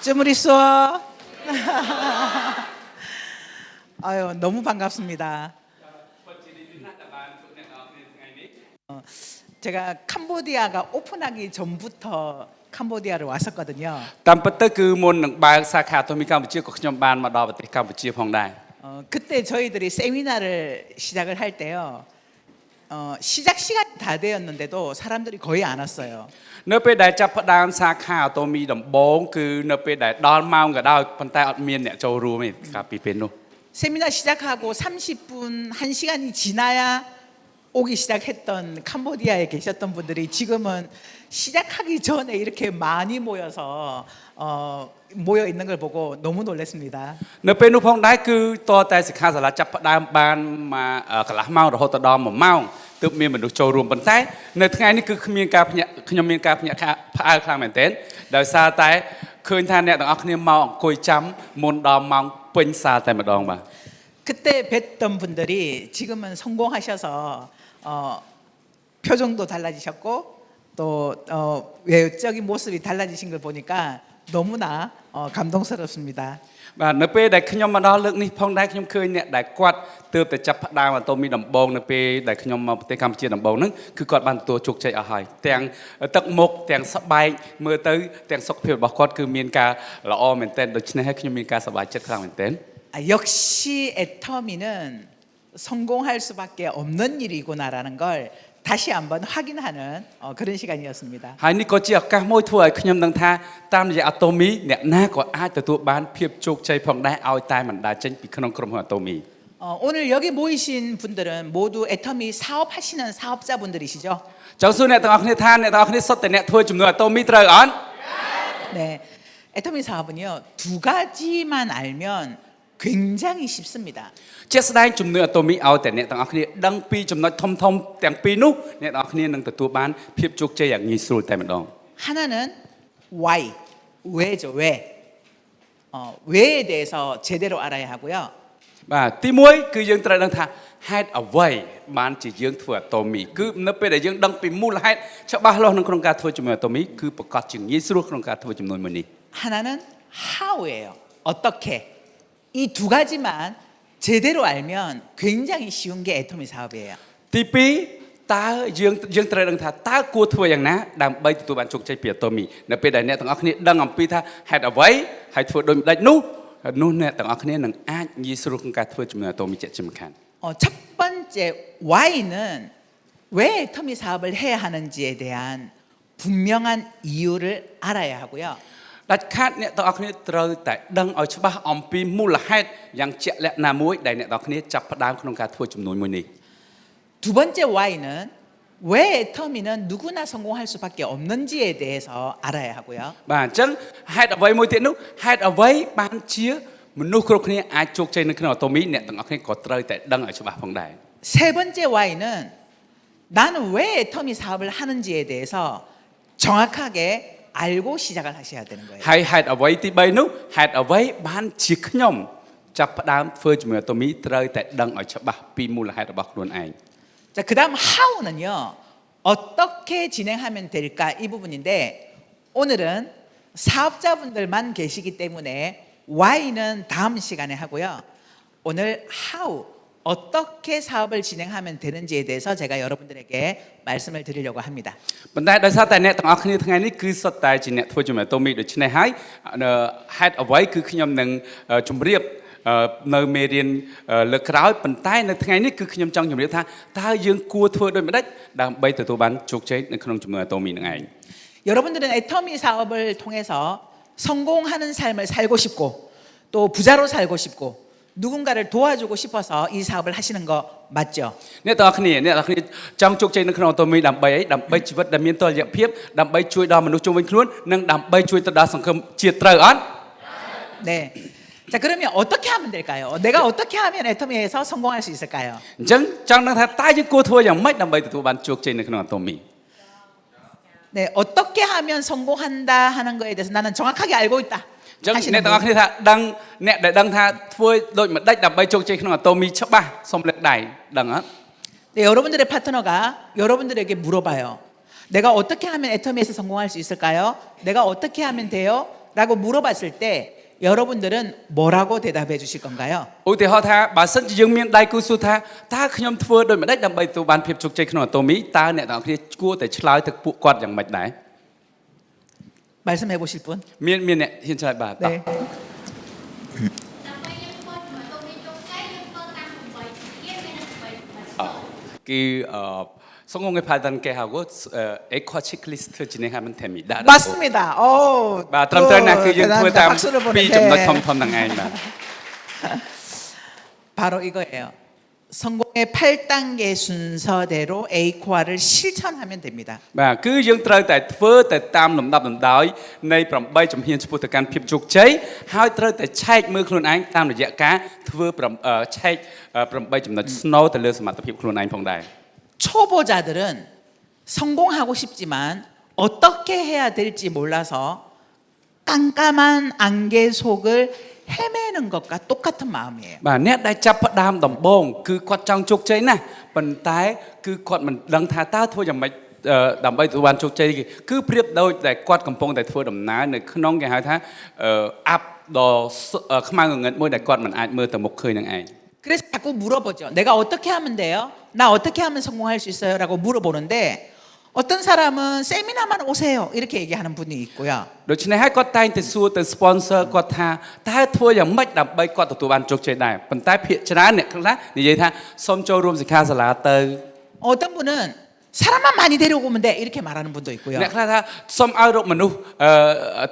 쭈무리쏘. 아유, 너무 반갑습니다. 제가 캄보디아가 오픈하기 전부터 캄보디아를 왔었거든요. តាមពិតគឺមុននឹងបើកសាខាធមីកម្ពុជាក៏ខ្ញុំបានមកដល់ប្រទេសកម្ពុជាផងដែរ 그때 저희들이 세미나를 시작을 할 때요. 시작 시간이 다 되었는데도 사람들이 거의 안 왔어요. នៅពេលដែលចាប់ផ្ដើមសាខាធមីដំបូងគឺនៅពេលដែលដល់ម៉ោងក៏ដោយប៉ុន្តែអត់មានអ្នកចូលរួមទេកាលពីពេលនោះ 세미나 시작하고 30분, 1시간이 지나야 오기 시작했던 캄보디아에 계셨던 분들이 지금은 시작하기 전에 이렇게 많이 모여서 모여 있는 걸 보고 너무 놀랐습니다. នៅពេលនោះផងដែរគឺតតែសិក្ខាសាលាចាប់ផ្ដើមបានមកទើបមានមនុស្សចូលរួមប៉ុន្តែនៅថ្ងៃនេះគឺគ្មានការភ្ញាក់ខ្ញុំមានការផ្ញើខើផ្អើលខ្លាំងមែនទែនដោយសារតែឃើញថាអ្នកទាំងអស់គ្នាមកអង្គុយចាំមុនដល់ម៉ោងពេញសារតែម្ដងបាទ 그때 뵀던 분들이 지금은 성공하셔서 표정도 달라지셨고 또 외적인 모습이 달라지신 걸 보니까 너무나 감동스럽습니다. បាទនៅពេលដែលខ្ញុំមកដល់លើកនេះផងដែរខ្ញុំឃើញអ្នកដែលគាត់ទើបតែចាប់ផ្ដើមបន្ទោមីដំបូងនៅពេលដែលខ្ញុំមកប្រទេសកម្ពុជាដំបូងហ្នឹងគឺគាត់បានទទួលជោគជ័យអស់ហើយទាំងទឹកមុខទាំងសបាយមើលទៅទាំងសុខភាពរបស់គាត់គឺមានការល្អមែនទែនដូច្នេះហើយខ្ញុំមានការសប្បាយចិត្តខ្លាំងមែនទែន 역시 애터미는 성공할 수밖에 없는 일이구나라는 걸 다시 한번 확인하는 그런 시간이었습니다. ហើយនេះក៏ជាឱកាសមួយធ្វើឲ្យខ្ញុំដឹងថាតាមរយៈអាតូមីអ្នកណាក៏អាចទទួលបានភាពជោគជ័យផងដែរឲ្យតែមិនដាច់ចេញពីក្នុងក្រុមហ៊ុនអាតូមី 오늘 여기 모이신 분들은 모두 애터미 사업하시는 사업자분들이시죠? ចង់សួរអ្នកទាំងអស់គ្នាថាអ្នកទាំងអស់គ្នាសុទ្ធតែអ្នកធ្វើចំនួនអាតូមីត្រូវអត់ 네, 애터미 사업은요 2가지만 알면 굉장히 쉽습니다. ជាក់ស្ដែងចំនួនអាតូមីឲ្យតែអ្នកទាំងអស់គ្នាដឹងពីចំណុចធំៗទាំងពីរនោះអ្នកទាំងអស់គ្នានឹងទទួលបានភាពជោគជ័យយ៉ាងងាយស្រួលតែម្ដង 하나는 why, 왜죠, 왜? 왜에 대해서 제대로 알아야 하고요. បាទទី1គឺយើងត្រូវដឹងថាហេតុអ្វីបានជាយើងធ្វើអាតូមីគឺនៅពេលដែលយើងដឹងពីមូលហេតុច្បាស់លាស់នៅក្នុងការធ្វើចំនួនអាតូមីគឺប្រកាសជាងាយស្រួលក្នុងការធ្វើចំនួនមួយនេះ 하나는 how예요. 어떻게? 이 2가지만 제대로 알면 굉장히 쉬운 게 애터미 사업이에요. ទី2តើយើងត្រូវដឹងថាតើគួរធ្វើយ៉ាងណាដើម្បីទទួលបានជោគជ័យពីអាតូមីនៅពេលដែលអ្នកទាំងអស់គ្នាដឹងអំពីថាហេតុអ្វីហើយធ្វើដូចម្ដេចនោះនោះអ្នកទាំងអស់គ្នានឹងអាចងាយស្រួលក្នុងការធ្វើចំនួនអាតូមីជាក់ជាមិនខាន 첫 번째 why는 왜 애터미 사업을 해야 하는지에 대한 분명한 이유를 알아야 하고요. ដាច់ខាតអ្នកទាំងអស់គ្នាត្រូវតែដឹងឲ្យច្បាស់អំពីមូលហេតុយ៉ាងជាក់លាក់ណាមួយដែលអ្នកទាំងអស់គ្នាចាប់ផ្ដើមក្នុងការធ្វើចំនួនមួយនេះ 두 번째 why는 왜 애터미는 누구나 성공할 수밖에 없는지에 대해서 알아야 하고요. បាទអញ្ចឹងហេតុអ្វីមួយទៀតនោះហេតុអ្វីបានជាមនុស្សគ្រប់គ្នាអាចជោគជ័យនៅក្នុងអាតូមីអ្នកទាំងអស់គ្នាក៏ត្រូវតែដឹងឲ្យច្បាស់ផងដែរ 세 번째 why는 나는 왜 애터미 사업을 하는지에 대해서 정확하게 알고 시작을 하셔야 되는 거예요. ហើយហេតុអ្វីទី3នោះហេតុអ្វីបានជាខ្ញុំចាប់ផ្ដើមធ្វើជាមួយអាតូមីត្រូវតែដឹងឲ្យច្បាស់ពីមូលហេតុរបស់ខ្លួនឯង 자, 그다음 how는요. 어떻게 진행하면 될까 이 부분인데 오늘은 사업자분들만 계시기 때문에 why는 다음 시간에 하고요. 오늘 how 어떻게 사업을 진행하면 되는지에 대해서 제가 여러분들에게 말씀을 드리려고 합니다. ប៉ុន្តែដោយសារតែអ្នកទាំងអស់គ្នាថ្ងៃនេះគឺសុទ្ធតែជាអ្នកធ្វើជំនួយអាតូមីដូច្នេះហើយហើយអ្វីគឺខ្ញុំនឹងជំរាបនៅមេរៀនលើកក្រោយប៉ុន្តែនៅថ្ងៃនេះគឺខ្ញុំចង់ជំរាបថាតើយើងគួរធ្វើដូចម្ដេចដើម្បីទទួលបានជោគជ័យនៅក្នុងជំនួយអាតូមីនឹងឯង 여러분들은 애터미 사업을 통해서 성공하는 삶을 살고 싶고 또 부자로 살고 싶고 누군가를 도와주고 싶어서 이 사업을 하시는 거 맞죠? អ្នកទាំងអស់គ្នាចង់ជោគជ័យនៅក្នុងអាតូមីដើម្បីជួយដល់មនុស្សជុំវិញខ្លួននិងដើម្បីជួយទៅដល់សង្គមជាតិត្រូវអត់ 네. 자, 그러면 어떻게 하면 될까요? 내가 어떻게 하면 애터미에서 성공할 수 있을까요? អញ្ចឹងចង់ដឹងថាតើយើងគួរធ្វើយ៉ាងម៉េចដើម្បីទទួលបានជោគជ័យនៅក្នុងអាតូមី 네, 어떻게 하면 성공한다 하는 거에 대해서 나는 정확하게 알고 있다. អញ្ចឹងអ្នកទាំងអស់គ្នាថាដឹងអ្នកដែលដឹងថាធ្វើដូចមួយដេចដើម្បីជោគជ័យក្នុងអាតូមីច្បាស់សូមលើកដៃដឹងអត់ 네, 여러분들의 파트너가 여러분들에게 물어봐요. 내가 어떻게 하면 애터미에서 성공할 수 있을까요? 내가 어떻게 하면 돼요? 라고 물어봤을 때 여러분들은 뭐라고 대답해 주실 건가요? ឧទាហរណ៍ថាបើសិនជាយើងមានដៃគូសួរថាតើខ្ញុំធ្វើដូចម្តេចដើម្បីទទួលបានភាពជោគជ័យក្នុងអាតូមីតើអ្នកទាំងអស់គ្នាគួរតែឆ្លើយទៅពួកគាត់យ៉ាងម៉េចដែរ 말씀해 보실 분? មានអ្នកហ៊ានឆ្លើយបាទតោះ 네. ដើម្បីយើងធ្វើជំនួយទៅមានជោគជ័យយើងធ្វើតាម8ទៀតមាន8 គឺ성공의 발단계하고 에코 체크리스트 진행하면 됩니다. 맞습니다. 오, បាទត្រឹមត្រូវណាស់គឺយើងធ្វើតាម 박수를 ពីរចំណុច 보는데 ធំៗហ្នឹងឯងបាទ 바로 이거예요. 성공의 8단계 순서대로 A코아를 실천하면 됩니다. បាទគឺយើងត្រូវតែធ្វើទៅតាមលំដាប់លំដោយនៃ8ជំហានឆ្ពោះទៅកាន់ភាពជោគជ័យហើយត្រូវតែឆែកមើលខ្លួនឯងតាមរយៈការធ្វើឆែក8ចំណុចស្នូលទៅលើសមត្ថភាពខ្លួនឯងផងដែរ 초보자들은 성공하고 싶지만 어떻게 해야 될지 몰라서 깜깜한 안개 속을 헤매는 것과 똑같은 마음이에요. បាទអ្នកដែលចាប់ផ្ដើមដំបូងគឺគាត់ចង់ជោគជ័យណាស់ប៉ុន្តែគឺគាត់មិនដឹងថាតើធ្វើយ៉ាងម៉េចដើម្បីទទួលបានជោគជ័យគឺប្រៀបដូចតែគាត់កំពុងតែធ្វើដំណើរនៅក្នុងគេហៅថាអាប់ដ៏ខ្មៅងងឹតមួយដែលគាត់មិនអាចមើលទៅមុខឃើញនឹងឯង 그래서 자꾸 물어보죠. 내가 어떻게 하면 돼요? 나 어떻게 하면 성공할 수 있어요? 라고 물어보는데 어떤 사람은 세미나만 오세요. 이렇게 얘기하는 분이 있고요. ដូច្នេះហើយគាត់តែងតែសួរទៅ sponsor គាត់ថាតើធ្វើយ៉ាងម៉េចដើម្បីគាត់ទទួលបានជោគជ័យដែរប៉ុន្តែភាគច្រើនអ្នកខ្លះនិយាយថាសូមចូលរួមសិក្ខាសាលាទៅ 어떤 분은 사람만 많이 데려오면 돼. 이렇게 말하는 분도 있고요. អ្នកខ្លះថាសូមឲ្យរកមនុស្ស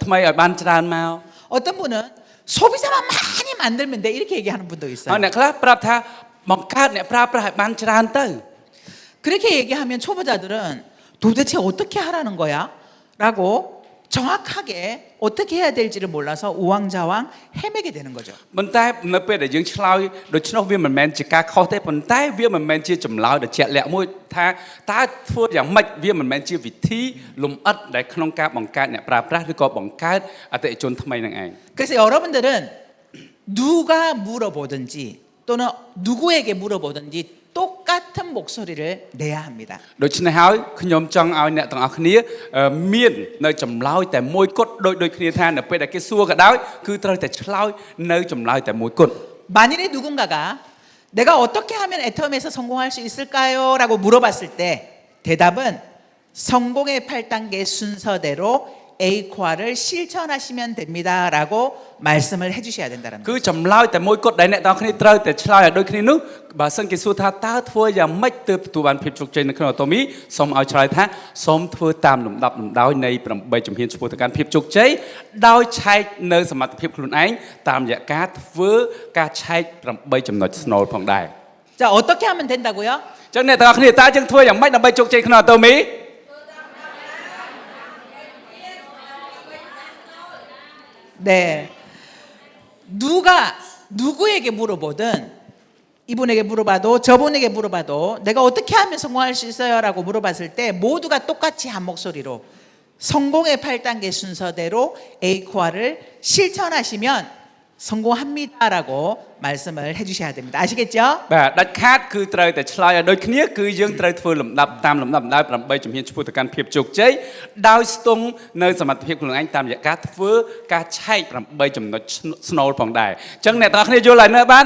ថ្មីឲ្យបានច្រើនមក 어떤 분은 소비자만 많이 만들면 돼. 이렇게 얘기하는 분도 ហើយ 있어요. អ្នកខ្លះប្រាប់ថាបង្កើតអ្នកប្រើប្រាស់ឲ្យបានច្រើនទៅ 그렇게 얘기하면 초보자들은 도대체 어떻게 하라는 거야? 라고 정확하게 어떻게 해야 될지를 몰라서 우왕좌왕 헤매게 되는 거죠. ប៉ុន្តែនៅពេលដែលយើងឆ្លើយដូច្នោះវាមិនមែនជាការខុសទេប៉ុន្តែវាមិនមែនជាចម្លើយដ៏ជាក់លាក់មួយថាតើធ្វើយ៉ាងម៉េចវាមិនមែនជាវិធីលំអិតដែលក្នុងការបង្កើតអ្នកប្រើប្រាស់ឬក៏បង្កើតអតិថិជនថ្មីនឹងឯង 그래서 여러분들은 누가 물어보든지 또는 누구에게 물어보든지 똑같은 목소리를 내야 합니다. ដូច្នេះហើយខ្ញុំចង់ឲ្យអ្នកទាំងអស់គ្នាមាននៅចម្លើយតែមួយគត់ដូចគ្នាថានៅពេលដែលគេសួរក៏ដោយគឺត្រូវតែឆ្លើយនៅចម្លើយតែមួយគត់ 만일에 누군가가 내가 어떻게 하면 애텀에서 성공할 수 있을까요? 라고 물어봤을 때 대답은 성공의 8단계 순서대로 A코아를 실천하시면 됩니다. 라고 말씀을 해주셔야 된다는 គឺ 거죠. ចម្លើយតែមួយគត់ដែលអ្នកទាំងអស់គ្នាត្រូវតែឆ្លើយឲ្យដូចគ្នានោះបើសិនគេសួរថាតើធ្វើយ៉ាងម៉េចទើបទទួលបានភាពជោគជ័យនៅក្នុងអាតូមីសូមឲ្យឆ្លើយថាសូមធ្វើតាមលំដាប់លំដោយនៃ8ជំហានឆ្ពោះទៅកាន់ភាពជោគជ័យដោយឆែកនៅសមត្ថភាពខ្លួនឯងតាមរយៈការធ្វើការឆែក8ចំណុចស្នូលផងដែរ 자, 어떻게 하면 된다고요? អញ្ចឹងអ្នកទាំងអស់គ្នាតើយើងធ្វើយ៉ាងម៉េចដើម្បីជោគជ័យក្នុងអាតូមី 네. 누구에게 물어보든 이분에게 물어봐도 저분에게 물어봐도 내가 어떻게 하면 성공할 수 있어요? 라고 물어봤을 때 모두가 똑같이 한 목소리로 성공의 8단계 순서대로 A코아를 실천하시면 성공합니다라고 말씀을 해주셔야 됩니다. 아시겠죠? បាទដាច់ខាតគឺត្រូវតែឆ្លើយឲ្យដូចគ្នាគឺយើងត្រូវធ្វើលំដាប់តាមលំដាប់ដោយ8ជំហានឆ្ពោះទៅកាន់ភាពជោគជ័យដោយស្ទង់នៅសមត្ថភាពខ្លួនឯងតាមរយៈការធ្វើការឆែក8ចំណុចស្នូលផងដែរអញ្ចឹងអ្នកទាំងអស់គ្នាយល់ហើយនៅបាទ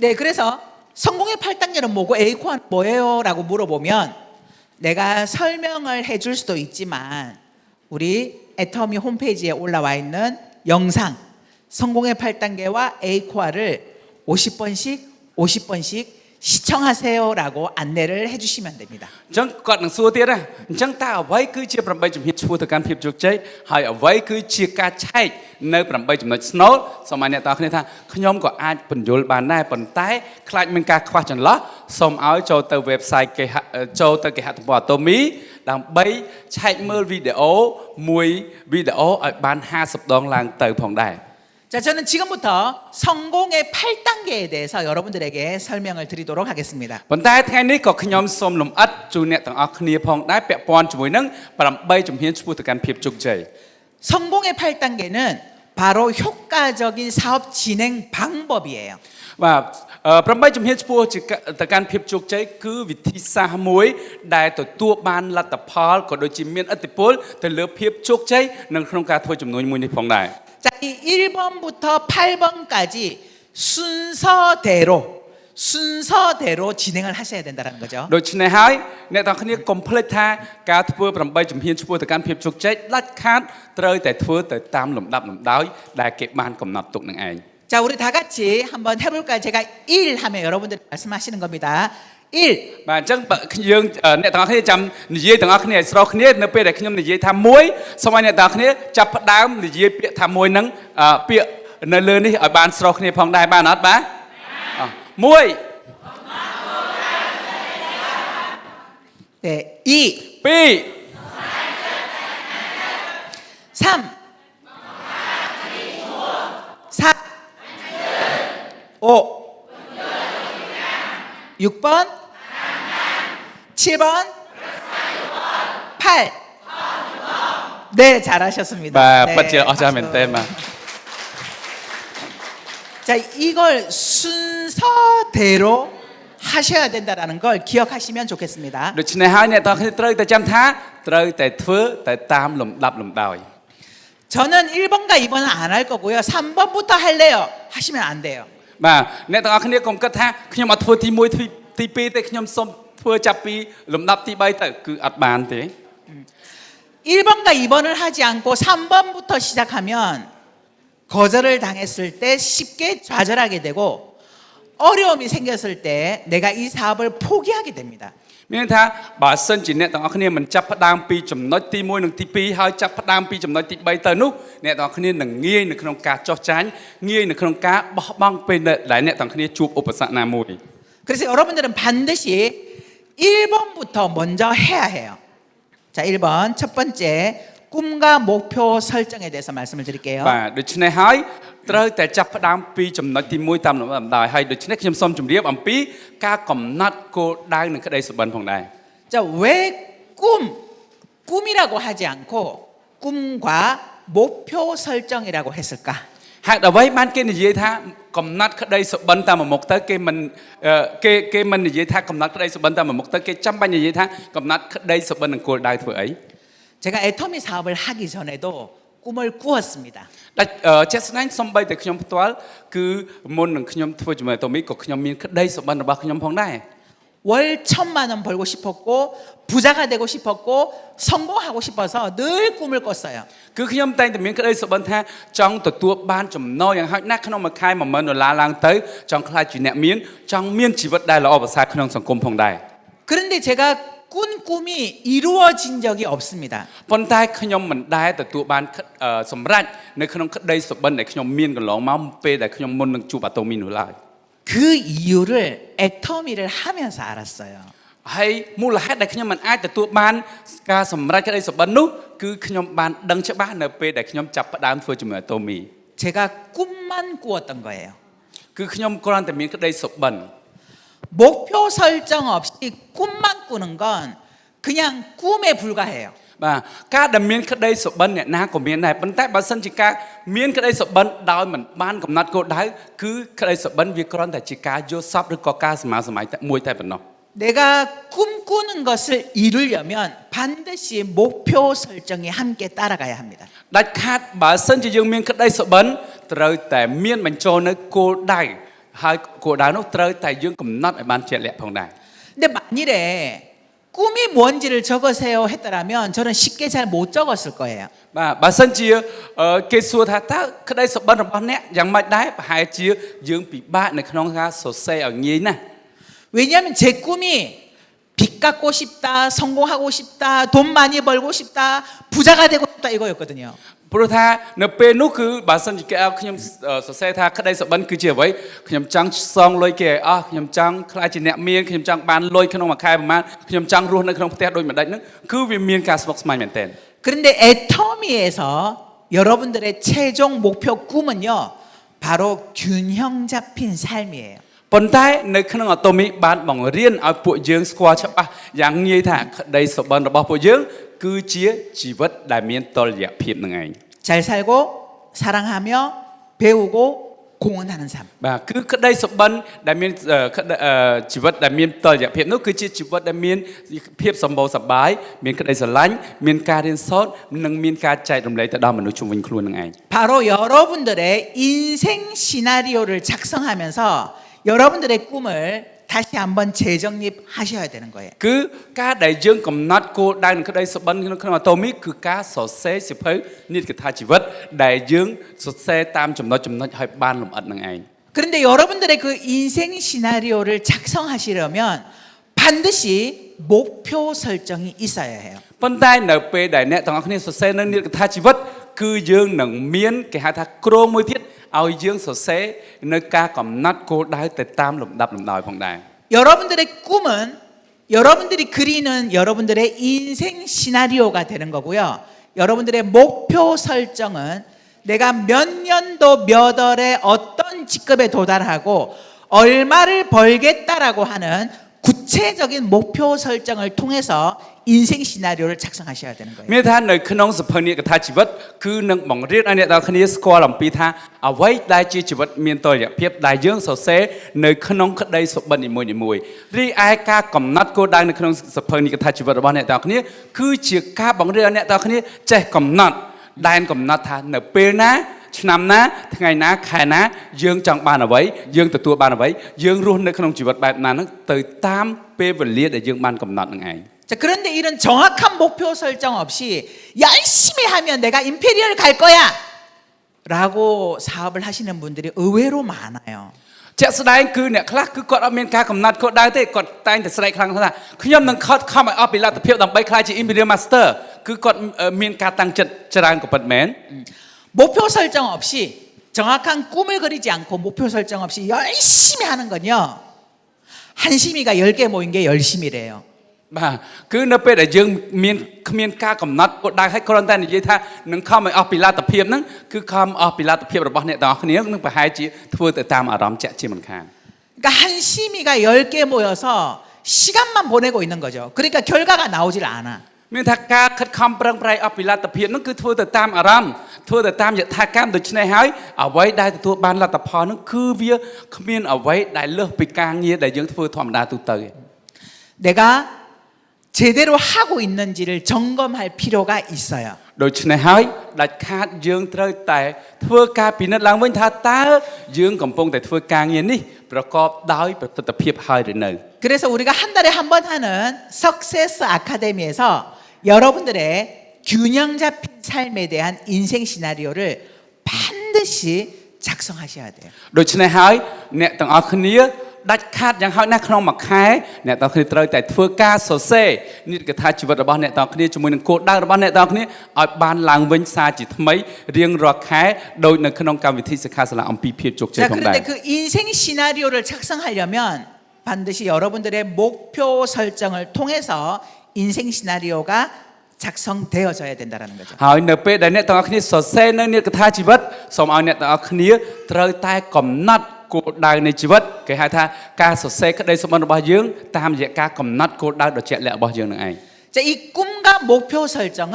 네, 그래서 성공의 8단계는 뭐고 A코아는 뭐예요? 라고 물어보면 내가 설명을 해줄 수도 있지만 우리 애터미 홈페이지에 올라와 있는 영상 성공의 8단계와 A코아를 50번씩 시청하세요라고 안내를 해주시면 됩니다. អញ្ចឹងគាត់នឹងសួរទៀតណាអញ្ចឹងតើអ្វីគឺជា8ជំហានឆ្ពោះទៅកាន់ភាពជោគជ័យហើយអ្វីគឺជាការឆែកនៅ8ចំណុចស្នូលសូមឲ្យអ្នកទាំងអស់គ្នាថាខ្ញុំក៏អាចបញ្យល់បានដែរប៉ុន្តែខ្លាចមានការខ្វះចន្លោះសូមឲ្យចូលទៅ website គេចូលទៅគេហទំព័រ Atomy ដើម្បីឆែកមើលវីដេអូមួយវីដេអូឲ្យបាន50ដងឡើងទៅផងដែរ 자, 저는 지금부터 성공의 8단계에 대해서 여러분들에게 설명을 드리도록 하겠습니다. ប៉ុន្តែថ្ងៃនេះក៏ខ្ញុំសូមលំអិតជូនអ្នកទាំងអស់គ្នាផងដែរពាក់ព័ន្ធជាមួយនឹង8ជំហានឆ្ពោះទៅកាន់ភាពជោគជ័យ 성공의 8단계는 바로 효과적인 사업 진행 방법이에요. បាទ ប្រំបីជំហានឆ្ពោះទៅកាន់ភាពជោគជ័យគឺវិធីសាស្ត្រមួយដែលទទួលបានលទ្ធផលក៏ដូចជាមានឥទ្ធិពលទៅលើភាពជោគជ័យនៅក្នុងការធ្វើចំនួនមួយនេះផងដែរ 자, 이 1번부터 8번까지 순서대로 진행을 하셔야 된다는 거죠. ដូច្នេះហើយអ្នកទាំងគ្នាកុំភ្លេចថាការធ្វើ8ជំហានឆ្ពោះទៅកាន់ភាពជោគជ័យដាច់ខាតត្រូវតែធ្វើទៅតាមលំដាប់លំដោយដែលគេបានកំណត់ទុកនឹងឯង 자, 우리 다 같이 한번 해볼까요? 제가 1 하면 여러분들이 말씀하시는 겁니다. 1. បាទអញ្ចឹងយើងអ្នកទាំងអស់គ្នាចាំនិយាយទាំងអស់គ្នាឲ្យស្រោះគ្នានៅពេលដែលខ្ញុំនិយាយថា1សូមឲ្យអ្នកទាំងអស់គ្នាចាប់ផ្ដើមនិយាយពាក្យថា1ហ្នឹងពាក្យនៅលើនេះឲ្យបានស្រោះគ្នាផងដែរបានអត់បាទ1 네, 2. 2 3. 4. 5. 6번 7번 8 네, 잘하셨습니다. បាទ 네, ពិតជាអស្ចារ្យមែន 박수. ទែនបាទ 자, 이걸 순서대로 하셔야 된다라는 걸 기억하시면 좋겠습니다. ដូច្នេះហើយអ្នកទាំងអស់គ្នាត្រូវតែចាំថាត្រូវតែធ្វើទៅតាមលំដាប់លំដោយ 저는 1번과 2번은 안 할 거고요. 3번부터 할래요. 하시면 안 돼요. បាទអ្នកទាំងអស់គ្នាកុំគិតថាខ្ញុំអត់ធ្វើទី1ទី2ទេខ្ញុំសូមធ្វើចាប់ពីលំដាប់ទី3ទៅគឺអត់បានទេ 1번과 2번을 하지 않고 3번부터 시작하면 거절을 당했을 때 쉽게 좌절하게 되고 어려움이 생겼을 때 내가 이 사업을 포기하게 됩니다. មានថាបើសិនជាអ្នកទាំងអស់គ្នាមិនចាប់ផ្ដើមពីចំណុចទី1និងទី2ហើយចាប់ផ្ដើមពីចំណុចទី3ទៅនោះអ្នកទាំងអស់គ្នានឹងងាយនៅក្នុងការចោះចាញ់ងាយនៅក្នុងការបោះបង់ពេលដែលអ្នកទាំងអស់គ្នាជួបឧបសគ្គណាមួយ 그래서 여러분들은 반드시 1번부터 먼저 해야 해요. 자, 1번 첫 번째 꿈과 목표 설정에 대해서 말씀을 드릴게요. បាទដូច្នេះហើយត្រូវតែចាប់ផ្ដើមពីចំណុចទី1តាមលំដាប់ដោយហើយដូច្នេះខ្ញុំសូមជម្រាបអំពីការកំណត់គោលដៅនិងក្តីសុបិនផងដែរ 자, 왜 꿈이라고 하지 않고 꿈과 목표 설정이라고 했을까? ហេតុអ្វីបានគេនិយាយថាកំណត់ក្តីសុបិនតាមមុខទៅគេមិននិយាយថាកំណត់ក្តីសុបិនតាមមុខទៅគេចាំបាច់និយាយថាកំណត់ក្តីសុបិននិងគោលដៅធ្វើអី 제가 애터미 사업을 하기 전에도 꿈을 꾸었습니다. ដែលជាក់ស្ដែងសំបីតែខ្ញុំផ្ទាល់គឺមុននឹងខ្ញុំធ្វើជាមួយតូមីក៏ខ្ញុំមានក្តីសុបិនរបស់ខ្ញុំផងដែរ 월 1,000만 원 벌고 싶었고 부자가 되고 싶었고 성공하고 싶어서 늘 꿈을 꿨어요. គឺខ្ញុំតែងតែមានក្តីសុបិនថាចង់ទទួលបានចំណូលយ៉ាងហោចណាស់ក្នុងមួយខែ$10,000ឡើងទៅចង់ខ្លាចជាអ្នកមានចង់មានជីវិតដែលល្អប្រសើរក្នុងសង្គមផងដែរ 그런데 제가 꾼 꿈이 이루어진 적이 없습니다. ប៉ុន្តែខ្ញុំមិនដែលទទួលបានសម្រេចនៅក្នុងក្តីសុបិនដែលខ្ញុំមានកន្លងមកពេលដែលខ្ញុំមុននឹងជួបអាតូមីនោះឡើយ 그 이유를 애터미를 하면서 알았어요. ហើយមូលហេតុដែលខ្ញុំមិនអាចទទួលបានការសម្រេចក្តីសុបិននោះគឺខ្ញុំបានដឹងច្បាស់នៅពេលដែលខ្ញុំចាប់ផ្ដើមធ្វើជាមួយអាតូមី 제가 꿈만 꾸었던 거예요. គឺខ្ញុំគ្រាន់តែមានក្តីសុបិន 목표 설정 없이 꿈만 꾸는 건 그냥 꿈에 불과해요. បាទការដែលមានក្តីសុបិនអ្នកណាក៏មានដែរប៉ុន្តែបើសិនជាការមានក្តីសុបិនដោយមិនបានកំណត់គោលដៅគឺក្តីសុបិនវាគ្រាន់តែជាការយល់សប្តិឬក៏ការសម័យមួយតែប៉ុណ្ណោះ 내가 꿈꾸는 것을 이루려면 반드시 목표 설정이 함께 따라가야 합니다. ដាច់ខាតបើសិនជាយើងមានក្តីសុបិនត្រូវតែមានបញ្ចូលនៅគោលដៅហើយគោលដៅនោះត្រូវតែយើងកំណត់ឲ្យបានជាក់លាក់ផងដែរ 근데 만일에 꿈이 뭔지를 적으세요 했더라면 저는 쉽게 잘 못 적었을 거예요. បាទបើសិនជាគេសួរថាតើក្តីសុបិនរបស់អ្នកយ៉ាងម៉េចដែរប្រហែលជាយើងពិបាកនៅក្នុងការសរសេរឲ្យងាយណាស់ 왜냐하면 제 꿈이 빚 갚고 싶다, 성공하고 싶다, 돈 많이 벌고 싶다, 부자가 되고 싶다 이거였거든요. ព្រោះថានៅពេលនោះគឺបើសិនជាគេឲ្យខ្ញុំសរសេរថាក្តីសុបិនគឺជាអ្វីខ្ញុំចង់សងលុយគេឲ្យអស់ខ្ញុំចង់ខ្លាចជាអ្នកមានខ្ញុំចង់បានលុយក្នុងមួយខែប្រហែលខ្ញុំចង់រស់នៅក្នុងផ្ទះដូចម្ដេចហ្នឹងគឺវាមានការស្មុគស្មាញមែនទែន 그런데 애터미에서 여러분들의 최종 목표 꿈은요 바로 균형 잡힌 삶이에요. ប៉ុន្តែនៅក្នុងអាតូមីបានបង្រៀនឲ្យពួកយើងស្គាល់ច្បាស់យ៉ាងងាយថាក្តីសុបិនរបស់ពួកយើងគឺជាជីវិតដែលមានតុល្យភាពនឹងឯង 잘 살고 사랑하며 배우고 공헌하는 삶. បាទគឺក្តីសុបិនដែលមានជីវិតដែលមានតុល្យភាពនោះគឺជាជីវិតដែលមានភាពសម្បូរសប្បាយមានក្តីស្រឡាញ់មានការរៀនសូត្រនិងមានការចែករំលែកទៅដល់មនុស្សជុំវិញខ្លួននឹងឯង 바로 여러분들의 인생 시나리오를 작성하면서 여러분들의 꿈을 다시 한번 재정립하셔야 되는 거예요. គឺការដែលយើងកំណត់គោលដៅនិងក្តីសុបិនក្នុងអាតូមីគឺការសរសេរសៀវភៅនីតិកថាជីវិតដែលយើងសរសេរតាមចំណុចឲ្យបានលម្អិតនឹងឯង 그런데 여러분들의 그 인생 시나리오를 작성하시려면 반드시 목표 설정이 있어야 해요. ប៉ុន្តែនៅពេលដែលអ្នកទាំងអស់គ្នាសរសេរនៅនីតិកថាជីវិតគឺយើងនឹងមានគេហៅថាគ្រោងមួយទៀតឲ្យយើងសរសេរនៅការកំណត់គោលដៅទៅតាមលំដាប់លំដោយផងដែរ 여러분들의 꿈은 여러분들이 그리는 여러분들의 인생 시나리오가 되는 거고요. 여러분들의 목표 설정은 내가 몇 년도 몇 월에 어떤 직급에 도달하고 얼마를 벌겠다라고 하는 구체적인 목표 설정을 통해서 인생 시나리오를 작성하셔야 되는 거예요. មានថានៅក្នុងសភៅនីតិកថាជីវិតគឺនឹងបង្រៀនឲ្យអ្នកទាំងគ្នាស្គាល់អំពីថាអ្វីដែលជាជីវិតមានតុល្យភាពដែលយើងសរសេរនៅក្នុងក្តីសុបិននីមួយៗរីឯការកំណត់គោលដៅនៅក្នុងសភៅនីតិកថាជីវិតរបស់អ្នកទាំងគ្នាគឺជាការបង្រៀនឲ្យអ្នកទាំងគ្នាចេះកំណត់ដែនកំណត់ថានៅពេលណាឆ្នាំណាថ្ងៃណាខែណាយើងចង់បានអ្វីយើងទទួលបានអ្វីយើងរស់នៅក្នុងជីវិតបែបណាហ្នឹងទៅតាមពេលវេលាដែលយើងបានកំណត់នឹងឯង 자, 그런데 이런 정확한 목표 설정 없이 열심히 하면 내가 임페리얼 갈 거야 라고 사업을 하시는 분들이 의외로 많아요. ជាក់ស្ដែងគឺអ្នកខ្លះគឺគាត់អត់មានការកំណត់គោលដៅទេគាត់តែងតែស្រែកខ្លាំងថាខ្ញុំនឹងខិតខំឲ្យអស់ពីលទ្ធភាពដើម្បីក្លាយជា Imperial Master គឺគាត់មានការតាំងចិត្តច្រើនក៏ពិតមែន 목표 설정 없이 정확한 꿈을 그리지 않고 목표 설정 없이 열심히 하는 건요. 한심이가 10개 모인 게 열심이래요. បាទគឺនៅពេលដែលយើងមានគ្មានការកំណត់គោលដៅឲ្យគ្រាន់តែនិយាយថានឹងខំឲ្យអស់ពីលទ្ធភាពហ្នឹងគឺខំអស់ពីលទ្ធភាពរបស់អ្នកទាំងអស់គ្នានឹងប្រហែលជាធ្វើទៅតាមអារម្មណ៍ជាក់ជាមិនខាន 그러니까 한심이가 10개 모여서 시간만 보내고 있는 거죠. 그러니까 결과가 나오질 않아. មានថាការខិតខំប្រឹងប្រែងអស់ពីលទ្ធភាពហ្នឹងគឺធ្វើទៅតាមអារម្មណ៍ធ្វើទៅតាមយថាកម្មដូច្នេះហើយអ្វីដែលទទួលបានលទ្ធផលហ្នឹងគឺវាគ្មានអ្វីដែលលើសពីការងារដែលយើងធ្វើធម្មតាទូទៅទេ 내가 제대로 하고 있는지를 점검할 필요가 있어요. ដូច្នេះហើយដាច់ខាតយើងត្រូវតែធ្វើការពិនិត្យឡើងវិញថាតើយើងកំពុងតែធ្វើការងារនេះប្រកបដោយប្រសិទ្ធភាពហើយឬនៅ 그래서 우리가 한 달에 한 번 하는 석세스 아카데미에서 여러분들의 균형 잡힌 삶에 대한 인생 시나리오를 반드시 작성하셔야 돼요. ដូច្នេះហើយអ្នកទាំងអស់គ្នាដាច់ខាតយ៉ាងហោចណាស់ក្នុងមួយខែអ្នកទាំងអស់គ្នាត្រូវតែធ្វើការសរសេរនីតិកថាជីវិតរបស់អ្នកទាំងអស់គ្នាជាមួយនឹងគោលដៅរបស់អ្នកទាំងអស់គ្នាឲ្យបានឡើងវិញសារជាថ្មីរៀងរាល់ខែដោយនៅក្នុងកម្មវិធីសិក្ខាសាលាអំពីភាពជោគជ័យ 자, ផងដែរ 그런데 그 인생 시나리오를 작성하려면 반드시 여러분들의 목표 설정을 통해서 인생 시나리오가 작성되어져야 된다라는 거죠. ហើយនៅពេលដែលអ្នកទាំងអស់គ្នាសរសេរនៅនីតិកថាជីវិតសូមឲ្យអ្នកទាំងអស់គ្នាត្រូវតែកំណត់គោលដៅនៃជីវិតគេហៅថាការសរសេរក្តីសុបិនរបស់យើងតាមរយៈការកំណត់គោលដៅដ៏ជាក់លាក់របស់យើងនឹងឯង 자, 이 꿈과 목표 설정은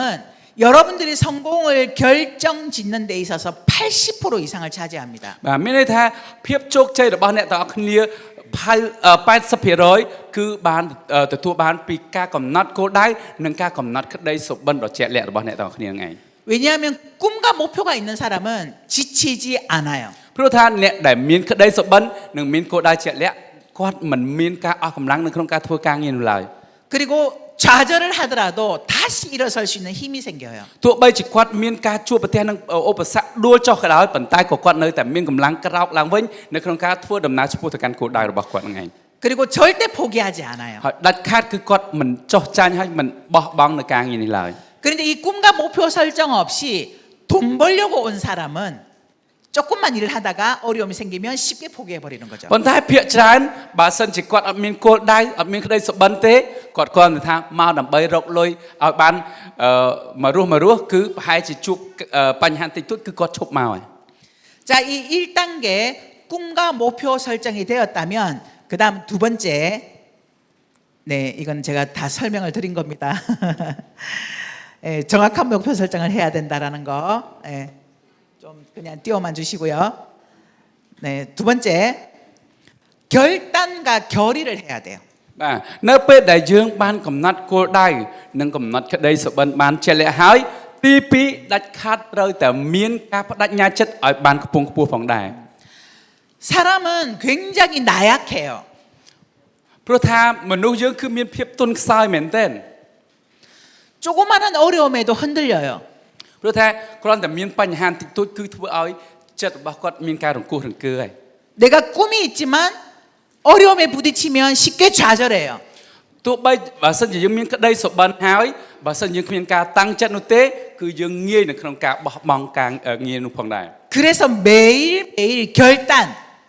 여러분들이 성공을 결정짓는 데 있어서 80% 이상을 차지합니다. បាទមានន័យថាភាពជោគជ័យរបស់អ្នកទាំងអស់គ្នា80% គឺបានទទួលបានពីការកំណត់គោលដៅនិងការកំណត់ក្តីសុបិនដ៏ជាក់លាក់របស់អ្នកទាំងអស់គ្នានឹងឯង 왜냐하면 꿈과 목표가 있는 사람은 지치지 않아요. ព្រោះថាអ្នកដែលមានក្តីសុបិននិងមានគោលដៅជាក់លាក់គាត់មិនមានការអស់កម្លាំងនៅក្នុងការធ្វើការងារនោះឡើយ 그리고 좌절을 하더라도 다시 일어설 수 있는 힘이 생겨요. ទោះបីជាគាត់មានការជួបប្រទះនឹងឧបសគ្គដួលចុះក៏ដោយប៉ុន្តែក៏គាត់នៅតែមានកម្លាំងក្រោកឡើងវិញនៅក្នុងការធ្វើដំណើរឆ្ពោះទៅកាន់គោលដៅរបស់គាត់នឹងឯង 그리고 절대 포기하지 않아요. ហើយដាច់ខាតគឺគាត់មិនចោះចាញ់ហើយមិនបោះបង់នៅការងារនេះឡើយ 그런데 이 꿈과 목표 설정 없이 돈 벌려고 온 사람은 조금만 일을 하다가 어려움이 생기면 쉽게 포기해 버리는 거죠. ប៉ុន្តែភាគច្រើនបើសិនជាគាត់អត់មានគោលដៅអត់មានក្តីសុបិនទេគាត់គ្រាន់តែថាមកដើម្បីរកលុយឲ្យបានមករស់គឺប្រហែលជាជួបបញ្ហាតិចតួចគឺគាត់ឈប់មកហើយ 자, 이 1단계 꿈과 목표 설정이 되었다면 그다음 두 번째 네, 이건 제가 다 설명을 드린 겁니다. 예, 정확한 목표 설정을 해야 된다라는 거. 예, 좀 그냥 띄워만 주시고요. 네, 두 번째 결단과 결의를 해야 돼요. បាទនៅពេលដែលយើងបានកំណត់គោលដៅនិងកំណត់ក្តីសុបិនបានជាក់លាក់ហើយទី2ដាច់ខាតត្រូវតែមានការបដិញ្ញាចិត្តឲ្យបានខ្ពង់ខ្ពស់ផងដែរ 사람은 굉장히 나약해요. ព្រោះថាមនុស្សយើងគឺមានភាពទន់ខ្សោយមែនទែន 조그마한 어려움에도 흔들려요. ព្រោះថាគ្រាន់តែមានបញ្ហាតិចតួចគឺធ្វើឲ្យចិត្តរបស់គាត់មានការរង្គោះរង្គើហើយ 내가 꿈이 있지만 어려움에 부딪히면 쉽게 좌절해요. ទោះបីបើសិនជាយើងមានក្តីសុបិនហើយបើសិនយើងគ្មានការតាំងចិត្តនោះទេគឺយើងងាយនៅក្នុងការបោះបង់ការងារនោះផងដែរ 그래서 매일매일 결단,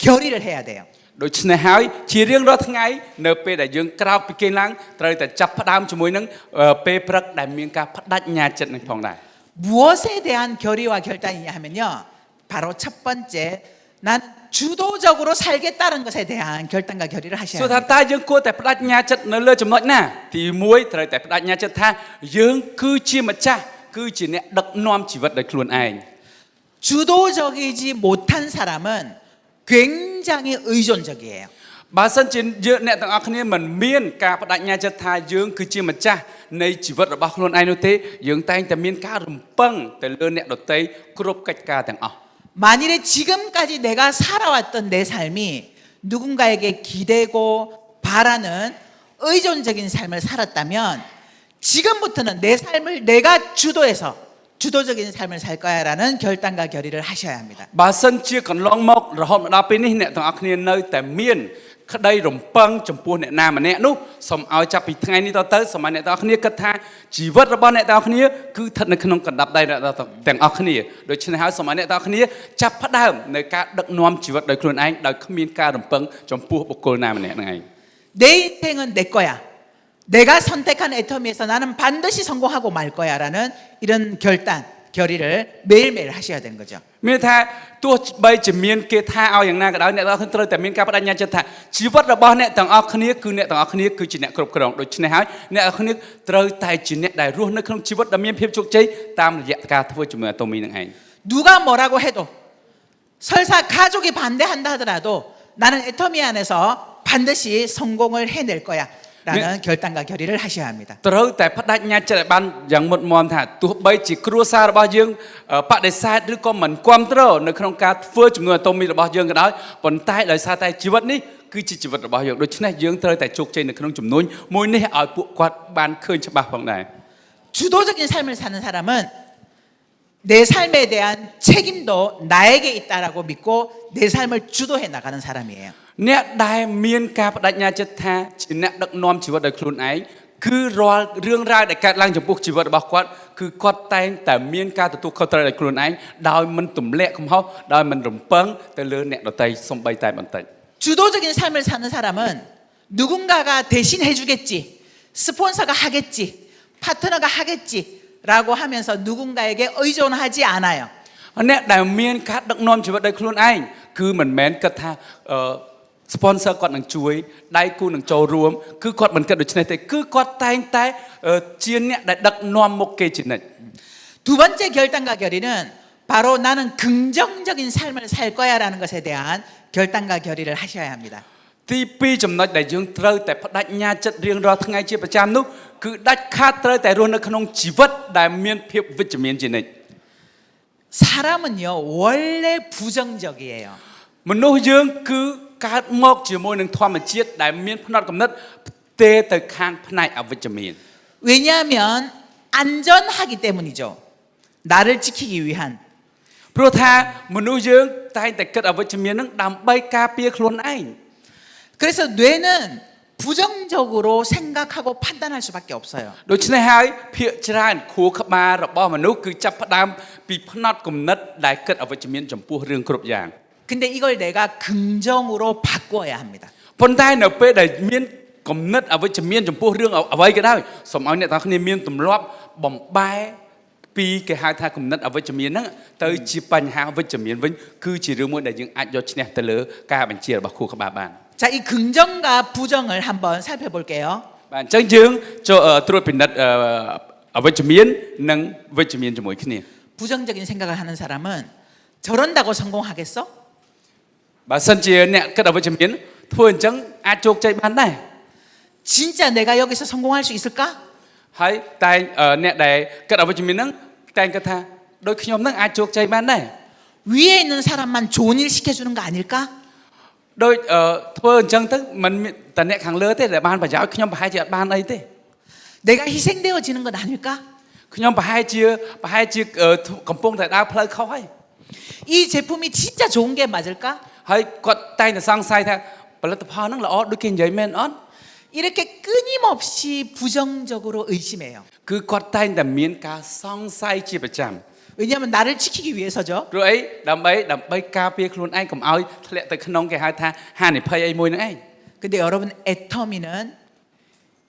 결의를 해야 돼요. ដូច្នេះហើយជារៀងរាល់ថ្ងៃនៅពេលដែលយើងក្រោកពីគេងឡើងត្រូវតែចាប់ផ្ដើមជាមួយនឹងពេលព្រឹកដែលមានការបដិញ្ញាចិត្តនឹងផងដែរ 무엇에 대한 결의와 결단이냐 하면요. 바로 첫 번째, 난 주도적으로 살겠다는 것에 대한 결단과 결의를 하셔야 សួរថា 합니다. តើយើងគួរតែបដិញ្ញាចិត្តនៅលើចំណុចណាទី1ត្រូវតែបដិញ្ញាចិត្តថាយើងគឺជាម្ចាស់គឺជាអ្នកដឹកនាំជីវិតដោយខ្លួនឯង 주도적이지 못한 사람은 굉장히 의존적이에요. បើសិនជាយើងអ្នកទាំងអស់គ្នាមិនមានការបដិញ្ញាចិត្តថាយើងគឺជាម្ចាស់នៃជីវិតរបស់ខ្លួនឯងនោះទេយើងតែងតែមានការរំពឹងទៅលើអ្នកដទៃគ្រប់កិច្ចការទាំងអស់ 만일에 지금까지 내가 살아왔던 내 삶이 누군가에게 기대고 바라는 의존적인 삶을 살았다면 지금부터는 내 삶을 내가 주도해서 주도적인 삶을 살 거야라는 결단과 결의를 하셔야 합니다. បើសិនជាកន្លងមករហូតមកដល់ពេលនេះអ្នកទាំងអស់គ្នានៅតែមានក្តីរំពឹងចំពោះអ្នកណាម្នាក់នោះសូមឲ្យចាប់ពីថ្ងៃនេះតទៅសូមឲ្យអ្នកទាំងអស់គ្នាគិតថាជីវិតរបស់អ្នកទាំងអស់គ្នាគឺស្ថិតនៅក្នុងកណ្ដាប់ដៃអ្នកទាំងអស់គ្នាដូច្នេះហើយសូមឲ្យអ្នកទាំងអស់គ្នាចាប់ផ្ដើមនៅការដឹកនាំជីវិតដោយខ្លួនឯងដោយគ្មានការរំពឹងចំពោះបុគ្គលណាម្នាក់ហ្នឹងឯង 내 인생은 내 거야. 내가 선택한 애터미에서 나는 반드시 성공하고 말 거야라는 이런 결단, 결의를 매일매일 하셔야 되는 거죠. មានថាទោះបីជាមានគេថាឲ្យយ៉ាងណាក៏ដោយអ្នកទាំងអស់គ្នាត្រូវតែមានការបដិញ្ញាចិត្តថាជីវិតរបស់អ្នកទាំងអស់គ្នាគឺអ្នកទាំងអស់គ្នាគឺជាអ្នកគ្រប់គ្រងដូច្នេះហើយអ្នកទាំងអស់គ្នាត្រូវតែជាអ្នកដែលរស់នៅក្នុងជីវិតដែលមានភាពជោគជ័យតាមរយៈការធ្វើជាមួយអាតូមីនឹងឯង 누가 뭐라고 해도 설사 가족이 반대한다 하더라도 나는 애터미 안에서 반드시 성공을 해낼 거야 라는 결단과 결의를 하셔야 합니다. ត្រូវតែបដិញ្ញាចិត្តឲ្យបានយ៉ាងមុតមមថាទោះបីជាគ្រួសាររបស់យើងបដិសេធឬក៏មិនគ្រប់គ្រងនៅក្នុងការធ្វើចំនួនអាតូមីរបស់យើងក៏ដោយប៉ុន្តែដោយសារតែជីវិតនេះគឺជាជីវិតរបស់យើងដូច្នេះយើងត្រូវតែជោគជ័យនៅក្នុងចំនួនមួយនេះឲ្យពួកគាត់បានឃើញច្បាស់ផងដែរ 주도적인 삶을 사는 사람은 내 삶에 대한 책임도 나에게 있다라고 믿고 내 삶을 주도해 나가는 사람이에요. អ្នកដែលមានការបដិញ្ញាចិត្តថាជាអ្នកដឹកនាំជីវិតដោយខ្លួនឯងគឺរាល់រឿងរ៉ាវដែលកើតឡើងចំពោះជីវិតរបស់គាត់គឺគាត់តែងតែមានការទទួលខុសត្រូវដោយខ្លួនឯងដោយមិនទម្លាក់កំហុសដោយមិនរំពឹងទៅលើអ្នកដទៃសំបីតែបន្តិច 주도적인 삶을 사는 사람은 누군가가 대신 해주겠지, 스폰서가 하겠지, 파트너가 하겠지라고 하면서 누군가에게 의존하지 않아요. អ្នកដែលមានការដឹកនាំជីវិតដោយខ្លួនឯងគឺមិនមែនគិតថាsponsor គាត់នឹងជួយដៃគូនឹងចូលរួមគឺគាត់មិនគិតដូច្នេះទេគឺគាត់តែងតែជាអ្នកដែលដឹកនាំមុខគេជានិច្ច 두 번째 결단과 결의는 바로 나는 긍정적인 삶을 살 거야라는 것에 대한 결단과 결의를 하셔야 합니다. ទី2ចំណុចដែលយើងត្រូវតែបដិញ្ញាចិត្តរៀងរាល់ថ្ងៃជាប្រចាំនោះគឺដាច់ខាតត្រូវតែរស់នៅក្នុងជីវិតដែលមានភាពវិជ្ជមានជានិច្ច 사람은요 원래 부정적이에요. មនុស្សយើងគឺកើតមកជាមួយនឹងធម្មជាតិដែលមានផ្នត់គំនិតផ្ទេរទៅខាងផ្នែកអវិជ្ជមាន 왜냐하면 안전하기 때문이죠. 나를 지키기 위한. ព្រោះថាមនុស្សយើងតែងតែគិតអវិជ្ជមាននឹងដើម្បីការពារខ្លួនឯង 그래서 뇌는 부정적으로 생각하고 판단할 수밖에 없어요. ដូច្នេះហើយភាគច្រើនខួរក្បាលរបស់មនុស្សគឺចាប់ផ្ដើមពីផ្នត់គំនិតដែលគិតអវិជ្ជមានចំពោះរឿងគ្រប់យ៉ាង 근데 이걸 내가 긍정으로 바꿔야 합니다. ប៉ុន្តែនៅពេលដែលមានគំនិតអវិជ្ជមានចំពោះរឿងអ្វីក៏ដោយសូមឲ្យអ្នកទាំងគ្នាមានទម្លាប់បំបែពីគេហៅថាគំនិតអវិជ្ជមានហ្នឹងទៅជាបញ្ហាវិជ្ជមានវិញគឺជារឿងមួយដែលយើងអាចយកឈ្នះទៅលើការបញ្ជារបស់ខួរក្បាលបាន 자, 이 긍정과 부정을 한번 살펴볼게요. បាទអញ្ចឹងយើងចូលត្រួតពិនិត្យអវិជ្ជមាននិងវិជ្ជមានជាមួយគ្នា 부정적인 생각을 하는 사람은 저런다고 성공하겠어? បើសិនជាអ្នកគិតអវិជ្ជមានធ្វើអញ្ចឹងអាចជោគជ័យបានដែរ 진짜 내가 여기서 성공할 수 있을까? ហើយតែអ្នកដែលគិតអវិជ្ជមានហ្នឹងតែគិតថាដូចខ្ញុំហ្នឹងអាចជោគជ័យបានដែរ 위에 있는 사람만 좋은 일 시켜주는 거 아닐까? ដូចធ្វើអញ្ចឹងទៅមិនតែអ្នកខាងលើទេដែលបានប្រយោជន៍ខ្ញុំប្រហែលជាអត់បានអីទេ 내가 희생되어지는 건 아닐까? ខ្ញុំប្រហែលជាកំពុងតែដើរផ្លូវខុសហើយ 이 제품이 진짜 좋은 게 맞을까? ហើយគាត់តែងតែសង្ស័យថាផលិតផលហ្នឹងល្អដូចគេនិយាយមែនអត់ 이렇게 끊임없이 부정적으로 의심해요. គឺគាត់តែងតែមានការសង្ស័យជាប្រចាំ 왜냐하면 나를 지키기 위해서죠. ព្រោះអីដើម្បីការពារខ្លួនឯងកុំឲ្យធ្លាក់ទៅក្នុងគេហៅថាហានិភ័យអីមួយហ្នឹងឯង 근데 여러분 애터미는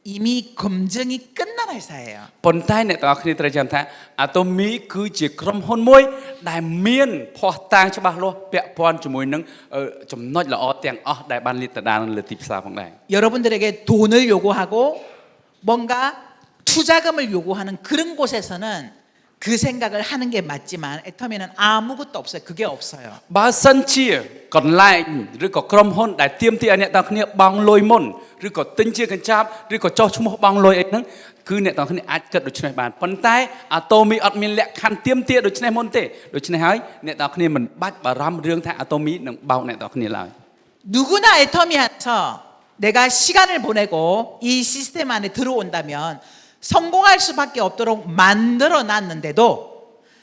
이미 검증이 끝난 회사예요. ប៉ុន្តែអ្នកទាំងអស់គ្នាត្រូវចាំថាអាតូមីគឺជាក្រុមហ៊ុនមួយដែលមានភ័ស្តុតាងច្បាស់លាស់ពាក់ព័ន្ធជាមួយនឹងចំណុចល្អទាំងអស់ដែលបានលាតត្រដាងលើទីផ្សារផងដែរ 여러분들에게 돈을 요구하고 뭔가 투자금을 요구하는 그런 곳에서는 그 생각을 하는 게 맞지만 애터미는 아무것도 없어요. 그게 없어요. បើសិនជាកន្លែងឬក៏ក្រុមហ៊ុនដែលទាមទារឲ្យអ្នកទាំងអស់គ្នាបង់លុយមុនឬក៏ទិញជាកញ្ចប់ឬក៏ចោះឈ្មោះបង់លុយអីហ្នឹងគឺអ្នកទាំងអស់គ្នាអាចគិតដូច្នេះបានប៉ុន្តែអាតូមីអត់មានលក្ខខណ្ឌទាមទារដូច្នេះមុនទេដូច្នេះហើយអ្នកទាំងអស់គ្នាមិនបាច់បារម្ភរឿងថាអាតូមីនឹងបោកអ្នកទាំងអស់គ្នាឡើយ 누구나 애터미 안에서 내가 시간을 보내고 이 시스템 안에 들어온다면 성공할 수밖에 없도록 만들어 놨는데도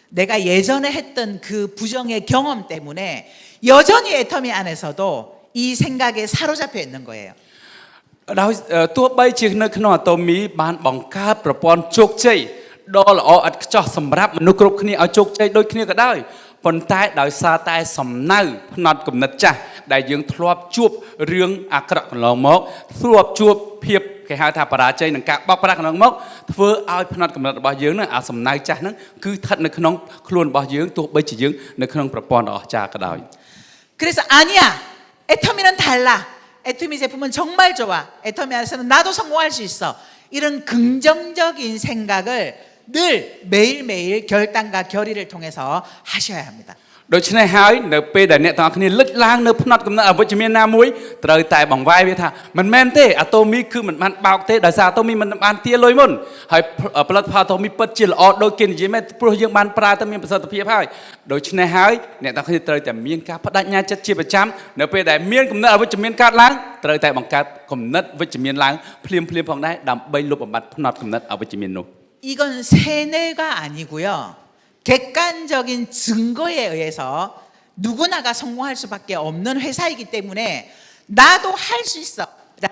내가 예전에 했던 그 부정의 경험 때문에 여전히 애터미 안에서도 이 생각에 사로잡혀 있는 거예요. ដោយទោះបីជានៅក្នុងអាតូមីបានបង្កើតប្រព័ន្ធជោគជ័យដ៏ល្អឥតខ្ចោះសម្រាប់មនុស្សគ្រប់គ្នាឲ្យជោគជ័យដូចគ្នាក៏ដោយប៉ុន្តែដោយសារតែសំណៅផ្នត់គំនិតចាស់ដែលយើងធ្លាប់ជួបរឿងអាក្រក់កន្លងមកធ្លាប់ជួបភាពគេហៅថាបរាជ័យនឹងការបោកប្រាស់កន្លងមកធ្វើឲ្យផ្នត់គំនិតរបស់យើងហ្នឹងអាសំណៅចាស់ហ្នឹងគឺស្ថិតនៅក្នុងខ្លួនរបស់យើងទោះបីជាយើងនៅក្នុងប្រព័ន្ធដ៏អស្ចារ្យក៏ដោយ 그래서 아니야. 애터미는 달라. 애터미 제품은 정말 좋아. 애터미 안에서는 나도 성공할 수 있어. 이런 긍정적인 생각을 늘 매일매일 결단과 결의를 통해서 하셔야 합니다. ដូច្នេះហើយនៅពេលដែលអ្នកទាំងអស់គ្នាលិចឡើងនៅផ្នត់កំណត់អវិជ្ជមានណាមួយត្រូវតែបង្វែរវាថាមិនមែនទេអាតូមីគឺមិនបានបោកទេដោយសារអាតូមីមិនបានទាលុយមុនហើយផលិតផលអាតូមីពិតជាល្អដូចគេនិយាយមែនព្រោះយើងបានប្រើទៅមានប្រសិទ្ធភាពហើយដូច្នេះហើយអ្នកទាំងអស់គ្នាត្រូវតែមានការបដិញ្ញាចិត្តជាប្រចាំនៅពេលដែលមានកំណត់អវិជ្ជមានកើតឡើងត្រូវតែបង្កើតកំណត់វិជ្ជមានឡើងភ្លាមផងដែរដើម្បីលុបបំបាត់ផ្នត់កំណត់អវិជ្ជមាននោះ 이건 세뇌가 아니고요. 객관적인 증거에 의해서 누구나가 성공할 수밖에 없는 회사이기 때문에 나도 할 수 있어.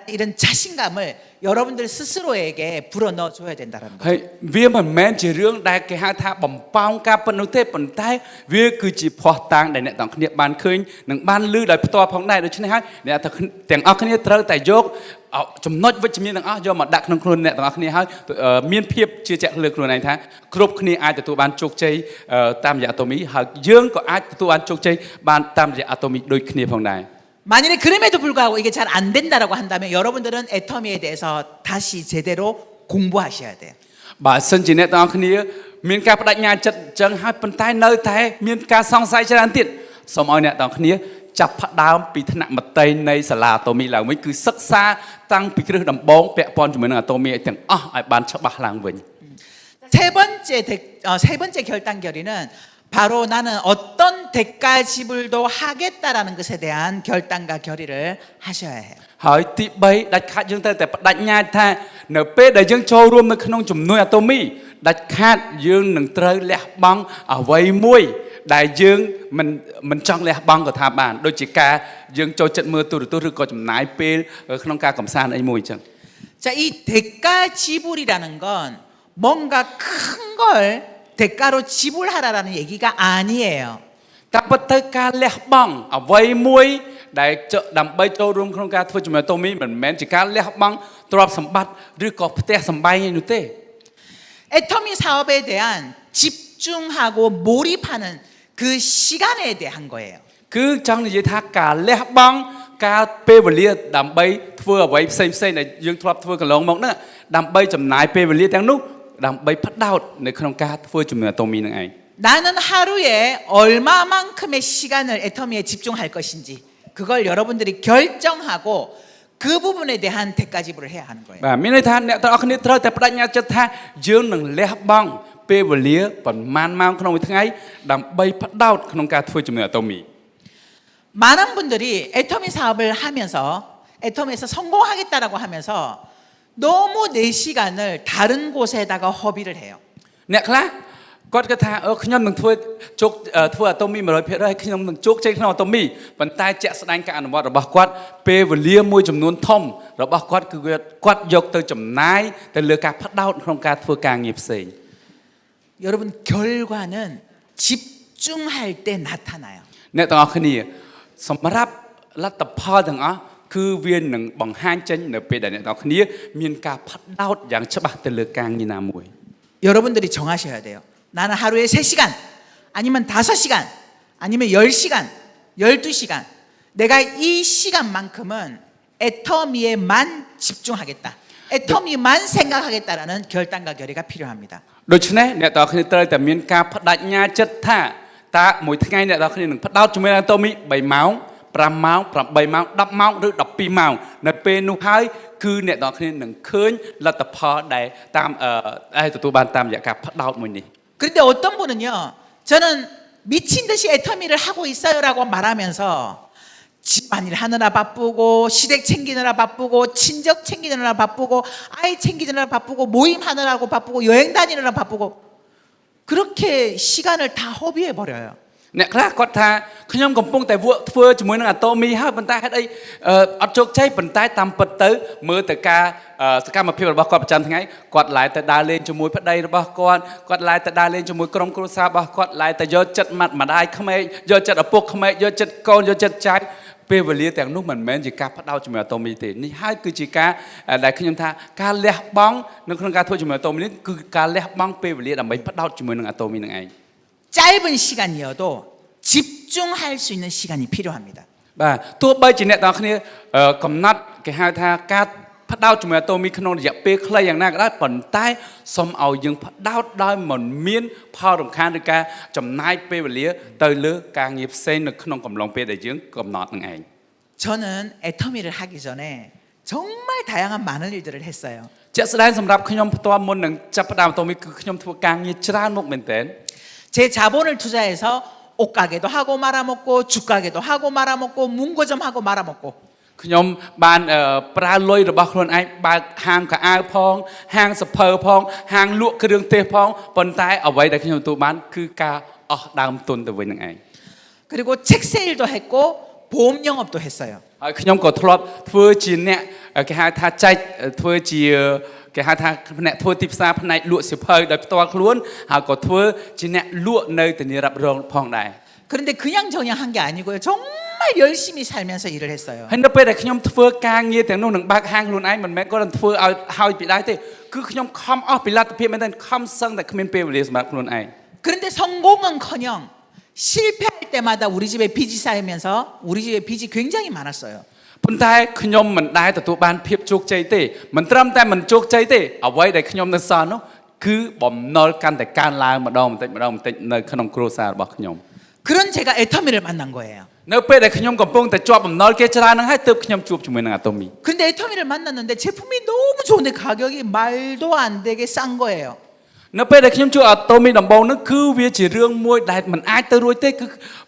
이런 자신감을 여러분들 스스로에게 불어넣어 줘야 된다는 거죠. ហើយវាមិនមែនជារឿងដែលគេហៅថាបំផោងការប៉ុណ្ណោះទេប៉ុន្តែវាគឺជាភ័ស្តុតាងដែលអ្នកទាំងគ្នាបានឃើញនិងបានឮដោយផ្ទាល់ផងដែរដូច្នេះហើយអ្នកទាំងអស់គ្នាត្រូវតែយកចំណុចវិជ្ជមានទាំងអស់យកមកដាក់ក្នុងខ្លួនអ្នកទាំងអស់គ្នាហើយមានភាពជឿជាក់លើខ្លួនឯងថាគ្រប់គ្នាអាចទទួលបានជោគជ័យតាមរយៈអាតូមីហើយយើងក៏អាចទទួលបានជោគជ័យបានតាមរយៈអាតូមីដូចគ្នាផងដែរ 만일에 그럼에도 불구하고 이게 잘 안 된다라고 한다면 여러분들은 애터미에 대해서 다시 제대로 공부하셔야 돼요. បើសិនជាអ្នកទាំងអស់គ្នាមានការបដិញ្ញាចិត្តអញ្ចឹងហើយប៉ុន្តែនៅតែមានការសង្ស័យច្រើនទៀតសូមឲ្យអ្នកទាំងអស់គ្នាចាប់ផ្ដើមពីថ្នាក់មត្តេយនៃសាលាអាតូមីឡើងវិញគឺសិក្សាតាំងពីគ្រឹះដំបូងពាក់ព័ន្ធជាមួយនឹងអាតូមីទាំងអស់ឲ្យបានច្បាស់ឡើងវិញ 세 번째 결단 결의는 바로 나는 어떤 대가 지불도 하겠다라는 것에 대한 결단과 결의를 하셔야 해요. ហើយទី3ដាច់ខាតយើងត្រូវតែបដិញ្ញាថានៅពេលដែលយើងចូលរួមនៅក្នុងជំនួយអាតូមីដាច់ខាតយើងនឹងត្រូវលះបង់អ្វីមួយដែលយើងមិនចង់លះបង់ក៏ថាបានដូចជាការយើងចូលចិត្តមើលទូរទស្សន៍ឬក៏ចំណាយពេលក្នុងការកំសាន្តអីមួយអញ្ចឹង 자, 이 대가 지불이라는 건 뭔가 큰 걸 대가로 지불하라라는 얘기가 아니에요. តែពិតទៅការលះបង់អ្វីមួយដែលដើម្បីចូលរួមក្នុងការធ្វើជំនួយអាតូមីមិនមែនជាការលះបង់ទ្រព្យសម្បត្តិឬក៏ផ្ទះសម្បែងឯនោះទេ 애터미 사업에 대한 집중하고 몰입하는 그 시간에 대한 거예요. គឺចង់និយាយថាការលះបង់ការពេលវេលាដើម្បីធ្វើអ្វីផ្សេងដែលយើងធ្លាប់ធ្វើកន្លងមកហ្នឹងដើម្បីចំណាយពេលវេលាទាំងនោះដើម្បីផ្ដោតនៅក្នុងការធ្វើជំនួយអាតូមីនឹងឯង 나는 하루에 얼마만큼의 시간을 애터미에 집중할 것인지 그걸 여러분들이 결정하고 그 부분에 대한 대가 지불을 해야 하는 거예요. បាទមានន័យថាអ្នកទាំងអស់គ្នាត្រូវតែបដិញ្ញាចិត្តថាយើងនឹងលះបង់ពេលវេលាប្រមាណម៉ោងក្នុងមួយថ្ងៃដើម្បីផ្ដោតក្នុងការធ្វើជំនួយអាតូមី 많은 분들이 애터미 사업을 하면서 애터미에서 성공하겠다라고 하면서 너무 내 시간을 다른 곳에다가 허비를 해요. អ្នកខ្លះគាត់គិតថាខ្ញុំនឹងធ្វើអាតូមី 100% ខ្ញុំនឹងជោគជ័យក្នុងអាតូមីប៉ុន្តែជាក់ស្ដែងការអនុវត្តរបស់គាត់ពេលវេលាមួយចំនួនធំរបស់គាត់គឺគាត់យកទៅចំណាយទៅលើការផ្ដោតក្នុងការធ្វើការងារផ្សេង 여러분 결과는 집중할 때 나타나요. អ្នកទាំងអស់គ្នាសម្រាប់លទ្ធផលទាំងអស់គឺវានឹងបង្ហាញចេញនៅពេលដែលអ្នកទាំងអស់គ្នាមានការផ្ដោតយ៉ាងច្បាស់ទៅលើការងារណាមួយ 여러분들이 정하셔야 돼요. 나는 하루에 3시간 아니면 5시간 아니면 10시간 12시간 내가 이 시간만큼은 애터미에만 집중하겠다. 애터미만 생각하겠다라는 결단과 결의가 필요합니다. ដូច្នេះអ្នកទាំងអស់គ្នាត្រូវតែមានការបដិញ្ញាចិត្តថាតើមួយថ្ងៃអ្នកទាំងអស់គ្នានឹងផ្ដោតជាមួយនឹងអាតូមី 3 ម៉ោង 5 ម៉ោង 8 ម៉ោង 10 ម៉ោងឬ 12 ម៉ោងនៅពេលនោះហើយគឺអ្នកទាំងអស់គ្នានឹងឃើញលទ្ធផលដែលតាមទទួលបានតាមរយៈការផ្ដោតមួយនេះ 그런데 어떤 분은요, 저는 미친 듯이 애터미를 하고 있어요라고 말하면서 집안일 하느라 바쁘고 시댁 챙기느라 바쁘고 친척 챙기느라 바쁘고 아이 챙기느라 바쁘고 모임 하느라고 바쁘고 여행 다니느라 바쁘고 그렇게 시간을 다 허비해 버려요. អ្នកខ្លះគាត់ថាខ្ញុំកំពុងតែធ្វើជាមួយនឹងអាតូមីហើយប៉ុន្តែហេតុអីអត់ជោគជ័យប៉ុន្តែតាមពិតទៅមើលទៅការសកម្មភាពរបស់គាត់ប្រចាំថ្ងៃគាត់ឡាយទៅដើរលេងជាមួយប្តីរបស់គាត់ឡាយទៅដើរលេងជាមួយក្រុមគ្រួសាររបស់គាត់ឡាយទៅយកចិត្តម្ដាយក្មេកយកចិត្តឪពុកក្មេកយកចិត្តកូនយកចិត្តចៅពេលវេលាទាំងនោះមិនមែនជាការផ្ដោតជាមួយអាតូមីទេនេះហើយគឺជាការដែលខ្ញុំថាការលះបង់នៅក្នុងការធ្វើជាមួយអាតូមីនេះគឺការលះបង់ពេលវេលាដើម្បីផ្ដោតជាមួយនឹងអាតូមីនឹងឯង 짧은 시간이어도 집중할 수 있는 시간이 필요합니다. បាទទោះបីជាអ្នកទាំងគ្នាកំណត់គេហៅថាការផ្ដោតជាមួយអាតូមីក្នុងរយៈពេលខ្លីយ៉ាងណាក៏ដោយប៉ុន្តែសូមឲ្យយើងផ្ដោតដោយមិនមានផលរំខានឬការចំណាយពេលវេលាទៅលើការងារផ្សេងនៅក្នុងកំឡុងពេលដែលយើងកំណត់នឹងឯង 저는 애터미를 하기 전에 정말 다양한 많은 일들을 했어요. ជាក់ស្ដែងសម្រាប់ខ្ញុំផ្ទាល់មុននឹងចាប់ផ្ដើមអាតូមីគឺខ្ញុំធ្វើការងារច្រើនមុខមែនទែន 제 자본을 투자해서 옷가게도 하고 말아먹고 죽가게도 하고 말아먹고 문고점 하고 말아먹고 ខ្ញុំបានប្រើលុយរបស់ខ្លួនឯងបើកហាងកៅអៅផងហាងសភៅផងហាងលក់គ្រឿងទេសផងប៉ុន្តែអ្វីដែលខ្ញុំទទួលបានគឺការអស់ដើមទុនទៅវិញនឹងឯង 그리고 책 세일도 했고 보험 영업도 했어요. ហើយខ្ញុំក៏ធ្លាប់ធ្វើជាអ្នកគេហៅថាចែកធ្វើជាគេហៅថាអ្នកធ្វើទីផ្សារផ្នែកលក់សៀវភៅដោយផ្ទាល់ខ្លួនហើយក៏ធ្វើជាអ្នកលក់នៅធានារ៉ាប់រងផងដែរ 그런데 그냥 저냥 한 게 아니고요. 정말 열심히 살면서 일을 했어요. ហើយនៅពេលដែលខ្ញុំធ្វើការងារទាំងនោះនឹងបើកហាងខ្លួនឯងមិនមែនគាត់នឹងធ្វើឲ្យហើយពីដែរទេគឺខ្ញុំខំអស់ពីលទ្ធភាពមែនទេខំសឹងតែគ្មានពេលវេលាសម្រាប់ខ្លួនឯង 그런데 성공은커녕 실패할 때마다 우리 집에 빚이 쌓이면서 우리 집에 빚이 굉장히 많았어요. ប៉ុន្តែខ្ញុំមិនដែលទទួលបានភាពជោគជ័យទេមិនត្រឹមតែមិនជោគជ័យទេអ្វីដែលខ្ញុំនៅសល់នោះគឺបំណុលកាន់តែកើនឡើងម្ដងបន្តិចនៅក្នុងគ្រួសាររបស់ខ្ញុំ 그런 제가 애터미를 만난 거예요. នៅពេលដែលខ្ញុំកំពុងតែជាប់បំណុលគេច្រើនហ្នឹងហើយទើបខ្ញុំជួបជាមួយនឹងអាតូមី 근데 애터미를 만났는데 제품이 너무 좋은데 가격이 말도 안 되게 싼 거예요. នៅពេលដែលខ្ញុំជួបអាតូមីដំបូងហ្នឹងគឺវាជារឿងមួយដែលមិនអាចទៅរួចទេគឺ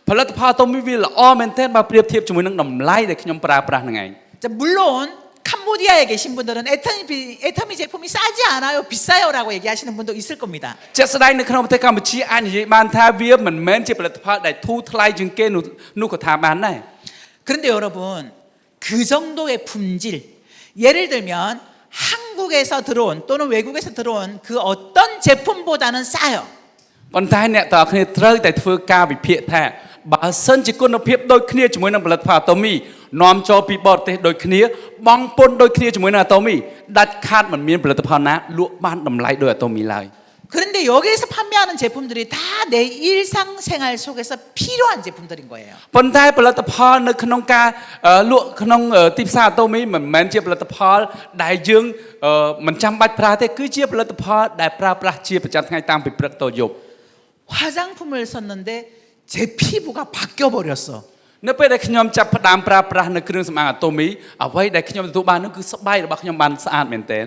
ផលិតផលអាតូមីវាល្អមែនទែនបើប្រៀបធៀបជាមួយនឹងតម្លៃដែលខ្ញុំប្រើប្រាស់ហ្នឹងឯង 자, 물론 캄보디아에 계신 분들은 애터미 제품이 싸지 않아요, 비싸요라고 얘기하시는 분도 있을 겁니다. ជាក់ស្ដែងនៅក្នុងប្រទេសកម្ពុជាអាចនិយាយបានថាវាមិនមែនជាផលិតផលដែលធូរថ្លៃជាងគេនោះក៏ថាបានដែរ 그런데 여러분 그 정도의 품질 예를 들면 한국에서 들어온 또는 외국에서 들어온 그 어떤 제품보다는 싸요. ប៉ុន្តែអ្នកទាំងអស់គ្នាត្រូវតែធ្វើការវិភាគថាបើសិនជាគុណភាពដូចគ្នាជាមួយនឹងផលិតផលអាតូមីនាំចូលពីបរទេសដូចគ្នាបង់ពន្ធដូចគ្នាជាមួយនឹងអាតូមីដាច់ខាតមិនមានផលិតផលណាលក់បានតម្លៃដូចអាតូមីឡើយ 그런데 여기에서 판매하는 제품들이 다 내 일상생활 속에서 필요한 제품들인 거예요. ប៉ុន្តែផលិតផលនៅក្នុងការលក់ក្នុងទីផ្សារអាតូមីមិនមែនជាផលិតផលដែលយើងមិនចាំបាច់ប្រើទេគឺជាផលិតផលដែលប្រើប្រាស់ជាប្រចាំថ្ងៃតាមពីព្រឹកដល់យប់ 화장품을 썼는데 제 피부가 바뀌어 버렸어. នៅពេលដែលខ្ញុំចាប់ផ្ដើមប្រើប្រាស់នៅគ្រឿងសម្អាងអាតូមីអ្វីដែលខ្ញុំទទួលបាននោះគឺស្បែករបស់ខ្ញុំបានស្អាតមែនទែន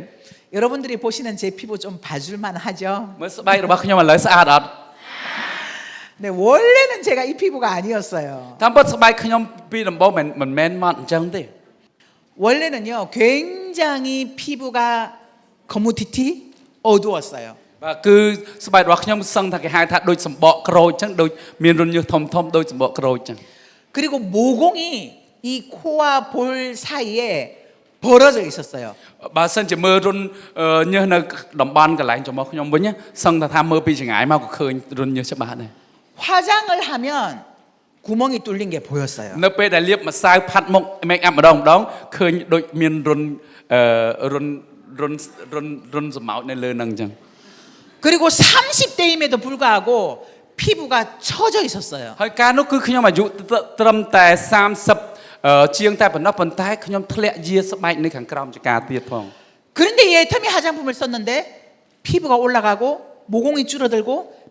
여러분들이 보시는 제 피부 좀 봐줄만 하죠? មើលស្បែករបស់ខ្ញុំឥឡូវស្អាតអត់ 네, 원래는 제가 이 피부가 아니었어요. តាមពិតស្បែកខ្ញុំពីដំបូងមិនមែនមកអញ្ចឹងទេ 원래는요, 굉장히 피부가 거무튀튀 어두웠어요. បាទគឺស្បែករបស់ខ្ញុំសឹងថាគេហៅថាដូចសម្បកក្រូចអញ្ចឹងដូចមានរន្ធញើសធំៗដូចសម្បកក្រូចអញ្ចឹង 그리고 모공이 이 코와 볼 사이에 벌어져 있었어요. បើសិនជាមើលរន្ធញើសនៅតំបន់កន្លែងចំពោះខ្ញុំវិញសឹងថាមើលពីចម្ងាយមកក៏ឃើញរន្ធញើសច្បាស់ដែរ 화장을 하면 구멍이 뚫린 게 보였어요. នៅពេលដែលលាបម្សៅផាត់មុខ make up ម្ដងឃើញដូចមានរន្ធសម្ោតនៅលើនឹងអញ្ចឹង 그리고 30대임에도 불구하고 피부가 처져 있었어요. ហើយការនោះគឺខ្ញុំអាយុត្រឹមតែ30ជាងតែប៉ុណ្ណោះប៉ុន្តែខ្ញុំធ្លាក់យាស្បែកនៅខាងក្រោមចង្កាទៀតផង 그런데 이 애터미 화장품을 썼는데 피부가 올라가고 모공이 줄어들고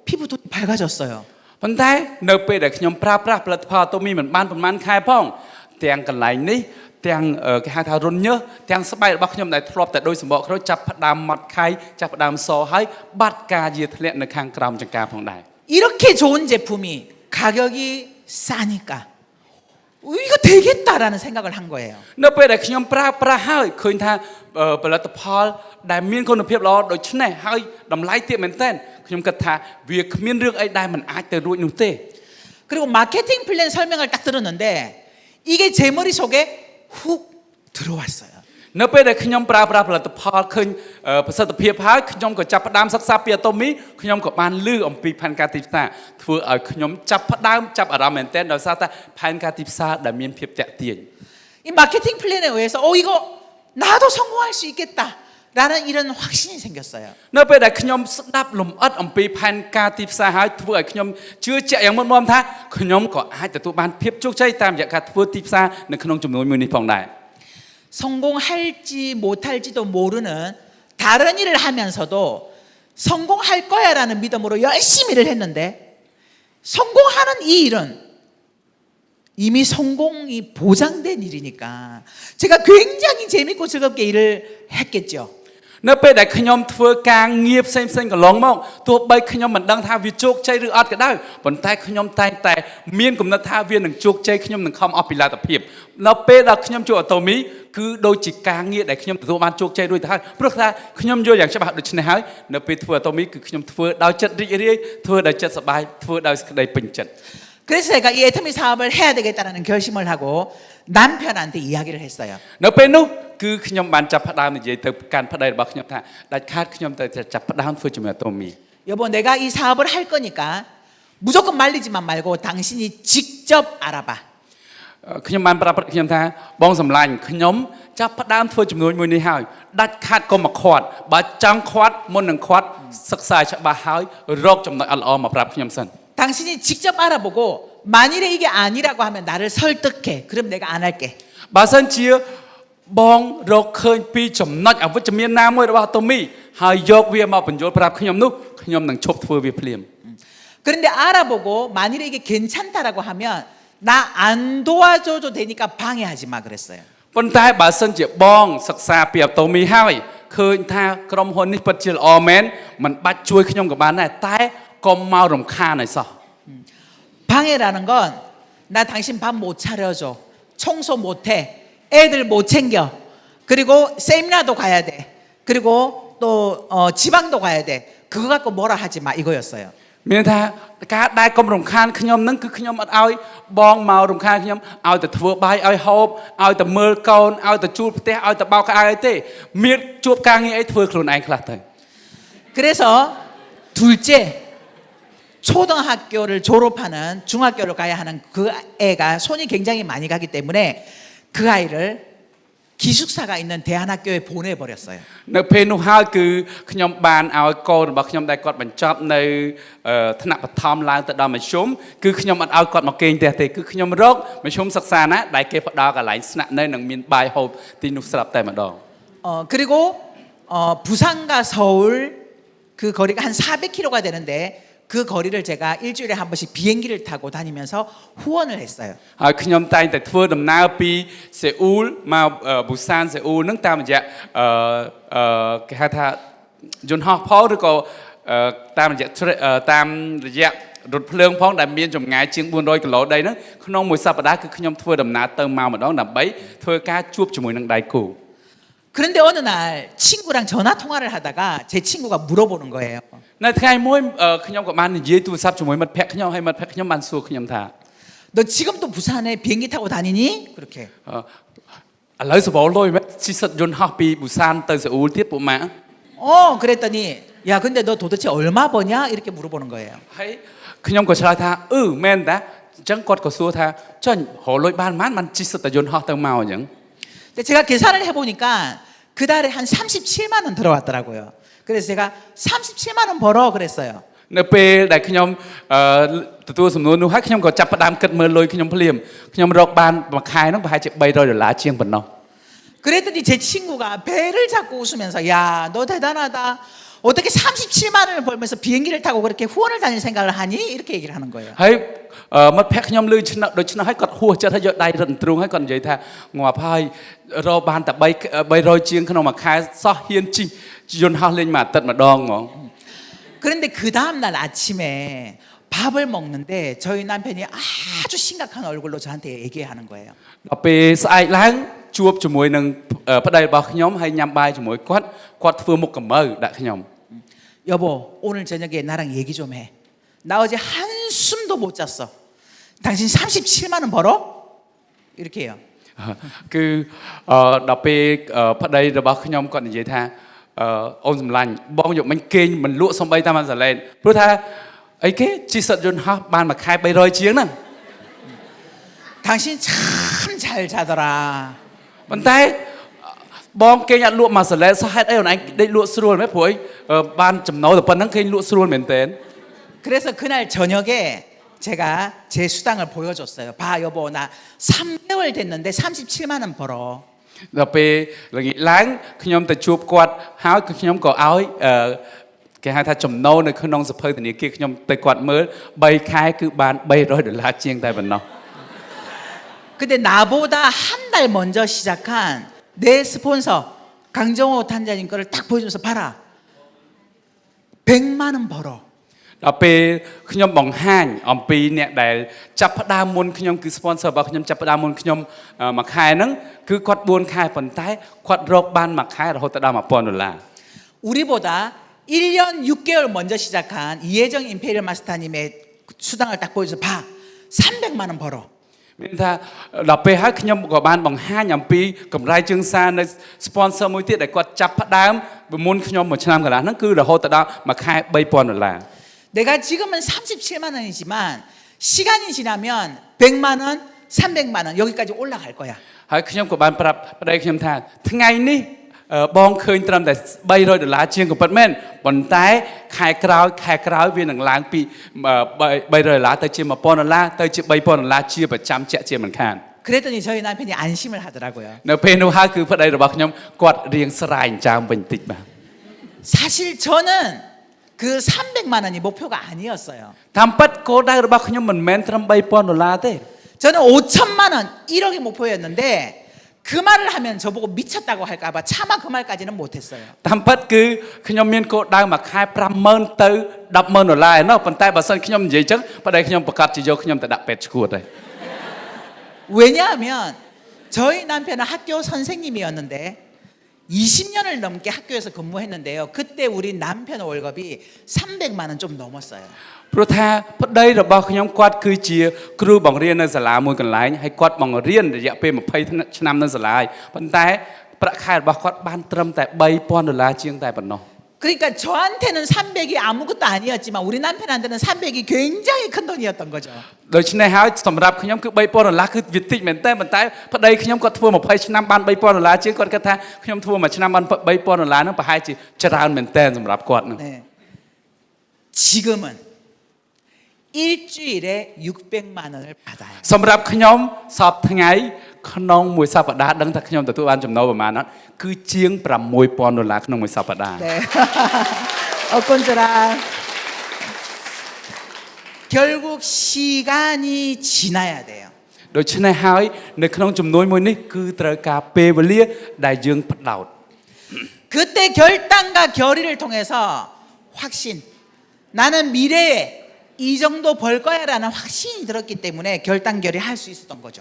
피부도 밝아졌어요. ប៉ុន្តែនៅពេលដែលខ្ញុំប្រើប្រាស់ផលិតផលអាតូមីមិនបានប្រហែលខែផងទាំងកន្លែងនេះទាំងគេហៅថារន្ធញើសទាំងស្បែករបស់ខ្ញុំដែលធ្លាប់តែដូចសម្បកក្រូចចាប់ផ្ដើមម៉ត់ខៃចាប់ផ្ដើមសហើយបាត់ការយាធ្លាក់នៅខាងក្រោមចង្កាផងដែរ 이렇게 좋은 제품이 가격이 싸니까 이거 되겠다라는 생각을 한 거예요. នៅពេលដែលខ្ញុំប្រើប្រាស់ហើយឃើញថាផលិតផលដែលមានគុណភាពល្អដូចនេះហើយតម្លៃទាបមែនទែនខ្ញុំគិតថាវាគ្មានរឿងអីដែលមិនអាចទៅរួចនោះទេ 그리고 마케팅 플랜 설명을 딱 들었는데 이게 제 머릿속에 훅 들어왔어요. នៅពេលដែលខ្ញុំប្រើប្រាស់ផលិតផលឃើញប្រសិទ្ធភាពហើយខ្ញុំក៏ចាប់ផ្ដើមសិក្សាពីអាតូមីខ្ញុំក៏បានឮអំពីផែនការទីផ្សារធ្វើឲ្យខ្ញុំចាប់ផ្ដើមចាប់អារម្មណ៍មែនទែនដោយសារតែផែនការទីផ្សារដែលមានភាពតាក់ទាញ 이 마케팅 플랜에 의해서 이거 나도 성공할 수 있겠다라는 이런 확신이 생겼어요. នៅពេលដែលខ្ញុំស្ដាប់លំអិតអំពីផែនការទីផ្សារហើយធ្វើឲ្យខ្ញុំជឿជាក់យ៉ាងមុតមមថាខ្ញុំក៏អាចទទួលបានភាពជោគជ័យតាមរយៈការធ្វើទីផ្សារនៅក្នុងចំនួនមួយនេះផងដែរ 성공할지 못할지도 모르는 다른 일을 하면서도 성공할 거야라는 믿음으로 열심히 일을 했는데 성공하는 이 일은 이미 성공이 보장된 일이니까 제가 굉장히 재밌고 즐겁게 일을 했겠죠. នៅពេលដែលខ្ញុំធ្វើការងារផ្សេងកន្លងមកទោះបីខ្ញុំមិនដឹងថាវាជោគជ័យឬអត់ក៏ដោយប៉ុន្តែខ្ញុំតែងតែមានគំនិតថាវានឹងជោគជ័យខ្ញុំនឹងខំអស់ពីលទ្ធភាពនៅពេលដែលខ្ញុំជួបអាតូមីគឺដូចជាការងារដែលខ្ញុំទទួលបានជោគជ័យរួចទៅហើយព្រោះថាខ្ញុំយល់យ៉ាងច្បាស់ដូច្នេះហើយនៅពេលធ្វើអាតូមីគឺខ្ញុំធ្វើដោយចិត្តរីករាយធ្វើដោយចិត្តសប្បាយធ្វើដោយសេចក្តីពេញចិត្ត 그래서 제가 이 애터미 사업을 해야 되겠다라는 결심을 하고 남편한테 이야기를 했어요. នៅពេលនោះគឺខ្ញុំបានចាប់ផ្ដើមនិយាយទៅកាន់ប្តីរបស់ខ្ញុំថាដាច់ខាតខ្ញុំទៅចាប់ផ្ដើមធ្វើជាមួយអាតូមី 여보 내가 이 사업을 할 거니까 무조건 말리지만 말고 당신이 직접 알아봐. ខ្ញុំបានប្រាប់ខ្ញុំថាបងសម្លាញ់ខ្ញុំចាប់ផ្ដើមធ្វើចំនួនមួយនេះហើយដាច់ខាតកុំមកខាត់បើចង់ខាត់មុននឹងខាត់សិក្សាច្បាស់ហើយរកចំណុចអត់ល្អមកប្រាប់ខ្ញុំសិន 당신이 직접 알아보고 만일에 이게 아니라고 하면 나를 설득해. 그럼 내가 안 할게. បើសិនជាបងរកឃើញពីចំណុចអវិជ្ជមានណាមួយរបស់អាតូមីហើយយកវាមកបញ្យល់ប្រាប់ខ្ញុំនោះខ្ញុំនឹងឈប់ធ្វើវាភ្លាម 그런데 알아보고 만일에 이게 괜찮다라고 하면 나 안 도와줘도 되니까 방해하지 마 그랬어요. ប៉ុន្តែបើសិនជាបងសិក្សាពីអាតូមីហើយឃើញថាក្រុមហ៊ុននេះពិតជាល្អមែនមិនបាច់ជួយខ្ញុំក៏បានដែរតែកុំមករំខានឲ្យសោះ 방해라는 건 나 당신 밥 못 차려줘. 청소 못 해. 애들 못 챙겨. 그리고 세미나도 가야 돼. 그리고 또 지방도 가야 돼. 그거 갖고 뭐라 하지 마 이거였어요. មានថាការដែលកុំរំខានខ្ញុំនឹងគឺខ្ញុំអត់ឲ្យបងមករំខានខ្ញុំឲ្យតែធ្វើបាយឲ្យហូបឲ្យតែមើលកូនឲ្យតែជួលផ្ទះឲ្យតែបោកក្អៅអីទេមានជួបការងារអីធ្វើខ្លួនឯងខ្លះទៅ 그래서 둘째 초등학교를 졸업하는 중학교를 가야 하는 그 애가 손이 굉장히 많이 가기 때문에 그 아이를 기숙사가 있는 대안학교에 보내버렸어요. នៅពេលនោះហើយគឺខ្ញុំបានឲ្យកូនរបស់ខ្ញុំដែលគាត់បញ្ចប់នៅថ្នាក់បឋមឡើងទៅដល់មធ្យមគឺខ្ញុំអត់ឲ្យគាត់មកគេងផ្ទះទេគឺខ្ញុំរកមធ្យមសិក្សាណាដែលគេផ្ដល់កន្លែងស្នាក់នៅនិងមានបាយហូបទីនោះស្រាប់តែម្ដង 그리고 부산과 서울 그 거리가 한 400km가 되는데 그 거리를 제가 일주일에 한 번씩 비행기를 타고 다니면서 후원을 했어요. ហើយខ្ញុំតែងតែធ្វើដំណើរពីសេអ៊ូលមកប៊ូសានសេអ៊ូលហ្នឹងតាមរយៈគេហៅថាយន្តហោះផលឬក៏តាមរយៈរថភ្លើងផងដែលមានចម្ងាយជាង400គីឡូដីហ្នឹងក្នុងមួយសប្តាហ៍គឺខ្ញុំធ្វើដំណើរទៅមកម្ដងដើម្បីធ្វើការជួបជាមួយនឹងដៃគូ 그런데 어느 날 친구랑 전화 통화를 하다가 제 친구가 물어보는 거예요. នៅថ្ងៃមួយខ្ញុំក៏បាននិយាយទូរស័ព្ទជាមួយមិត្តភក្តិខ្ញុំហើយមិត្តភក្តិខ្ញុំបានសួរខ្ញុំថា 너 지금도 부산에 비행기 타고 다니니? 그렇게. ឥឡូវសបោលុយមែនជិះសិតយន្តហោះពីប៊ូសានទៅសេអ៊ូលទៀតពួកម៉ា 그랬더니 야 근데 너 도대체 얼마 버냐? 이렇게 물어보는 거예요. ហើយខ្ញុំក៏ឆ្លើយថាមែនតាអញ្ចឹងគាត់ក៏សួរថាចាញ់រលុយបានបានជិះសិតតែយន្តហោះទៅមកអញ្ចឹង 근데 제가 계산을 해보니까 그 달에 한 37만 원 들어왔더라고요. 그래서 제가 37만 원 벌어 그랬어요. នៅពេលដែលខ្ញុំទទួលសំណួរនោះហើយខ្ញុំក៏ចាប់ផ្ដើមគិតមើលលុយខ្ញុំភ្លាមខ្ញុំរកបានមួយខែហ្នឹងប្រហែលជា$300ជាងប៉ុណ្ណោះ 그랬더니 제 친구가 배를 잡고 웃으면서 야 너 대단하다. 어떻게 37만 원을 벌면서 비행기를 타고 그렇게 후원을 다닐 생각을 하니? 이렇게 얘기를 하는 거예요. ហើយមិត្តភក្តិខ្ញុំលឺឆ្នោតដូច្នោះហើយគាត់ហួសចិត្តហើយយកដៃរឹតទ្រូងហើយគាត់និយាយថាងាប់ហើយរកបានតែ300ជាងក្នុងមួយខែសោះហ៊ានជិះយន្តហោះលេងមួយអាទិត្យម្ដងហ្មង 그런데 그 다음 날 아침에 밥을 먹는데 저희 남편이 아주 심각한 얼굴로 저한테 얘기하는 거예요. ដល់ពេលស្អែកឡើងជួបជាមួយនឹងប្តីរបស់ខ្ញុំហើយញ៉ាំបាយជាមួយគាត់ធ្វើមុខកម្ៅដាក់ខ្ញុំ 여보 오늘 저녁에 나랑 얘기 좀 해. 나 어제 한숨도 못 잤어. 당신 37만 원 벌어? 이렇게 해요. គឺដល់ពេលប្តីរបស់ខ្ញុំគាត់និយាយថាអូនសម្លាញ់បងយកមិញគេងមិនលក់សំបីតាមអាសាឡេនព្រោះថាអីគេជិះសិតយន្តហោះបានមួយខែ300ជាងហ្នឹង 당신 참 잘 자더라. ប៉ុន្តែបងគេងអត់លក់មួយសាឡេនសោះហេតុអីអូនឯងដេកលក់ស្រួលមែនព្រោះអីបានចំណូលតែប៉ុណ្្នឹងគេងលក់ស្រួលមែនតើ 그래서 그날 저녁에 제가 제 수당을 보여줬어요. 봐 여보 나 3개월 됐는데 37만 원 벌어. ដល់ពេលល្ងាចឡើងខ្ញុំទៅជួបគាត់ហើយគឺខ្ញុំក៏ឲ្យគេហៅថាចំណូលនៅក្នុងសភៅធនាគារខ្ញុំទៅគាត់មើល3ខែគឺបាន$300ជាងតែប៉ុណ្ណោះ 근데 나보다 한 달 먼저 시작한 내 스폰서 강정호 단장님 거를 딱 보여주면서 봐라. 100만 원 벌어. ដល់ពេលខ្ញុំបង្ហាញអំពីអ្នកដែលចាប់ផ្ដើមមុនខ្ញុំគឺ sponsor របស់ខ្ញុំចាប់ផ្ដើមមុនខ្ញុំមួយខែហ្នឹងគឺគាត់4ខែប៉ុន្តែគាត់រកបានមួយខែរហូតដល់$1000 우리보다 1년 6개월 먼저 시작한 이혜정 임페리얼 마스터님의 수당을 딱 보여줘서 봐. 300만 원 벌어. មានថាដល់ពេលហើយខ្ញុំក៏បានបង្ហាញអំពីកម្រៃជើងសារនៅ sponsor មួយទៀតដែលគាត់ចាប់ផ្ដើមមុនខ្ញុំមួយឆ្នាំកន្លះហ្នឹងគឺរហូតដល់មួយខែ$3000 내가 지금은 37만 원이지만 시간이 지나면 100만 원, 300만 원 여기까지 올라갈 거야. ហើយខ្ញុំក៏បានប្រាប់ប្តីខ្ញុំថាថ្ងៃនេះបងឃើញត្រឹមតែ$300ជាងក៏ពិតមែនប៉ុន្តែខែក្រោយវានឹងឡើងពី$300ទៅជា$1000ទៅជា$3000ជាប្រចាំជាក់ជាមិនខាន 그랬더니 저희 남편이 안심을 하더라고요. នៅពេលនោះហើយគឺប្តីរបស់ខ្ញុំគាត់រៀងស្រាយចាំវិញតិចបាទ 사실 저는 그 300만 원이 목표가 아니었어요. តាមពិតគោលដៅរបស់ខ្ញុំមិនមែនត្រឹម$3000ទេ 저는 5천만 원, 1억이 목표였는데 그 말을 하면 저보고 미쳤다고 할까봐 차마 그 말까지는 못했어요. តាមពិតគឺខ្ញុំមានគោលដៅមួយខែ$50000ទៅ$100,000ឯណោះប៉ុន្តែបើសិនខ្ញុំនិយាយចឹងប្តីខ្ញុំប្រកាសជាយកខ្ញុំទៅដាក់ពេទ្យឈួតហើយ 왜냐하면 저희 남편은 학교 선생님이었는데 20년을 넘게 학교에서 근무했는데요. 그때 우리 남편 월급이 300만 원 좀 넘었어요. ព្រោះថាប្តីរបស់ខ្ញុំគាត់គឺជាគ្រូបង្រៀននៅសាលាមួយកន្លែងហើយគាត់បង្រៀនរយៈពេល20ឆ្នាំនៅសាលាហើយប៉ុន្តែប្រាក់ខែរបស់គាត់បានត្រឹមតែ$3000ជាងតែប៉ុណ្ណោះ 그러니까 저한테는 300이 아무것도 아니었지만 우리 남편한테는 300이 굉장히 큰 돈이었던 거죠. ដូច្នេះហើយសម្រាប់ខ្ញុំគឺ$3000គឺវាតិចមែនតើប៉ុន្តែប្តីខ្ញុំគាត់ធ្វើ20ឆ្នាំបាន$3000ជាងគាត់គិតថាខ្ញុំធ្វើមួយឆ្នាំបាន$3000ហ្នឹងប្រហែលជាច្រើនមែនតើសម្រាប់គាត់ហ្នឹង 네. 지금은 일주일에 600만 원을 받아요. សម្រាប់ខ្ញុំសពថ្ងៃក្នុងមួយសប្តាហ៍ដឹងថាខ្ញុំទទួលបានចំណូលប្រមាណអត់គឺជាង$6000ក្នុងមួយសប្តាហ៍ 네. 어건저라. 결국 시간이 지나야 돼요. ដូច្នេះហើយនៅក្នុងចំនួនមួយនេះគឺត្រូវការពេលវេលាដែលយើងផ្ដោត 그때 결단과 결의를 통해서 확신. 나는 미래에 이 정도 벌 거야라는 확신이 들었기 때문에 결단 결의할 수 있었던 거죠.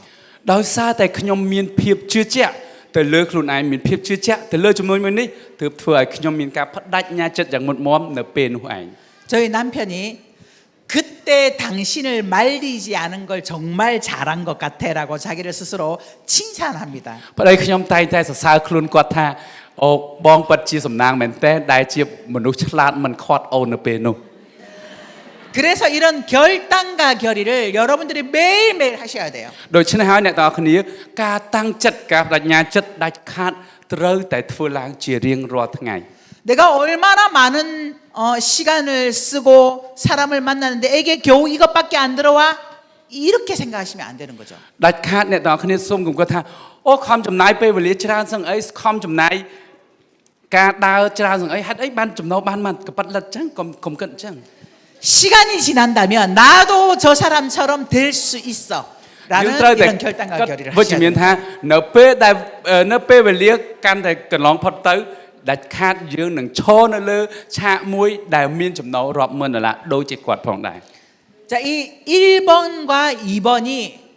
ដោយសារតែខ្ញុំមានភាពជឿជាក់ទៅលើខ្លួនឯងមានភាពជឿជាក់ទៅលើចំនួនមួយនេះទើបធ្វើឲ្យខ្ញុំមានការបដិញ្ញាចិត្តយ៉ាងមុតមមនៅពេលនោះឯង 저희 남편이 그때 당신을 말리지 않은 걸 정말 잘한 것 같아라고 자기를 스스로 칭찬합니다. ប្តីខ្ញុំតែងតែសរសើរខ្លួនគាត់ថាអូបងពិតជាសំណាងមែនតើដែលជាមនុស្សឆ្លាតមិនខាត់អូននៅពេលនោះ 그래서 이런 결단과 결의를 여러분들이 매일매일 하셔야 돼요. ដូច្នេះហើយអ្នកទាំងអស់គ្នាការតាំងចិត្តការបដិញ្ញាចិត្តដាច់ខាតត្រូវតែធ្វើឡើងជារៀងរាល់ថ្ងៃ 내가 얼마나 많은 시간을 쓰고 사람을 만나는데 에게 겨우 이것밖에 안 들어와? 이렇게 생각하시면 안 되는 거죠. ដាច់ខាតអ្នកទាំងអស់គ្នាសូមកុំគាត់ថាអូខំចំណាយពេលវេលាច្រើនសឹងអីខំចំណាយការដើរច្រើនសឹងអីហេតុអីបានចំណូលបានមកកប៉ិតលិតចឹងកុំគិតចឹង 시간이 지난다면 나도 저 사람처럼 될 수 있어. យើង 라는 ត្រូវតែ 이런 결단과 결의를 វិជ្ជ 하셔야 មាន 돼요. ថានៅពេលវេលាកាន់តែកន្លងផុតទៅដាច់ខាតយើងនឹងឈរនៅលើឆាកមួយដែលមានចំណូលរាប់ម៉ឺនដុល្លារដូចជាគាត់ផងដែរ 자, 이 1번과 2번이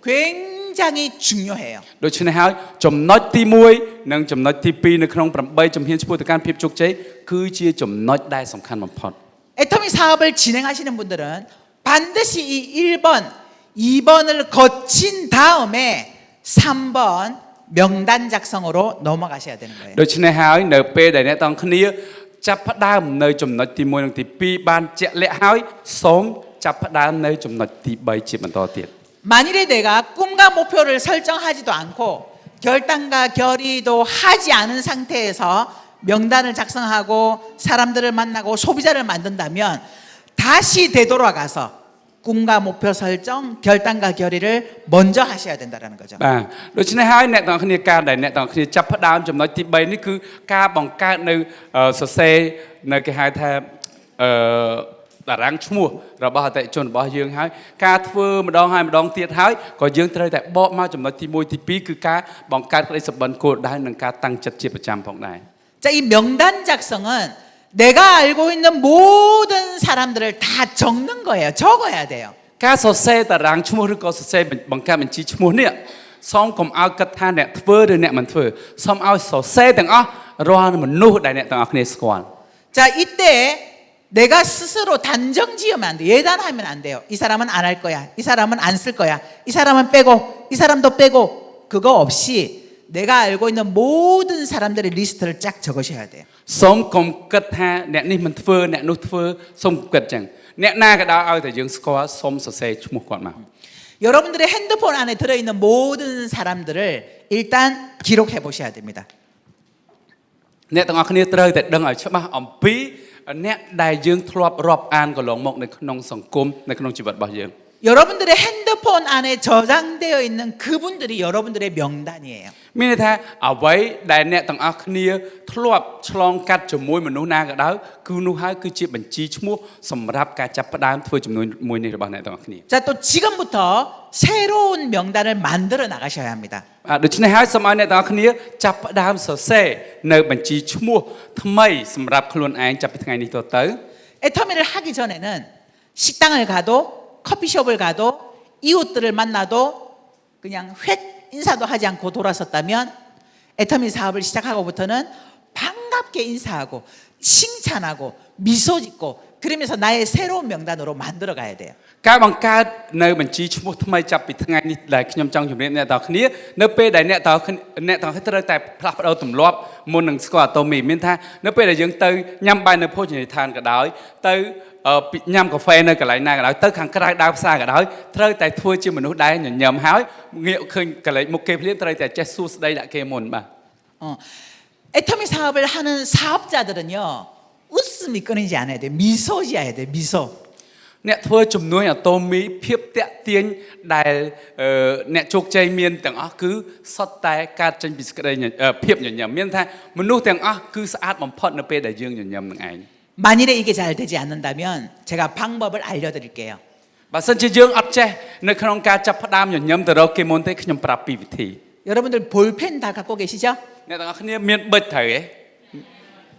굉장히 중요해요. ដូច្នេះហើយចំណុចទី1និងចំណុចទី2នៅក្នុង8ជំហានឆ្ពោះទៅកាន់ភាពជោគជ័យគឺជាចំណុចដែលសំខាន់បំផុត 애터미 사업을 진행하시는 분들은 반드시 이 1번, 2번을 거친 다음에 3번 명단 작성으로 넘어가셔야 되는 거예요. ដូច្នេះហើយនៅពេលដែលអ្នកទាំងគ្នាចាប់ផ្ដើមនៅចំណុចទី1និងទី2បានជាក់លាក់ហើយសូមចាប់ផ្ដើមនៅចំណុចទី3ជាបន្តទៀត 만일에 내가 꿈과 목표를 설정하지도 않고 결단과 결의도 하지 않은 상태에서 명단을 작성하고 사람들을 만나고 소비자를 만든다면 다시 되돌아가서 꿈과 목표 설정, 결단과 결의를 먼저 하셔야 된다는 거죠. បាទដូច្នេះហើយអ្នកទាំងគ្នាការដែលអ្នកទាំងគ្នាចាប់ផ្ដើមចំណុចទី3នេះគឺការបង្កើតនៅសរសេរនៅគេហៅថាតារាងឈ្មោះរបស់អតិថិជនរបស់យើងហើយការធ្វើម្ដងហើយម្ដងទៀតហើយក៏យើងត្រូវតែបកមកចំណុចទី1ទី2គឺការបង្កើតក្តីសុបិនគោលដៅនិងការតាំងចិត្តជាប្រចាំផងដែរ 자, 이 명단 작성은 내가 알고 있는 모든 사람들을 다 적는 거예요. 적어야 돼요. ការសរសេរតារាងឈ្មោះឬក៏សរសេរបង្កើតបញ្ជីឈ្មោះនេះសូមកុំឲ្យគិតថាអ្នកធ្វើឬអ្នកមិនធ្វើសូមឲ្យសរសេរទាំងអស់រាល់មនុស្សដែលអ្នកទាំងអស់គ្នាស្គាល់ 자, 이때 내가 스스로 단정 지으면 안 돼. 예단하면 안 돼요. 이 사람은 안 할 거야. 이 사람은 안 쓸 거야. 이 사람은 빼고, 이 사람도 빼고. 그거 없이 내가 알고 있는 모든 사람들의 리스트를 쫙 적으셔야 돼요. សូមកុំគិតថាអ្នកនេះមិនធ្វើអ្នកនោះធ្វើសូមគិតចឹងអ្នកណាក៏ដោយឲ្យតែយើងស្គាល់សូមសរសេរឈ្មោះគាត់មក 여러분들의 핸드폰 안에 들어있는 모든 사람들을 일단 기록해 보셔야 됩니다. អ្នកទាំងអស់គ្នាត្រូវតែដឹងឲ្យច្បាស់អំពីអ្នកដែលយើងធ្លាប់រាប់អានកន្លងមកនៅក្នុងសង្គមនៅក្នុងជីវិតរបស់យើង 여러분들의 핸드폰 안에 저장되어 있는 그분들이 여러분들의 명단이에요. មានន័យថាអ្វីដែលអ្នកទាំងអស់គ្នាធ្លាប់ឆ្លងកាត់ជាមួយមនុស្សណាក៏ដោយគឺនោះហើយគឺជាបញ្ជីឈ្មោះសម្រាប់ការចាប់ផ្ដើមធ្វើចំនួនមួយនេះរបស់អ្នកទាំងអស់គ្នា 자, 또 지금부터 새로운 명단을 만들어 나가셔야 합니다. ដូច្នេះហើយសូមឲ្យអ្នកទាំងអស់គ្នាចាប់ផ្ដើមសរសេរនៅបញ្ជីឈ្មោះថ្មីសម្រាប់ខ្លួនឯងចាប់ពីថ្ងៃនេះតទៅ 애터미를 하기 전에는 식당을 가도 커피숍을 가도 이웃들을 만나도 그냥 획 인사도 하지 않고 돌아섰다면 애터미 사업을 시작하고부터는 반갑게 인사하고 칭찬하고 미소 짓고 그러면서 나의 새로운 명단으로 만들어 가야 돼요. ការបង្កើតនៅបញ្ជីឈ្មោះថ្មីចាប់ពីថ្ងៃនេះដែលខ្ញុំចង់ជម្រាបអ្នកទាំងអស់គ្នានៅពេលដែលអ្នកទាំងអស់គ្នាត្រូវតែផ្លាស់ប្ដូរទម្លាប់មុននឹងស្គាល់អាតូមីមានថានៅពេលដែលយើងទៅញ៉ាំបាយនៅភោជនីយដ្ឋានក៏ដោយទៅញ៉ាំកាហ្វេនៅកន្លែងណាក៏ដោយទៅខាងក្រៅដើរផ្សារក៏ដោយត្រូវតែធ្វើជាមនុស្សដែលញញឹមហើយងាកឃើញកន្លែងមុខគេភ្លាមត្រូវតែចេះសួរស្ដីដាក់គេមុនបាទ 애터미 사업을 하는 사업자들은요 웃음이 끊이지 않아야 돼. 미소 지어야 돼. 미소. អ្នកធ្វើជំនួយអាតូមីភាពតាក់ទាញដែលអ្នកជោគជ័យមានទាំងអស់គឺសុទ្ធតែកើតចេញពីសេចក្តីភាពញញឹមមានថាមនុស្សទាំងអស់គឺស្អាតបំផុតនៅពេលដែលយើងញញឹមនឹងឯង 만일에 이게 잘 되지 않는다면 제가 방법을 알려드릴게요. បើសិនជាយើងអត់ចេះនៅក្នុងការចាប់ផ្ដើមញញឹមទៅរកគេមុនទេខ្ញុំប្រាប់ពីវិធី 여러분들 볼펜 다 갖고 계시죠? អ្នកទាំងអស់គ្នាមានប៊ិចត្រូវទេ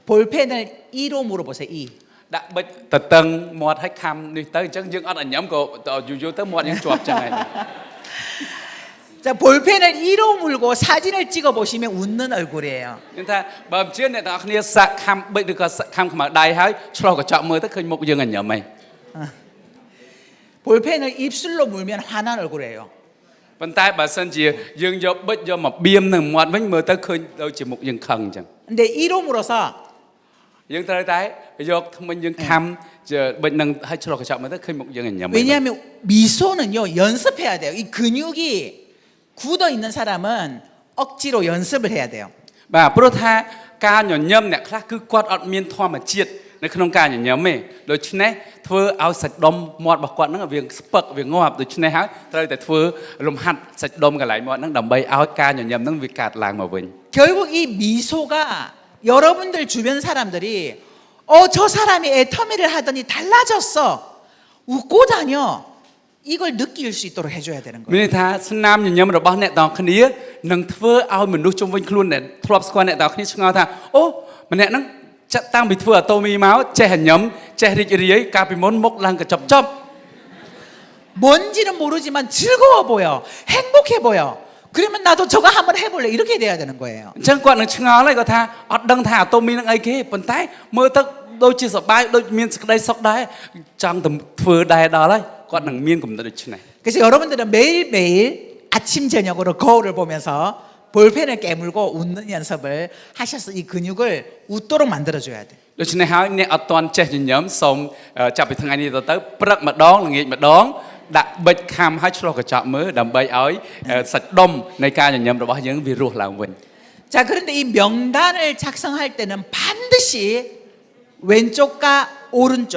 볼펜을 2로 물어보세요. 2. ដាក់ប៊ិចទៅតឹងមាត់ឲ្យខំនេះទៅអញ្ចឹងយើងអត់ញញឹមក៏យូរទៅមាត់យើងជាប់ចឹងហើយ 자, 볼펜을 2로 물고 사진을 찍어 보시면 웃는 얼굴이에요. មានថាបើមិនជឿអ្នកទាំងអស់គ្នាសាក់ខំប៊ិចឬក៏សាក់ខំខ្មៅដៃហើយឆ្លោះកញ្ចក់មើលទៅឃើញមុខយើងញញឹមហី 볼펜을 입술로 물면 화난 얼굴이에요. ប៉ុន្តែបើសិនជាយើងយកប៊ិចយកមកបៀមនឹងមាត់វិញមើលទៅឃើញដូចជាមុខយើងខឹងអញ្ចឹង 근데 2로 물어서 យើងត្រូវតែយកថ្មិញយើងខំប៊ិចនឹងឲ្យឆ្លោះកញ្ចក់មើលទៅឃើញមុខយើងញញឹម 왜냐하면 미소는요 연습해야 돼요. 이 근육이 굳어 있는 사람은 억지로 연습을 해야 돼요. បាទព្រោះថាការញញឹមអ្នកខ្លះគឺគាត់អត់មានធម្មជាតិនៅក្នុងការញញឹមទេដូច្នេះធ្វើឲ្យសាច់ដុំមាត់របស់គាត់ហ្នឹងវាស្ពឹកវាងាប់ដូច្នេះហើយត្រូវតែធ្វើលំហាត់សាច់ដុំកន្លែងមាត់ហ្នឹងដើម្បីឲ្យការញញឹមហ្នឹងវាកាត់ឡើងមកវិញ 결국 이 미소가 여러분들 주변 사람들이 저 사람이 애터미를 하더니 달라졌어 웃고 다녀 이걸 느낄 수 있도록 해줘야 되는 មាន 거예요. ន័យថាស្នាមញញឹមរបស់អ្នកទាំងគ្នានឹងធ្វើឲ្យមនុស្សជុំវិញខ្លួនដែលធ្លាប់ស្គាល់អ្នកទាំងគ្នាឆ្ងល់ថាអូម្នាក់ហ្នឹងចាក់តាំងពីធ្វើអាតូមីមកចេះញញឹមចេះរីករាយកាលពីមុនមុខឡើងកញ្ចប់ចប់ 뭔지는 모르지만 즐거워 보여 행복해 보여 그러면 나도 저거 한번 해볼래 이렇게 돼야 되는 거예요. អញ្ចឹងគាត់នឹងឆ្ងល់ហើយគាត់ថាអត់ដឹងថាអាតូមីនឹងអីគេប៉ុន្តែមើលទៅដូចជាសប្បាយដូចមានសេចក្តីសុខដែរចង់ទៅធ្វើដែរដល់ហើយគាត់នឹងមានគំនិតដូចនេះ 그래서 여러분들은 매일매일 아침 저녁으로 거울을 보면서 볼펜을 깨물고 웃는 연습을 하셔서 이 근육을 웃도록 만들어줘야 돼. ដូច្នេះហើយអ្នកអត់ទាន់ចេះញញឹមសូមចាប់ពីថ្ងៃនេះទៅព្រឹកម្ដងល្ងាចម្ដងដាក់ប៊ិចខំឲ្យឆ្លោះកញ្ចក់មើលដើម្បីឲ្យសាច់ដុំនៃការញញឹមរបស់យើងវារស់ឡើងវិញ 자, 그런데 이 명단을 작성할 때는 반드시 왼쪽과 오른쪽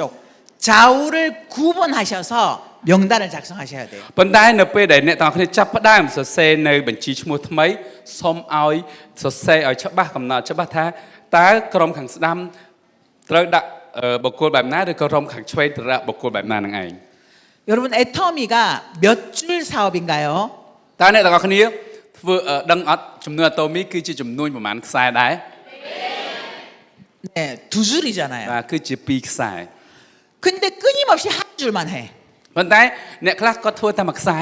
좌우를 구분하셔서 명단을 작성하셔야 돼요. ប៉ុន្តែនៅពេលដែលអ្នកទាំងអស់គ្នាចាប់ផ្ដើមសរសេរនៅបញ្ជីឈ្មោះថ្មីសូមឲ្យសរសេរឲ្យច្បាស់កំណត់ច្បាស់ថាតើក្រុមខាងស្ដាំត្រូវដាក់បុគ្គលបែបណាឬក៏ក្រុមខាងឆ្វេងត្រូវដាក់បុគ្គលបែបណានឹងឯង 여러분 애터미가 몇 줄 사업인가요? តើអ្នកទាំងអស់គ្នាធ្វើដឹងអត់ចំនួនអាតូមីគឺជាចំនួនប្រមាណខ្សែដែរ 네, 두 줄이잖아요. បាទគឺជា2ខ្សែ 근데 끊임없이 한 줄만 해. ប៉ុន្តែអ្នកខ្លះគាត់ធ្វើតែមួយខ្សែ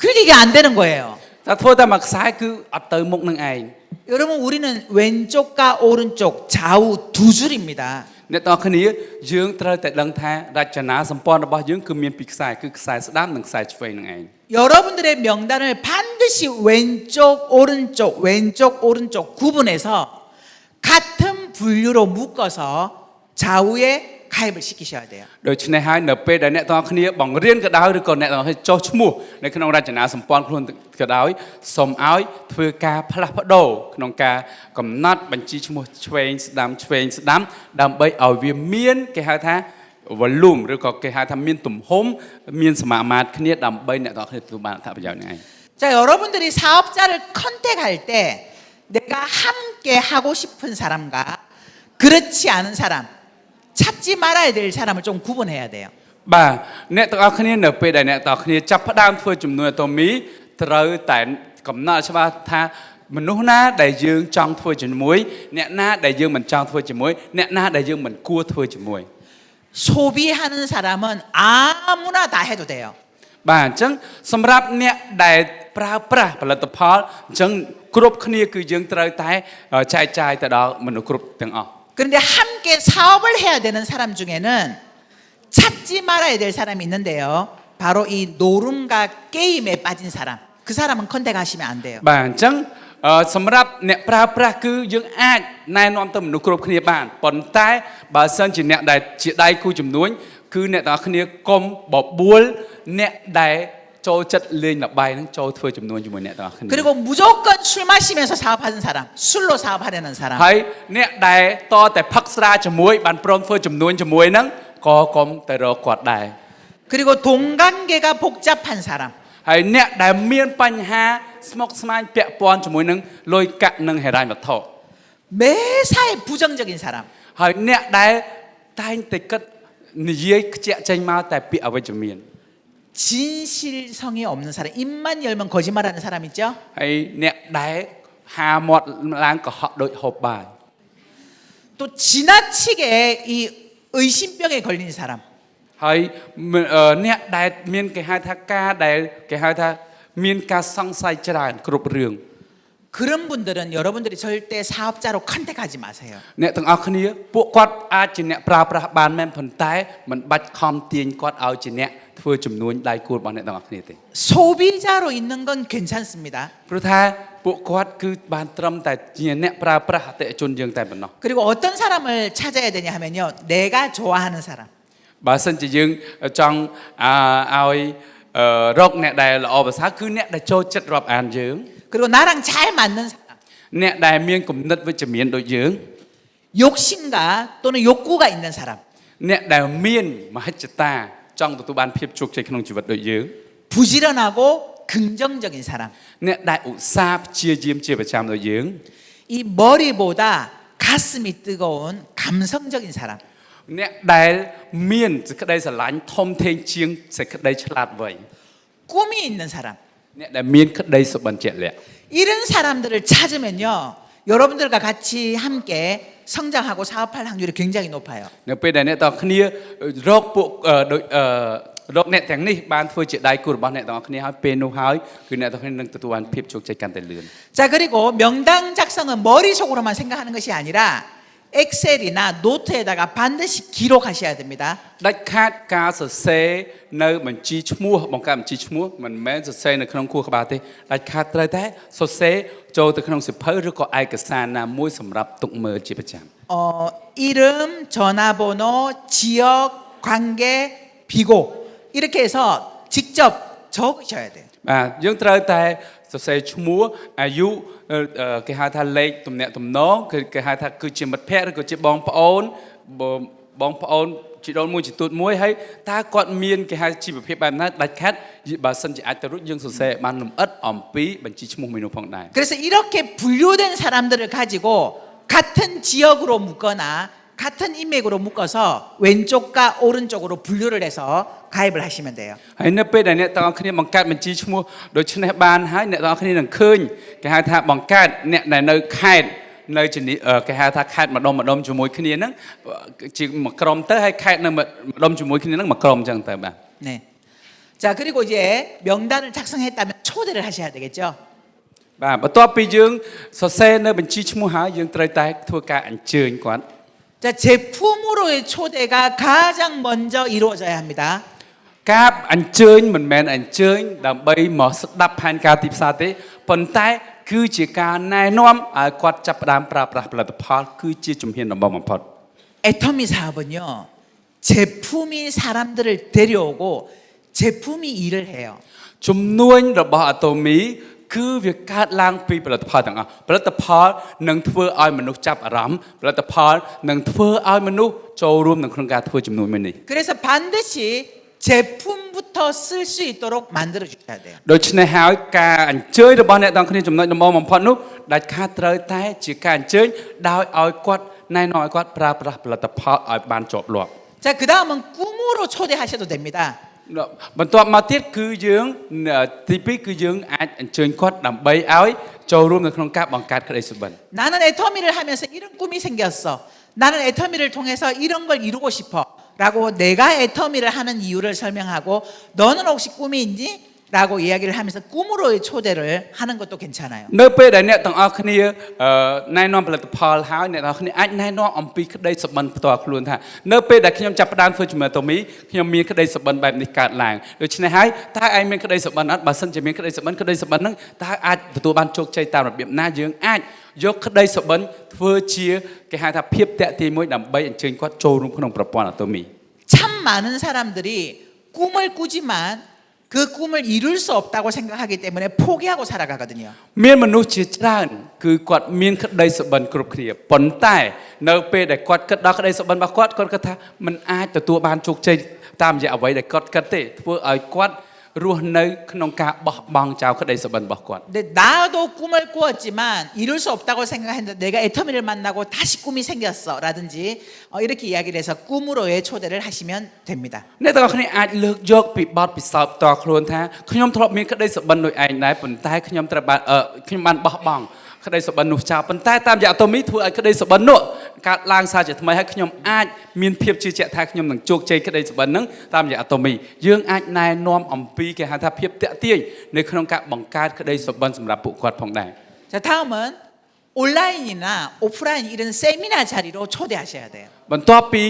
그러니까 이게 안 되는 거예요. តែធ្វើតែមួយខ្សែគឺអត់ទៅមុខនឹងឯង 여러분 우리는 왼쪽과 오른쪽 좌우 두 줄입니다. អ្នកទាំងអស់គ្នាយើងត្រូវតែដឹងថារចនាសម្ព័ន្ធរបស់យើងគឺមានពីរខ្សែគឺខ្សែស្ដាំនិងខ្សែឆ្វេងនឹងឯង 여러분들의 명단을 반드시 왼쪽 오른쪽 구분해서 같은 분류로 묶어서 좌우에 가입을 시키셔야 돼요. ដូច្នេះហើយនៅពេលដែលអ្នកទាំងអស់គ្នាបង្រៀនក៏ដោយឬក៏អ្នកទាំងអស់គ្នាចុះឈ្មោះនៅក្នុងរចនាសម្ព័ន្ធខ្លួនក៏ដោយសូមឲ្យធ្វើការផ្លាស់ប្ដូរក្នុងការកំណត់បញ្ជីឈ្មោះឆ្វេងស្ដាំដើម្បីឲ្យវាមានគេហៅថា volume ឬក៏គេហៅថាមានទំហំមានសមាមាត្រគ្នាដើម្បីអ្នកទាំងអស់គ្នាទទួលបានអត្ថប្រយោជន៍នឹងឯង 자, 여러분들이 사업자를 컨택할 때 내가 함께 하고 싶은 사람과 그렇지 않은 사람 찾지 말아야 될 사람을 좀 구분해야 돼요. បាទអ្នកទាំងអស់គ្នានៅពេលដែលអ្នកទាំងអស់គ្នាចាប់ផ្ដើមធ្វើចំនួនអាតូមីត្រូវតែកំណត់ច្បាស់ថាមនុស្សណាដែលយើងចង់ធ្វើជាមួយអ្នកណាដែលយើងមិនចង់ធ្វើជាមួយអ្នកណាដែលយើងមិនគួរធ្វើជាមួយ 소비하는 사람은 아무나 다 해도 돼요. បាទអញ្ចឹងសម្រាប់អ្នកដែលប្រើប្រាស់ផលិតផលអញ្ចឹងគ្រប់គ្នាគឺយើងត្រូវតែចែកចាយទៅដល់មនុស្សគ្រប់ទាំងអស់ 그런데 함께 사업을 해야 되는 사람 중에는 찾지 말아야 될 사람이 있는데요. 바로 이 노름과 게임에 빠진 사람. 그 사람은 컨택하시면 안 돼요. បាទអញ្ចឹងសម្រាប់អ្នកប្រើប្រាស់គឺយើងអាចណែនាំទៅមនុស្សគ្រប់គ្នាបានប៉ុន្តែបើសិនជាអ្នកដែលជាដៃគូជំនួញគឺអ្នកទាំងអស់គ្នាកុំបបួលអ្នកដែលចូលចិត្តលេងល្បែងនឹងចូលធ្វើចំនួនជាមួយអ្នកទាំងអស់គ្នា 그리고 무조건 술 마시면서 사업하는 사람, 술로 사업하려는 사람. ហើយអ្នកដែលតតែផឹកស្រាជាមួយបានព្រមធ្វើចំនួនជាមួយនឹងក៏កុំទៅរកគាត់ដែរ 그리고 동관계가 복잡한 사람. ហើយអ្នកដែលមានបញ្ហាស្មុគស្មាញពាក់ព័ន្ធជាមួយនឹងលុយកាក់និងហិរញ្ញវត្ថុ 매사에 부정적인 사람. ហើយអ្នកដែលតែងតែគិត និយាយខ្ជាក់ចេញមកតែពាក្យអវិជ្ជមាន 진실성이 없는 사람, 입만 열면 거짓말하는 사람 있죠? ហើយអ្នកដែលហាមាត់ឡើងកុហកដូចហូបបាយ 또 지나치게 이 의심병에 걸린 사람. ហើយអ្នកដែលមានគេហៅថាការដែលគេហៅថាមានការសង្ស័យច្រើនគ្រប់រឿង 그런 분들은 여러분들이 절대 사업자로 컨택하지 마세요. អ្នកទាំងអស់គ្នាពួកគាត់អាចជាអ្នកប្រើប្រាស់បានមែនប៉ុន្តែមិនបាច់ខំទាញគាត់ឲ្យជាអ្នកធ្វើចំនួនដៃគូរបស់អ្នកទាំងអស់គ្នាទេ 소비자로 있는 건 괜찮습니다. ព្រោះថាពួកគាត់គឺបានត្រឹមតែជាអ្នកប្រើប្រាស់អតិថិជនយើងតែប៉ុណ្ណោះ 그리고 어떤 사람을 찾아야 되냐 하면요. 내가 좋아하는 사람. បើសិនជាយើងចង់ឲ្យរកអ្នកដែលល្អប្រសើរគឺអ្នកដែលចូលចិត្តរាប់អានយើង 그리고 나랑 잘 맞는 사람. អ្នកដែលមានគំនិតវិជ្ជមានដូចយើង 욕심가 또는 욕구가 있는 사람. អ្នកដែលមានមហិច្ឆតាចង់ទទួលបានភាពជោគជ័យក្នុងជីវិតដូចយើង 부지런하고 긍정적인 사람. អ្នកដែលឧស្សាហ៍ព្យាយាមជាប្រចាំដូចយើង 이 머리보다 가슴이 뜨거운 감성적인 사람. អ្នកដែលមានសេចក្តីស្រឡាញ់ធំធេងជាងសេចក្តីឆ្លាតវៃ 꿈이 있는 사람. អ្នកដែលមានក្តីសុបិនជាក់លាក់ 이런 사람들을 찾으면요. 여러분들과 같이 함께 성장하고 사업할 확률이 굉장히 높아요. នៅពេលដែលអ្នកទាំងអស់គ្នារកពួកដូចរកអ្នកទាំងនេះបានធ្វើជាដៃគូរបស់អ្នកទាំងអស់គ្នាហើយពេលនោះហើយគឺអ្នកទាំងអស់គ្នានឹងទទួលបានភាពជោគជ័យកាន់តែលឿន 자, 그리고 명당 작성은 머릿속으로만 생각하는 것이 아니라 엑셀이나 노트에다가 반드시 기록하셔야 됩니다. ដាច់ខាតការសរសេរនៅបញ្ជីឈ្មោះបង្កើតបញ្ជីឈ្មោះមិនមែនសរសេរនៅក្នុងខួរក្បាលទេដាច់ខាតត្រូវតែសរសេរចូលទៅក្នុងសៀវភៅឬក៏ឯកសារណាមួយសម្រាប់ទុកមើលជាប្រចាំ 이름, 전화번호, 지역, 관계, 비고 이렇게 해서 직접 적으셔야 돼요. បាទយើងត្រូវតែសរសេរឈ្មោះអាយុគេហៅថាលេខទំនាក់ទំនងគឺគេហៅថាគឺជាមិត្តភ័ក្តិឬក៏ជាបងប្អូនជីដូនមួយជីទួតមួយហើយតើគាត់មានគេហៅជីវភាពបែបណាដាច់ខាតបើសិនជាអាចទៅរួចយើងសរសេរបានលម្អិតអំពីបញ្ជីឈ្មោះមួយនោះផងដែរ 그래서 이렇게 분류된 사람들을 가지고 같은 지역으로 묶거나 같은 인맥으로 묶어서 왼쪽과 오른쪽으로 분류를 해서 가입을 하시면 돼요. ហើយនៅពេលដែលអ្នកទាំងអស់គ្នាបង្កើតបញ្ជីឈ្មោះដូច្នេះបានហើយអ្នកទាំងអស់គ្នានឹងឃើញគេហៅថាបង្កើតអ្នកដែលនៅខេត្តនៅគេហៅថាខេត្តម្ដុំជាមួយគ្នាហ្នឹងជាមួយក្រុមទៅហើយខេត្តនៅម្ដុំជាមួយគ្នាហ្នឹងមួយក្រុមអញ្ចឹងទៅបាទ 네. 자, 그리고 이제 명단을 작성했다면 초대를 하셔야 되겠죠. បាទបន្ទាប់ពីយើងសរសេរនៅបញ្ជីឈ្មោះហើយយើងត្រូវតែធ្វើការអញ្ជើញគាត់ 자, 제품으로의 초대가 가장 먼저 이루어져야 합니다. ការអញ្ជើញមិនមែនអញ្ជើញដើម្បីមកស្ដាប់ផែនការទីផ្សារទេប៉ុន្តែគឺជាការណែនាំឲ្យគាត់ចាប់ផ្ដើមប្រើប្រាស់ផលិតផលគឺជាជំហានដំបូងបំផុត 애터미 사업은요. 제품이 사람들을 데려오고 제품이 일을 해요. ជំនួញរបស់អាតូមីគឺវាកើតឡើងពីផលិតផលទាំងអស់ផលិតផលនឹងធ្វើឲ្យមនុស្សចាប់អារម្មណ៍ផលិតផលនឹងធ្វើឲ្យមនុស្សចូលរួមនៅក្នុងការធ្វើជំនួញមួយនេះ 그래서 반드시 제품부터 쓸 수 있도록 만들어 주셔야 돼요. ដូច្នេះហើយការអញ្ជើញរបស់អ្នកទាំងគ្នាចំណុចដំបូងបំផុតនោះដាច់ខាតត្រូវតែជាការអញ្ជើញដោយឲ្យគាត់ណែនាំឲ្យគាត់ប្រើប្រាស់ផលិតផលឲ្យបានជាប់លាប់ 자, 그 다음은 꿈으로 초대하셔도 됩니다. បន្ទាប់មកទៀតគឺយើងទី2គឺយើងអាចអញ្ជើញគាត់ដើម្បីឲ្យចូលរួមនៅក្នុងការបង្កើតក្តីសុបិន 나는 애터미를 하면서 이런 꿈이 생겼어. 나는 애터미를 통해서 이런 걸 이루고 싶어. 라고 내가 애터미를 하는 이유를 설명하고 너는 혹시 꿈이 있니? 라고 이야기를 하면서 꿈으로의 초대를 하는 것도 괜찮아요. នៅពេលដែលអ្នកទាំងអស់គ្នាណែនាំផលិតផលហើយអ្នកទាំងអស់គ្នាអាចណែនាំអំពីក្តីសុបិនផ្ទាល់ខ្លួនថានៅពេលដែលខ្ញុំចាប់ផ្ដើមធ្វើជាមួយតូមីខ្ញុំមានក្តីសុបិនបែបនេះកើតឡើងដូច្នេះហើយតើឯងមានក្តីសុបិនអត់បើសិនជាមានក្តីសុបិនហ្នឹងតើអាចទទួលបានជោគជ័យតាមរបៀបណាយើងអាចយកក្តីសុបិនធ្វើជាគេហៅថាភាពតាក់ទាញមួយដើម្បីអញ្ជើញគាត់ចូលរួមក្នុងប្រព័ន្ធអាតូមី 참 많은 사람들이 꿈을 꾸지만 그 꿈을 이룰 수 없다고 생각하기 때문에 포기하고 살아가거든요. មានមនុស្សជាច្រើនគឺគាត់មានក្តីសុបិនគ្រប់គ្នាប៉ុន្តែនៅពេលដែលគាត់គិតដល់ក្តីសុបិនរបស់គាត់គាត់គិតថាមិនអាចទទួលបានជោគជ័យតាមរយៈអ្វីដែលគាត់គិតទេធ្វើឲ្យគាត់ រស់នៅក្នុងការបោះបង់ចោលក្តីសុបិនរបស់គាត់ 근데 나도 꿈을 꾸었지만 이룰 수 없다고 생각했는데 내가 애터미를 만나고 다시 꿈이 생겼어라든지 이렇게 이야기를 해서 꿈으로의 초대를 하시면 됩니다. អ្នកទាំងអស់គ្នាអាចលើកយកពីបទពិសោធន៍ផ្ទាល់ខ្លួនថាខ្ញុំធ្លាប់មានក្តីសុបិនដូចឯងដែរប៉ុន្តែខ្ញុំត្រូវបានខ្ញុំបានបោះបង់ក្តីសុបិននោះចោលប៉ុន្តែតាមរយៈអាតូមីធ្វើឲ្យក្តីសុបិននោះកើតឡើងសារជាថ្មីហើយខ្ញុំអាចមានភាពជឿជាក់ថាខ្ញុំនឹងជោគជ័យក្តីសុបិនហ្នឹងតាមរយៈអាតូមីយើងអាចណែនាំអំពីគេហៅថាភាពតាក់ទាញនៅក្នុងការបង្កើតក្តីសុបិនសម្រាប់ពួកគាត់ផងដែរ 자, 다음은 온라인이나 오프라인 이런 세미나 자리로 초대하셔야 돼요. បន្ទាប់ពី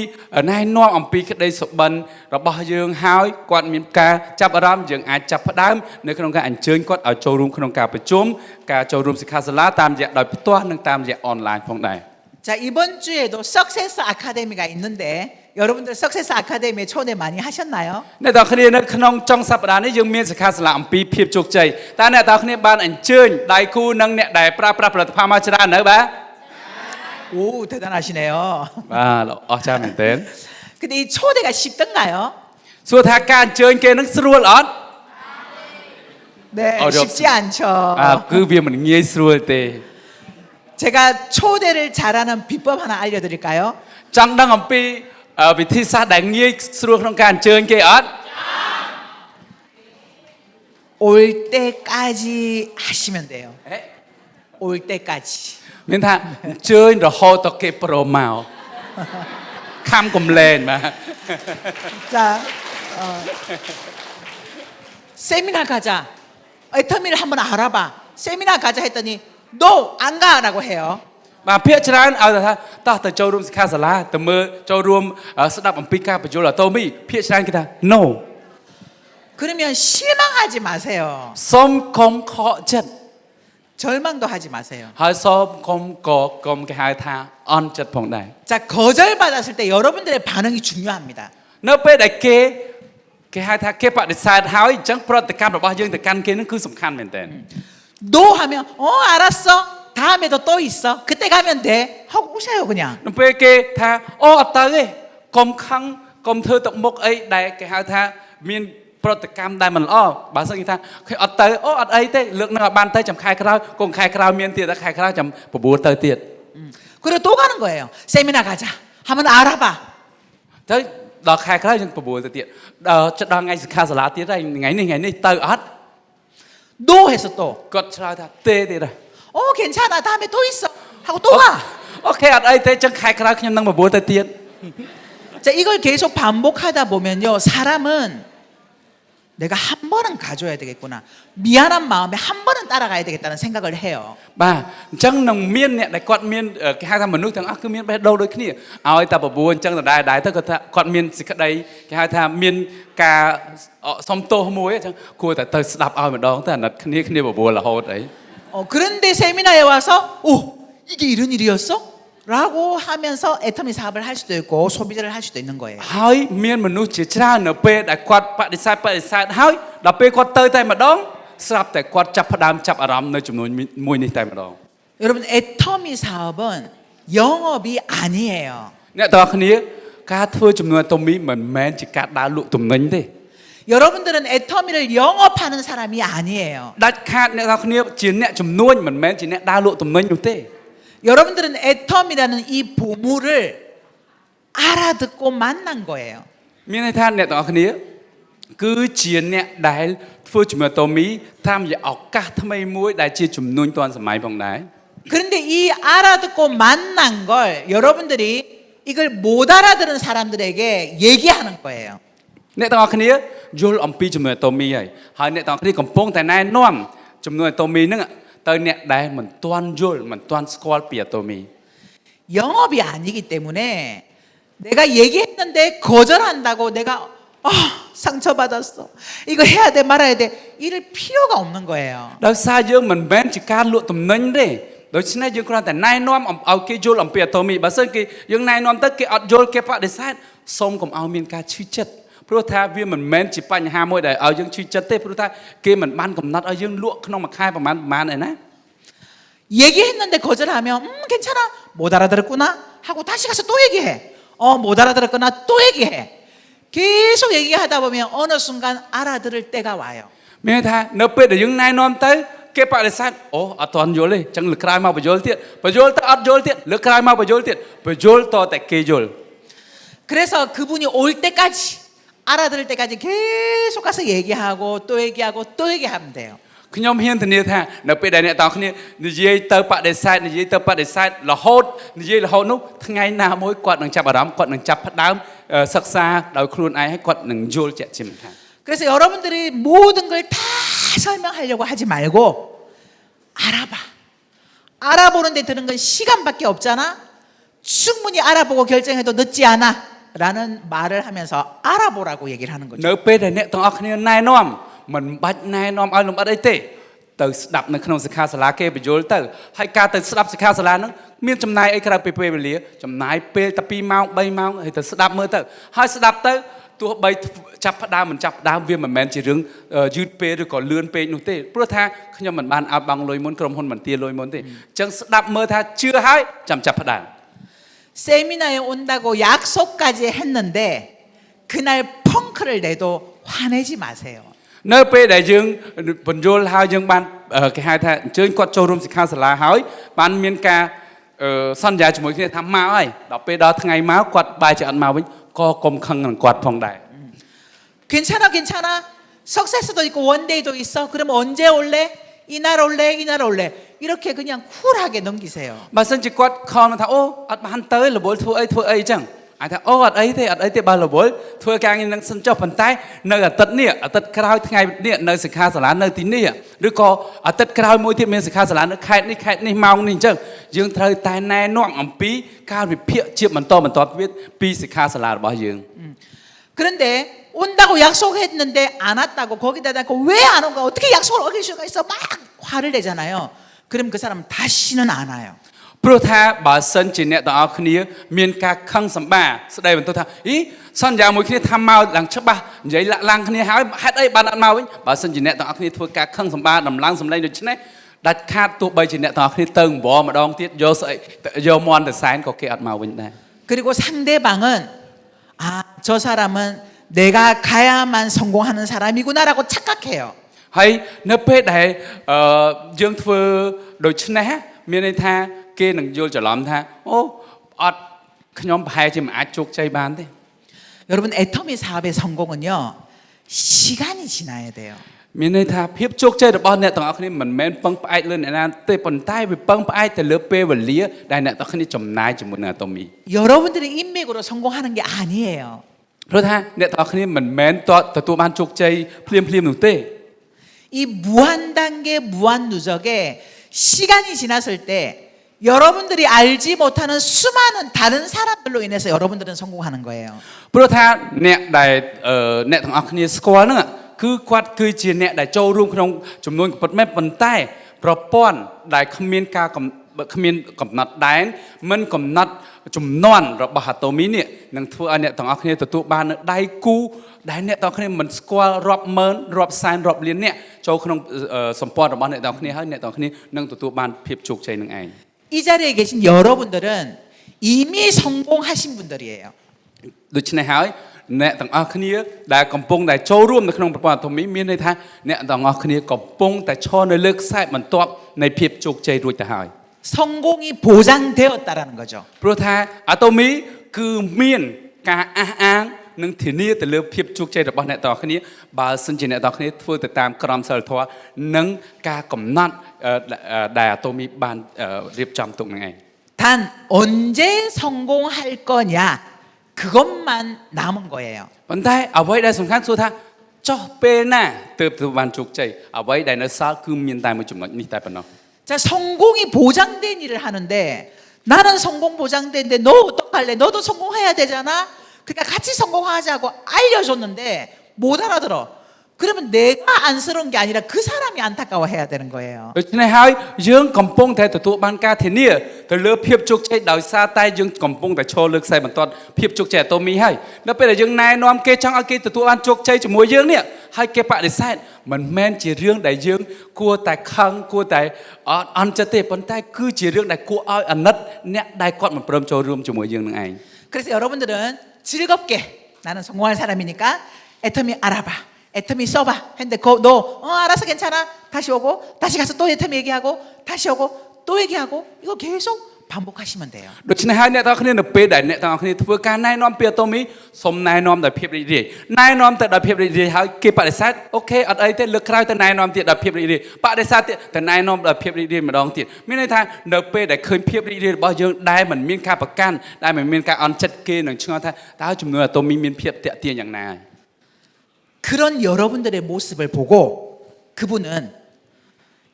ណែនាំអំពីក្តីសុបិនរបស់យើងហើយគាត់មានការចាប់អារម្មណ៍យើងអាចចាប់ផ្ដើមនៅក្នុងការអញ្ជើញគាត់ឲ្យចូលរួមក្នុងការប្រជុំការចូលរួមសិក្ខាសាលាតាមរយៈដោយផ្ទាល់និងតាមរយៈអនឡាញផងដែរ 자, 이번 주에도 석세스 아카데미가 있는데 여러분들 석세스 아카데미에 초대 많이 하셨나요? អ្នកទាំងគ្នានៅក្នុងចុងសប្តាហ៍នេះយើងមានសិក្ខាសាលាអំពីភាពជោគជ័យតើអ្នកទាំងគ្នាបានអញ្ជើញដៃគូនិងអ្នកដែលប្រើប្រាស់ផលិតផលមកច្រើននៅបាទ 오, 대단하시네요. បាទអស្ចារ្យមែនទែន 근데 이 초대가 쉽던가요? សួរថាការអញ្ជើញគេនឹងស្រួលអត់ 네, 어렵습니다. 쉽지 않죠. គឺវាមិនងាយស្រួលទេ 제가 초대를 잘하는 비법 하나 알려드릴까요? ចង់ដឹងអំពីវិធីសាស្ត្រដែលងាយស្រួលក្នុងការអញ្ជើញគេអត់ 올 때까지 하시면 돼요. 올 때까지. មានថាអញ្ជើញរហូតដល់គេប្រមកខំកំលែងបាទ 자, 세미나 가자. 애터미를 한번 알아봐. 세미나 가자 했더니 너 안 가라고 해요. បាទភាគច្រើនឲ្យថាតោះទៅចូលរួមសិក្ខាសាលាទៅមើលចូលរួមស្ដាប់អំពីការបញ្យលអាតូមីភាគច្រើនគេថា no 그러면 실망하지 마세요. សូមកុំខកចិត្ត 절망도 하지 마세요. ហើយសូមកុំគេហៅថាអន់ចិត្តផងដែរ 자, 거절받았을 때 여러분들의 반응이 중요합니다. នៅពេលដែលគេហៅថាគេបដិសេធហើយអញ្ចឹងប្រតិកម្មរបស់យើងទៅកាន់គេនឹងគឺសំខាន់មែនតើ 노 하면 알았어. 다음에도 또 있어. 그때 가면 돼. 하고 오세요 그냥. នៅពេលគេថាអូអត់ទៅទេកុំខឹងកុំធ្វើទឹកមុខអីដែលគេហៅថាមានប្រតិកម្មដែលមិនល្អបើសិនគេថាគេអត់ទៅអូអត់អីទេលើកនឹងឲ្យបានទៅចាំខែក្រោយកុំខែក្រោយមានទៀតតែខែក្រោយចាំបបួលទៅទៀត 그리고 또 가는 거예요. 세미나 가자. 한번 알아봐. ទៅដល់ខែក្រោយយើងបបួលទៅទៀតដល់ដល់ថ្ងៃសិក្ខាសាលាទៀតហើយថ្ងៃនេះទៅអត់ 노 해서 또. គាត់ឆ្លើយថាទេទៀតហើយ 괜찮아. 다음에 또 있어. 하고 또 가. អូខេអត់អីទេចឹងខែក្រោយខ្ញុំនឹងបបួលទៅទៀត 자, 이걸 계속 반복하다 보면요. 사람은 내가 한 번은 가줘야 되겠구나. 미안한 마음에 한 번은 따라가야 되겠다는 생각을 해요. បាទអញ្ចឹងនឹងមានអ្នកដែលគាត់មានគេហៅថាមនុស្សទាំងអស់គឺមានបេះដូងដូចគ្នាឲ្យតែបបួលអញ្ចឹងដដែលទៅគាត់មានសេចក្តីគេហៅថាមានការសំទោសមួយអញ្ចឹងគួរតែទៅស្ដាប់ឲ្យម្ដងទៅអាណិតគ្នាបបួលរហូតអី 그런데 세미나에 와서 이게 이런 일이었어? 라고 하면서 애터미 사업을 할 수도 있고 소비자를 할 수도 있는 거예요. ហើយមានមនុស្សជាច្រើននៅពេលដែលគាត់បដិសេធហើយដល់ពេលគាត់ទៅតែម្ដងស្រាប់តែគាត់ចាប់ផ្ដើមចាប់អារម្មណ៍នៅចំនួនមួយនេះតែម្ដង 여러분 애터미 사업은 영업이 아니에요. អ្នកទាំងអស់គ្នាការធ្វើចំនួនអាតូមីមិនមែនជាការដើរលក់ទំនិញទេ 여러분들은 애터미를 영업하는 사람이 아니에요. ដាច់ខាតអ្នកទាំងអស់គ្នាជាអ្នកចំនួនមិនមែនជាអ្នកដើរលក់ទំនិញនោះទេ 여러분들은 애터미라는 이 보물을 알아듣고 만난 거예요. មានន័យថាអ្នកទាំងអស់គ្នាគឺជាអ្នកដែលធ្វើចំនួនអាតូមីតាមរយៈឱកាសថ្មីមួយដែលជាចំនួនទាន់សម័យផងដែរ 그런데 이 알아듣고 만난 걸 여러분들이 이걸 못 알아들은 사람들에게 얘기하는 거예요. អ្នកទាំងអស់គ្នាយល់អំពីចំនួនអាតូមីហើយអ្នកទាំងអស់គ្នាកំពុងតែណែនាំចំនួនអាតូមីហ្នឹងទៅអ្នកដែលមិនទាន់យល់មិនទាន់ស្គាល់ពីអាតូមី 영업이 아니기 때문에 내가 얘기했는데 거절한다고 내가 상처받았어. 이거 해야 돼 말아야 돼. 이럴 필요가 없는 거예요. ដោយសារយើងមិនមែនជាការលក់ទំនិញទេដូច្នេះយើងគ្រាន់តែណែនាំឲ្យគេយល់អំពីអាតូមីបើសិនគេយើងណែនាំទៅគេអត់យល់គេបដិសេធសូមកុំឲ្យមានការឈឺចិត្តព្រោះថាវាមិនមែនជាបញ្ហាមួយដែលឲ្យយើងឈឺចិត្តទេព្រោះថាគេមិនបានកំណត់ឲ្យយើងលក់ក្នុងមួយខែប្រហែលឯណា 얘기했는데 거절하면 괜찮아. 못 알아들었구나 하고 다시 가서 또 얘기해. 못 알아들었구나 또 얘기해. 계속 얘기하다 보면 어느 순간 알아들을 때가 와요. មានថានៅពេលដែលយើងណែនាំទៅគេបដិសេធអូអត់ទាន់យល់ទេចឹងលើកក្រោយមកបញ្យល់ទៀតបញ្យល់ទៅអត់យល់ទៀតលើកក្រោយមកបញ្យល់ទៀតបញ្យល់តតែគេយល់ 그래서 그분이 올 때까지 알아들을 때까지 계속 가서 얘기하고 또 얘기하고 또 얘기하면 돼요. ខ្ញុំហ៊ានធានាថានៅពេលដែលអ្នកទាំងគ្នានិយាយទៅបដិសេធនិយាយទៅបដិសេធរហូតនិយាយរហូតនោះថ្ងៃណាមួយគាត់នឹងចាប់អារម្មណ៍គាត់នឹងចាប់ផ្ដើមសិក្សាដោយខ្លួនឯងហើយគាត់នឹងយល់ជាក់ជាមិនខាន 그래서 여러분들이 모든 걸 다 설명하려고 하지 말고 알아봐. 알아보는 데 드는 건 시간밖에 없잖아. 충분히 알아보고 결정해도 늦지 않아. 라는 말을 하면서 알아보라고 얘기를 하는 거죠. នៅពេលដែលអ្នកទាំងអស់គ្នាណែនាំមិនបាច់ណែនាំឲ្យលំអិតអីទេទៅស្ដាប់នៅក្នុងសិក្ខាសាលាគេបញ្យល់ទៅហើយការទៅស្ដាប់សិក្ខាសាលាហ្នឹងមានចំណាយអីក្រៅពីពេលវេលាចំណាយពេលតែ2ម៉ោង3ម៉ោងហើយទៅស្ដាប់មើលទៅហើយស្ដាប់ទៅទោះបីចាប់ផ្ដើមមិនចាប់ផ្ដើមវាមិនមែនជារឿងយឺតពេកឬក៏លឿនពេកនោះទេព្រោះថាខ្ញុំមិនបានអត់បង់លុយមុនក្រុមហ៊ុនមិនទាលុយមុនទេអញ្ចឹងស្ដាប់មើលថាជឿហើយចាំចាប់ផ្ដើម 세미나에 온다고 약속까지 했는데 그날 펑크를 내도 화내지 마세요. នៅពេលដែលយើងបញ្យល់ហើយយើងបានគេហៅថាអញ្ជើញគាត់ចូលរួមសិក្ខាសាលាហើយបានមានការសន្យាជាមួយគ្នាថាមកហើយដល់ពេលដល់ថ្ងៃមកគាត់បែរជាអត់មកវិញក៏កុំខឹងនឹងគាត់ផងដែរ 괜찮아 괜찮아. 석세스도 있고 원데이도 있어. 그럼 언제 올래? 이날 올래? 이날 올래? 이렇게 그냥 쿨하게 넘기세요. បើសិនជាគាត់ខំថាអូអត់បានទៅរវល់ធ្វើអីចឹងអាចថាអូអត់អីទេបើរវល់ធ្វើការងារនឹងសិនចុះប៉ុន្តែនៅអាទិត្យនេះអាទិត្យក្រោយថ្ងៃនេះនៅសិក្ខាសាលានៅទីនេះឬក៏អាទិត្យក្រោយមួយទៀតមានសិក្ខាសាលានៅខេត្តនេះម៉ោងនេះអញ្ចឹងយើងត្រូវតែណែនាំអំពីការវិភាគជាបន្តទៀតពីសិក្ខាសាលារបស់យើង 그런데 온다고 약속했는데 안 왔다고 거기다 대고 왜 안 온 거야? 어떻게 약속을 어길 수가 있어? 막 화를 내잖아요. 그럼 그 사람은 다시는 안 와요. ព្រោះថាបើសិនជាអ្នកទាំងអស់គ្នាមានការខឹងសម្បាស្ដីបន្ទោសថាអីសន្យាមួយគ្នាថាមកឡើងច្បាស់និយាយលាក់ឡើងគ្នាហើយហេតុអីបានអត់មកវិញបើសិនជាអ្នកទាំងអស់គ្នាធ្វើការខឹងសម្បាដំឡើងសម្លេងដូច្នេះដាច់ខាតទោះបីជាអ្នកទាំងអស់គ្នាទៅអង្វរម្ដងទៀតយកស្អីយកមន់ទៅសែនក៏គេអត់មកវិញដែរ 그리고 상대방은 아, 저 사람은 내가 가야만 성공하는 사람이구나라고 착각해요. ហើយនៅពេលដែលយើងធ្វើដូច្នេះមានន័យថាគេនឹងយល់ច្រឡំថាអូអត់ខ្ញុំប្រហែលជាមិនអាចជោគជ័យបានទេ 여러분 애터미 사업의 성공은요. 시간이 지나야 돼요. មានន័យថាភាពជោគជ័យរបស់អ្នកទាំងអស់គ្នាមិនមែនពឹងផ្អែកលើអ្នកណាទេប៉ុន្តែវាពឹងផ្អែកទៅលើពេលវេលាដែលអ្នកទាំងអស់គ្នាចំណាយជាមួយនឹងអាតូមី 여러분들의 인맥으로 성공하는 게 아니에요. ព្រោះថាអ្នកទាំងអស់គ្នាមិនមែនទទួលបានជោគជ័យភ្លាមនោះទេ 이 무한 단계 무한 누적에 시간이 지났을 때 여러분들이 알지 못하는 수많은 다른 사람들로 인해서 여러분들은 성공하는 거예요. ព្រោះថាអ្នកដែលអ្នកទាំងអស់គ្នាស្គាល់ហ្នឹងគឺគាត់គឺជាអ្នកដែលចូលរួមក្នុងចំនួនកំពត់មែនប៉ុន្តែប្រព័ន្ធដែលគ្មានកំណត់ដែនមិនកំណត់ចំនួនរបស់អាតូមីនេះនឹងធ្វើឲ្យអ្នកទាំងអស់គ្នាទទួលបាននៅដៃគូដែលអ្នកទាំងអស់គ្នាមិនស្គាល់រាប់ម៉ឺនរាប់សែនរាប់លានអ្នកចូលក្នុងសម្ព័ន្ធរបស់អ្នកទាំងអស់គ្នាហើយអ្នកទាំងអស់គ្នានឹងទទួលបានភាពជោគជ័យនឹងឯង 이 자리에 계신 여러분들은 이미 성공하신 분들이에요. ដូច្នេះហើយអ្នកទាំងអស់គ្នាដែលកំពុងតែចូលរួមនៅក្នុងប្រព័ន្ធអាតូមីមានន័យថាអ្នកទាំងអស់គ្នាកំពុងតែឈរនៅលើខ្សែបន្ទាត់នៃភាពជោគជ័យរួចទៅហើយ 성공이 보장되었다라는 거죠. ព្រោះថាអាតូមីគឺមានការអះអាងនិងធានាទៅលើភាពជោគជ័យរបស់អ្នកទាំងអស់គ្នាបើសិនជាអ្នកទាំងអស់គ្នាធ្វើទៅតាមក្រមសីលធម៌និងការកំណត់ដែលអាតូមីបានរៀបចំទុកនឹងឯង 단 언제 성공할 거냐 그것만 남은 거예요. ប៉ុន្តែអ្វីដែលសំខាន់សួរថាចុះពេលណាទើបទទួលបានជោគជ័យអ្វីដែលនៅសល់គឺមានតែមួយចំណុចនេះតែប៉ុណ្ណោះ 자, 성공이 보장된 일을 하는데 나는 성공 보장되는데 너 어떡할래? 너도 성공해야 되잖아. 그러니까 같이 성공하자고 알려줬는데 못 알아들어. 그러면 내가 안쓰러운 게 아니라 그 사람이 안타까워해야 되는 거예요. ដូច្នេះហើយយើងកំពុងតែទទួលបានការធានាទៅលើភាពជោគជ័យដោយសារតែយើងកំពុងតែឈរលើខ្សែបន្ទាត់ភាពជោគជ័យអាតូមីហើយនៅពេលដែលយើងណែនាំគេចង់ឲ្យគេទទួលបានជោគជ័យជាមួយយើងនេះហើយគេបដិសេធមិនមែនជារឿងដែលយើងគួរតែខឹងគួរតែអន់ចិត្តទេប៉ុន្តែគឺជារឿងដែលគួរឲ្យអាណិតអ្នកដែលគាត់មិនព្រមចូលរួមជាមួយយើងនឹងឯង 그래서 여러분들은 즐겁게 나는 성공할 사람이니까 애터미 알아봐. 애터미 써봐. 했는데 너 알아서 괜찮아. 다시 오고 다시 가서 또 애터미 얘기하고 다시 오고 또 얘기하고 이거 계속 반복하시면 돼요. ដូច្នេះហើយអ្នកទាំងអស់គ្នានៅពេលដែលអ្នកទាំងអស់គ្នាធ្វើការណែនាំពីអាតូមីសូមណែនាំដោយភាពរីករាយណែនាំទៅដោយភាពរីករាយហើយគេបដិសេធអូខេអត់អីទេលើកក្រោយទៅណែនាំទៀតដោយភាពរីករាយបដិសេធទៀតទៅណែនាំដោយភាពរីករាយម្ដងទៀតមានន័យថានៅពេលដែលឃើញភាពរីករាយរបស់យើងដែលមិនមានការប្រកាន់ដែលមិនមានការអន់ចិត្តគេនឹងឆ្ងល់ថាតើចំនួនអាតូមីមានភាពតាក់ទាញយ៉ាងណា 그런 여러분들의 모습을 보고 그분은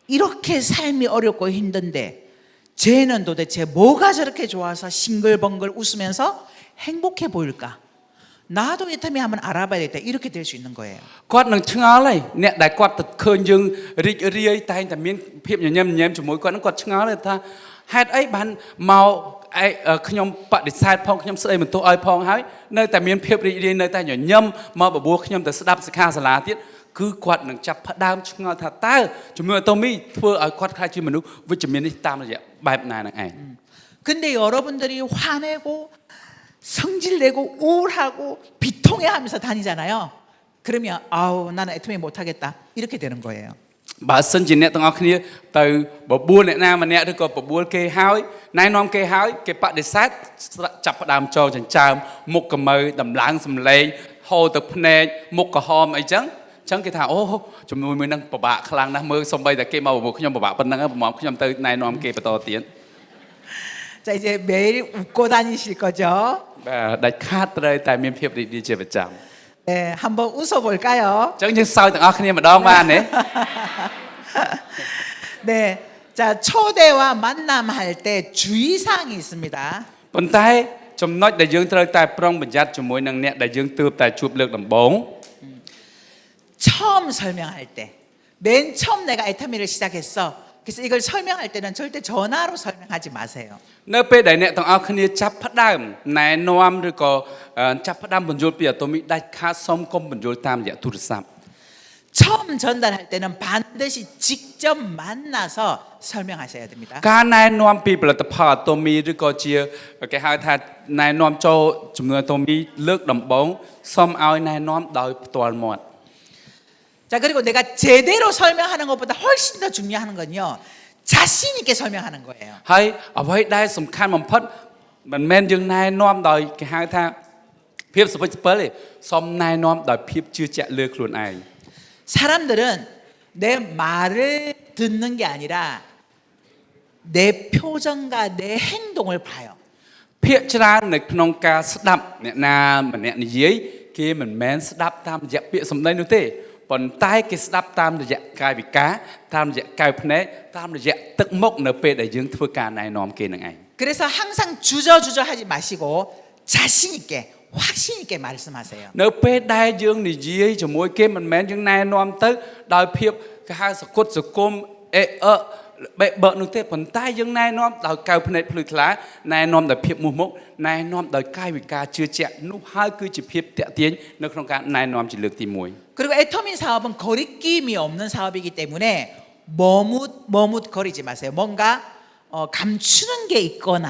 이렇게 삶이 어렵고 힘든데 쟤는 도대체 뭐가 저렇게 좋아서 싱글벙글 웃으면서 행복해 보일까? 나도 애터미 한번 알아봐야 되겠다. 이렇게 될 수 있는 거예요. គាត់នឹងឆ្ងល់ហើយអ្នកដែលគាត់ទៅឃើញយើងរីករាយតែងតែមានភាពញញឹមញញែមជាមួយគាត់នឹងគាត់ឆ្ងល់ថាហេតុអីបានមកខ្ញុំបដិសេធផងខ្ញុំស្ដីបន្ទោសឲ្យផងហើយនៅតែមានភាពរីករាយនៅតែញញឹមមកបបួលខ្ញុំទៅស្ដាប់សិក្ខាសាលាទៀតគឺគាត់នឹងចាប់ផ្ដើមឆ្ងល់ថាតើជំនួយអាតូមីធ្វើឲ្យគាត់ខ្លាចជាមនុស្សវិជ្ជមាននេះតាមរយៈបែបណានឹងឯង 근데 여러분들이 화내고 성질내고 우울하고 비통해하면서 다니잖아요. 그러면 아우 나는 애터미 못하겠다 이렇게 되는 거예요. បើសិនជាអ្នកទាំងអស់គ្នាទៅបបួលអ្នកណាម្នាក់ឬក៏បបួលគេហើយណែនាំគេហើយគេបដិសេធចាប់ផ្ដើមចោលចិញ្ចើមមុខកមើដំឡើងសម្លេងហូរទៅភ្នែកមុខក្រហមអីចឹងចឹងគេថាអូជំនួយមួយនឹងពិបាកខ្លាំងណាស់មើលសំបីតែគេមកបបួលខ្ញុំពិបាកប៉ុណ្ណឹងប្រមខ្ញុំទៅណែនាំគេបន្តទៀត 자 이제 매일 웃고 다니실 거죠? បាទដាច់ខាតត្រូវតែមានភាពរីករាយជាប្រចាំ 네, 한번 웃어볼까요? ចឹងយើងសើចទាំងអស់គ្នាម្ដងបានទេ 네, 자 초대와 만남할 때 주의사항이 있습니다. ប៉ុន្តែចំណុចដែលយើងត្រូវតែប្រុងប្រយ័ត្នជាមួយនឹងអ្នកដែលយើងទើបតែជួបលើកដំបូង 처음 설명할 때, 맨 처음 내가 애터미를 시작했어. 그래서 이걸 설명할 때는 절대 전화로 설명하지 마세요. នៅពេលដែលអ្នកទាំងអស់គ្នាចាប់ផ្ដើមណែនាំឬក៏ចាប់ផ្ដើមបញ្យល់ពីអាតូមីដាច់ខាតសូមកុំបញ្យល់តាមរយៈទូរស័ព្ទ 처음 전달할 때는 반드시 직접 만나서 설명하셔야 됩니다. ការណែនាំពីផលិតផលអាតូមីឬក៏ជាគេហៅថាណែនាំចូលចំនួនអាតូមីលើកដំបូងសូមឲ្យណែនាំដោយផ្ទាល់មាត់ 자 그리고 내가 제대로 설명하는 것보다 훨씬 더 중요한 건요. 자신 있게 설명하는 거예요. ហើយអ្វីដែលសំខាន់បំផុតមិនមែនយើងណែនាំដោយគេហៅថាភាពសុភសិលទេសូមណែនាំដោយភាពជឿជាក់លើខ្លួនឯង 사람들은 내 말을 듣는 게 아니라 내 표정과 내 행동을 봐요. ភាកច្រើននៅក្នុងការស្ដាប់អ្នកណាម្នាក់និយាយគេមិនមែនស្ដាប់តាមរយៈពាក្យសម្ដីនោះទេប៉ុន្តែគេស្ដាប់តាមរយៈកាយវិការតាមរយៈកាយភ្នែកតាមរយៈទឹកមុខនៅពេលដែលយើងធ្វើការណែនាំគេនឹងឯង 그래서 항상 주저주저 하지 마시고 자신 있게 확신 있게 말씀하세요. នៅពេលដែលយើងនិយាយជាមួយគេមិនមែនយើងណែនាំទៅដោយភាពគេហៅសគុតសគុំអេបេបើនោះទេប៉ុន្តែយើងណែនាំដោយកៅភ្នែកភ្លឺថ្លាណែនាំដោយភាពមុះមុខណែនាំដោយកាយវិការជឿជាក់នោះហើយគឺជាភាពតាក់ទាញនៅក្នុងការណែនាំជាលើកទី 그리고 애터미 사업은 거리낌이 없는 사업이기 때문에 머뭇거리지 마세요. 뭔가 감추는 게 있거나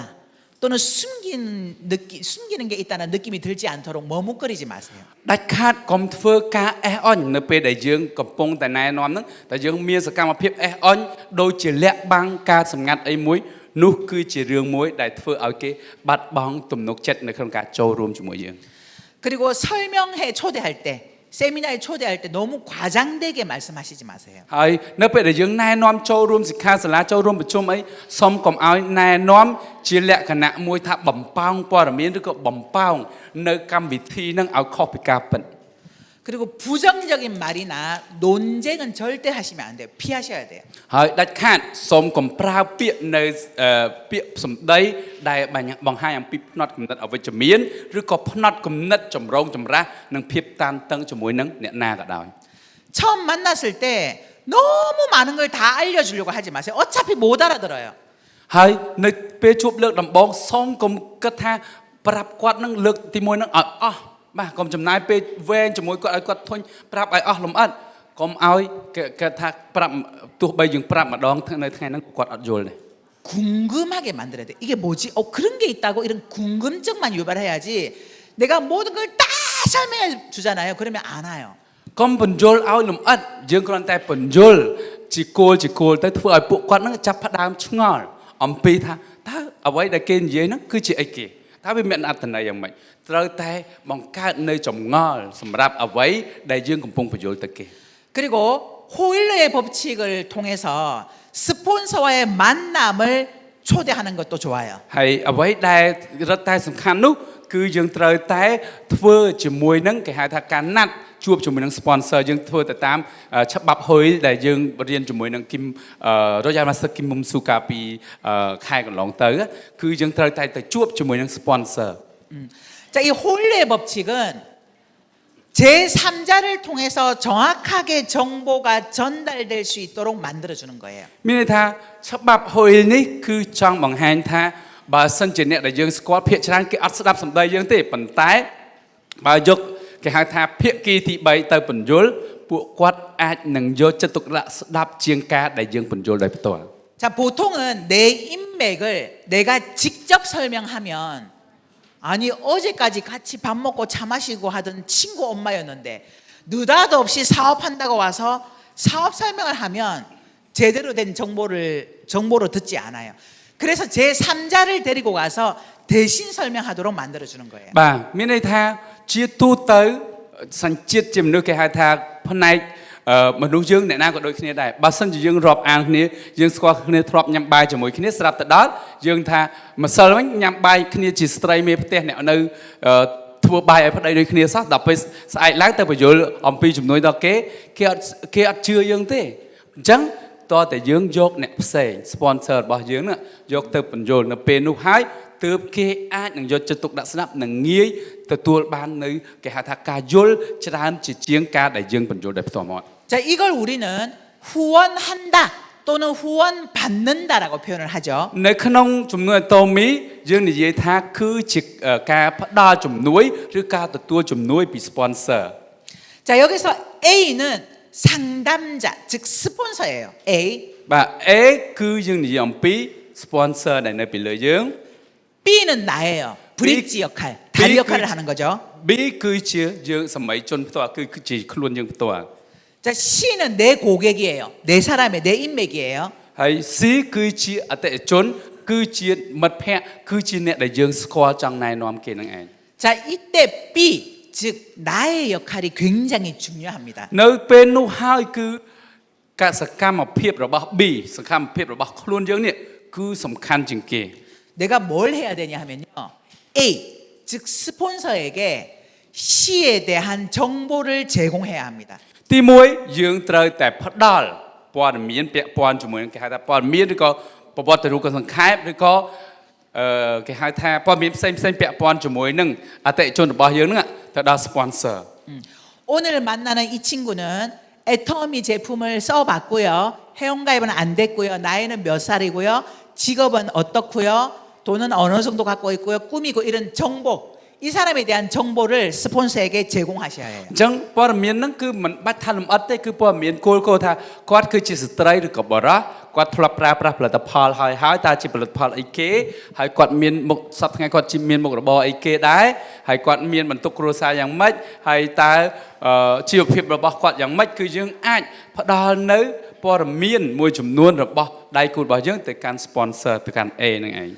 또는 숨기는 게 있다는 느낌이 들지 않도록 머뭇거리지 마세요. ដាច់ខាតកុំធ្វើការអេះអន់នៅពេលដែលយើងកំពុងតែណែនាំហ្នឹងតែយើងមានសកម្មភាពអេះអន់ដូចជាលាក់បាំងការសម្ងាត់អីមួយនោះគឺជារឿងមួយដែលធ្វើឲ្យគេបាត់បង់ទំនុកចិត្តនៅក្នុងការចូលរួមជាមួយយើង 그리고 설명회 초대할 때 세미나에 초대할 때 너무 과장되게 말씀하시지 마세요. ហើយនៅពេលដែលយើងណែនាំចូលរួមសិក្ខាសាលាចូលរួមប្រជុំអីសូមកុំឲ្យណែនាំជាលក្ខណៈមួយថាបំផោងព័ត៌មានឬក៏បំផោងនៅកម្មវិធីហ្នឹងឲ្យខុសពីការពិត 그리고 부정적인 말이나 논쟁은 절대 하시면 안 돼요. 피하셔야 돼요. ហើយដាច់ខាតសូមកុំប្រើពាក្យនៅពាក្យសម្ដីដែលបង្ហាញអំពីផ្នត់គំនិតអវិជ្ជមានឬក៏ផ្នត់គំនិតចម្រូងចម្រាសនិងភាពតានតឹងជាមួយនឹងអ្នកណាក៏ដោយ 처음 만났을 때 너무 많은 걸 다 알려주려고 하지 마세요. 어차피 못 알아들어요. ហើយនៅពេលជួបលើកដំបូងសូមកុំគិតថាប្រាប់គាត់នឹងលើកទី1នឹងឲ្យអស់បាទកុំចំណាយពេលវែងជាមួយគាត់ឲ្យគាត់ធុញប្រាប់ឲ្យអស់លំអិតកុំឲ្យគេថាប្រាប់ទោះបីយើងប្រាប់ម្ដងនៅថ្ងៃហ្នឹងគាត់អត់យល់ទេ 궁금하게 만들어야 돼. 이게 뭐지? 그런 게 있다고 이런 궁금증만 유발해야지. 내가 모든 걸 다 설명해 주잖아요. 그러면 안 와요. កុំបញ្យល់ឲ្យលំអិតយើងគ្រាន់តែបញ្យល់ជាគោលទៅធ្វើឲ្យពួកគាត់ហ្នឹងចាប់ផ្ដើមឆ្ងល់អំពីថាតើអ្វីដែលគេនិយាយហ្នឹងគឺជាអីគេតើវាមានអត្ថន័យយ៉ាងម៉េចត្រូវតែបង្កើតនៅចម្ងល់សម្រាប់អ្វីដែលយើងកំពុងបញ្យល់ទៅគេ 그리고 호일러의 법칙을 통해서 스폰서와의 만남을 초대하는 것도 좋아요. ហើយអ្វីដែលរឹតតែសំខាន់នោះគឺយើងត្រូវតែធ្វើជាមួយនឹងគេហៅថាការណាត់ជួបជាមួយនឹង sponsor យើងធ្វើទៅតាមច្បាប់ហុយដែលយើងរៀនជាមួយនឹងគីមRoyal Master Kim Mum Suka ពីខែកន្លងទៅគឺយើងត្រូវតែទៅជួបជាមួយនឹង sponsor. 자, 이 호일러의 법칙은 제3자를 통해서 정확하게 정보가 전달될 수 있도록 만들어 주는 거예요. មានន័យថាច្បាប់ហុយនេះគឺចង់បង្ហាញថាបើសិនជាអ្នកដែលយើងស្គាល់ភាគច្រើនគេអត់ស្ដាប់សម្ដីយើងទេប៉ុន្តែបើយកគេហៅថាភាគីទី3ទៅបញ្យល់ពួកគាត់អាចនឹងយកចិត្តទុកដាក់ស្ដាប់ជាងការដែលយើងបញ្យល់ដោយផ្ទាល់ 자, 보통은 내 인맥을 내가 직접 설명하면 아니 어제까지 같이 밥 먹고 차 마시고 하던 친구 엄마였는데 느닷없이 사업한다고 와서 사업 설명을 하면 제대로 된 정보로 듣지 않아요. 그래서 제3자를 데리고 가서 대신 설명하도록 만들어 주는 거예요. បាទមានន័យថាជាទូទៅសញ្ជាតិជាមនុស្សគេហៅថាផ្នែកមនុស្សយើងអ្នកណាក៏ដូចគ្នាដែរបើសិនជាយើងរាប់អានគ្នាយើងស្គាល់គ្នាធ្លាប់ញ៉ាំបាយជាមួយគ្នាស្រាប់ទៅដល់យើងថាម្សិលវិញញ៉ាំបាយគ្នាជាស្ត្រីមេផ្ទះអ្នកនៅធ្វើបាយឲ្យប្តីដូចគ្នាសោះដល់ពេលស្អែកឡើងទៅបញ្យល់អំពីជំនួយដល់គេអត់ជឿយើងទេអញ្ចឹងតើតែយើងយកអ្នកផ្សេង sponsor របស់យើងហ្នឹងយកទៅបញ្យល់នៅពេលនោះហើយទើបគេអាចនឹងយកចិត្តទុកដាក់ស្ដាប់និងងាយទទួលបាននៅគេហៅថាការយល់ច្រើនជាជាងការដែលយើងបញ្យល់ដោយផ្ទាល់មក 자, 이걸 우리는 후원한다 또는 후원받는다라고 표현을 하죠. នៅក្នុងជំនួយអតូមីយើងនិយាយថាគឺជាការផ្ដល់ជំនួយឬការទទួលជំនួយពី sponsor. 자, 여기서 A는 상담자, 즉 스폰서예요. A. បាទ A គឺយើងនិយាយអំពី sponsor ដែលនៅពីលើយើង B는 나예요. 브릿지 역할, 다리 역할을 하는 거죠. B គឺជាយើងសម័យជនផ្ទាល់គឺជាខ្លួនយើងផ្ទាល់ 자, C는 내 고객이에요. 내 사람의 내 인맥이에요. ហើយ C គឺជាអតិថិជនគឺជាមិត្តភ័ក្តិគឺជាអ្នកដែលយើងស្គាល់ចង់ណែនាំគេនឹងឯង 자, 이때 B, 즉 나의 역할이 굉장히 중요합니다. នៅពេលនោះហើយគឺកសកម្មភាពរបស់ B សកម្មភាពរបស់ខ្លួនយើងនេះគឺសំខាន់ជាងគេ 내가 뭘 해야 되냐 하면요. A, 즉 스폰서에게 C에 대한 정보를 제공해야 합니다. ទី1យើងត្រូវតែផ្ដល់ព័ត៌មានពាក់ព័ន្ធជាមួយនឹងគេហៅថាព័ត៌មានឬក៏ប្រវត្តិរូបសង្ខេបឬក៏គេហៅថាព័ត៌មានផ្សេងពាក់ព័ន្ធជាមួយនឹងអតិថិជនរបស់យើងហ្នឹងទៅដល់ sponsor 오늘 만나는 이 친구는 애터미 제품을 써봤고요. 회원가입은 안 됐고요. 나이는 몇 살이고요. 직업은 어떻고요. 돈은 어느 정도 갖고 있고요. 꿈이고 이런 정보. 이 사람에 대한 정보를 스폰서에게 제공하셔야 해요. អញ្ចឹងព័ត៌មានហ្នឹងគឺមិនបាច់ថាលម្អិតទេគឺព័ត៌មានគោលថាគាត់គឺជាស្ត្រីឬក៏បុរសគាត់ធ្លាប់ប្រើប្រាស់ផលិតផលហើយតើជាផលិតផលអីគេហើយគាត់មានមុខសប្តាហ៍ថ្ងៃគាត់មានមុខរបរអីគេដែរហើយគាត់មានបន្ទុកគ្រួសារយ៉ាងម៉េចហើយតើជីវភាពរបស់គាត់យ៉ាងម៉េចគឺយើងអាចផ្ដល់នៅព័ត៌មានមួយចំនួនរបស់ដៃគូរបស់យើងទៅកាន់ sponsor ទៅកាន់ A ហ្នឹងឯង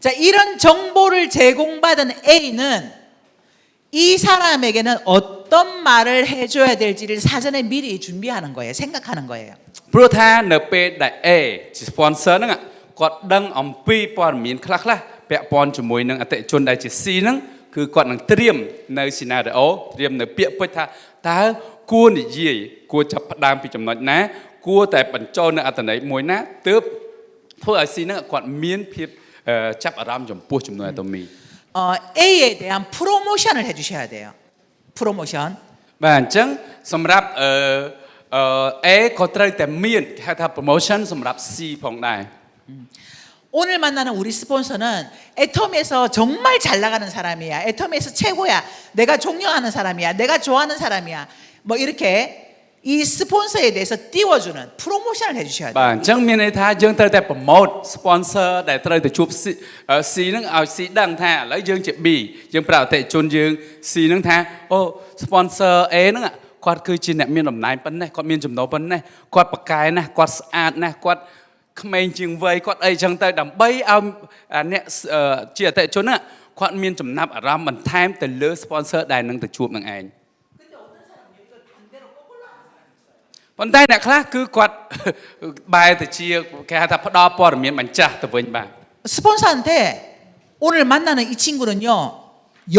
자, 이런 정보를 제공받은 A는 이 사람에게는 어떤 말을 해줘야 될지를 사전에 미리 준비하는 거예요. 생각하는 거예요. ព្រោះថានៅពេលដែល A ជា sponsor ហ្នឹងគាត់ដឹងអំពីព័ត៌មានខ្លះពាក់ព័ន្ធជាមួយនឹងអតិថិជនដែលជា C ហ្នឹងគឺគាត់នឹងត្រៀមនៅ scenario ត្រៀមនៅពាក្យពេចន៍ថាតើគួរនិយាយគួរចាប់ផ្ដើមពីចំណុចណាគួរតែបញ្ចូលនៅអត្ថន័យមួយណាទើបធ្វើឲ្យ C ហ្នឹងគាត់មានភាពចាប់អារម្មណ៍ចំពោះជំនួយអាតូមី A에 대한 프로모션을 해주셔야 돼요. 프로모션. បាទអញ្ចឹងសម្រាប់A ក៏ត្រូវតែមានគេហៅថា promotion សម្រាប់ C ផងដែរ 오늘 만나는 우리 스폰서는 애터미에서 정말 잘 나가는 사람이야. 애터미에서 최고야. 내가 존경하는 사람이야. 내가 좋아하는 사람이야. 뭐 이렇게 이 스폰서에 대해서 띄워주는 프로모션을 해주셔야 돼요. បាទអញ្ចឹងមានន័យថាយើងត្រូវតែប្រម៉ូទ sponsor ដែលត្រូវទៅជួប C ហ្នឹងឲ្យ C ដឹងថាឥឡូវយើងជា B យើងប្រាប់អតិថិជនយើង C ហ្នឹងថាអូ sponsor A ហ្នឹងគាត់គឺជាអ្នកមានតំណែងប៉ុណ្ណេះគាត់មានចំណូលប៉ុណ្ណេះគាត់ប៉ាកែណាស់គាត់ស្អាតណាស់គាត់ក្មេងជាងវ័យគាត់អីចឹងទៅដើម្បីឲ្យអ្នកជាអតិថិជនហ្នឹងគាត់មានចំណាប់អារម្មណ៍បន្ថែមទៅលើ sponsor ដែលនឹងទៅជួបនឹងឯង ប៉ុន្តែអ្នកខ្លះគឺគាត់ បែរទៅជាគេហៅថាផ្ដល់ព័ត៌មានបញ្ចាស់ទៅវិញបាទ 스폰서한테 오늘 만나는 이 친구는요,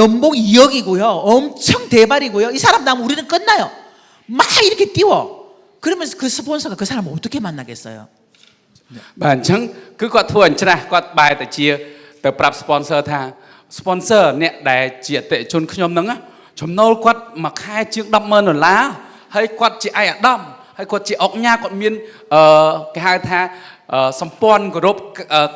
연봉 2억이고요, 엄청 대발이고요. 이 사람 나면 우리는 끝나요. 막 이렇게 띄워. 그러면 그 스폰서가 그 사람을 어떻게 만나겠어요? បាទអញ្ចឹងគឺគាត់ធ្វើអញ្ចឹងគាត់បែរទៅជាទៅប្រាប់ sponsor ថា sponsor អ្នកដែលជាអតិថិជនខ្ញុំហ្នឹងចំណូលគាត់មួយខែជាង$10,000ហើយគាត់ជាឯកឧត្តមហើយគាត់ជាអង្គញាគាត់មានគេហៅថាសម្ព័ន្ធគោរព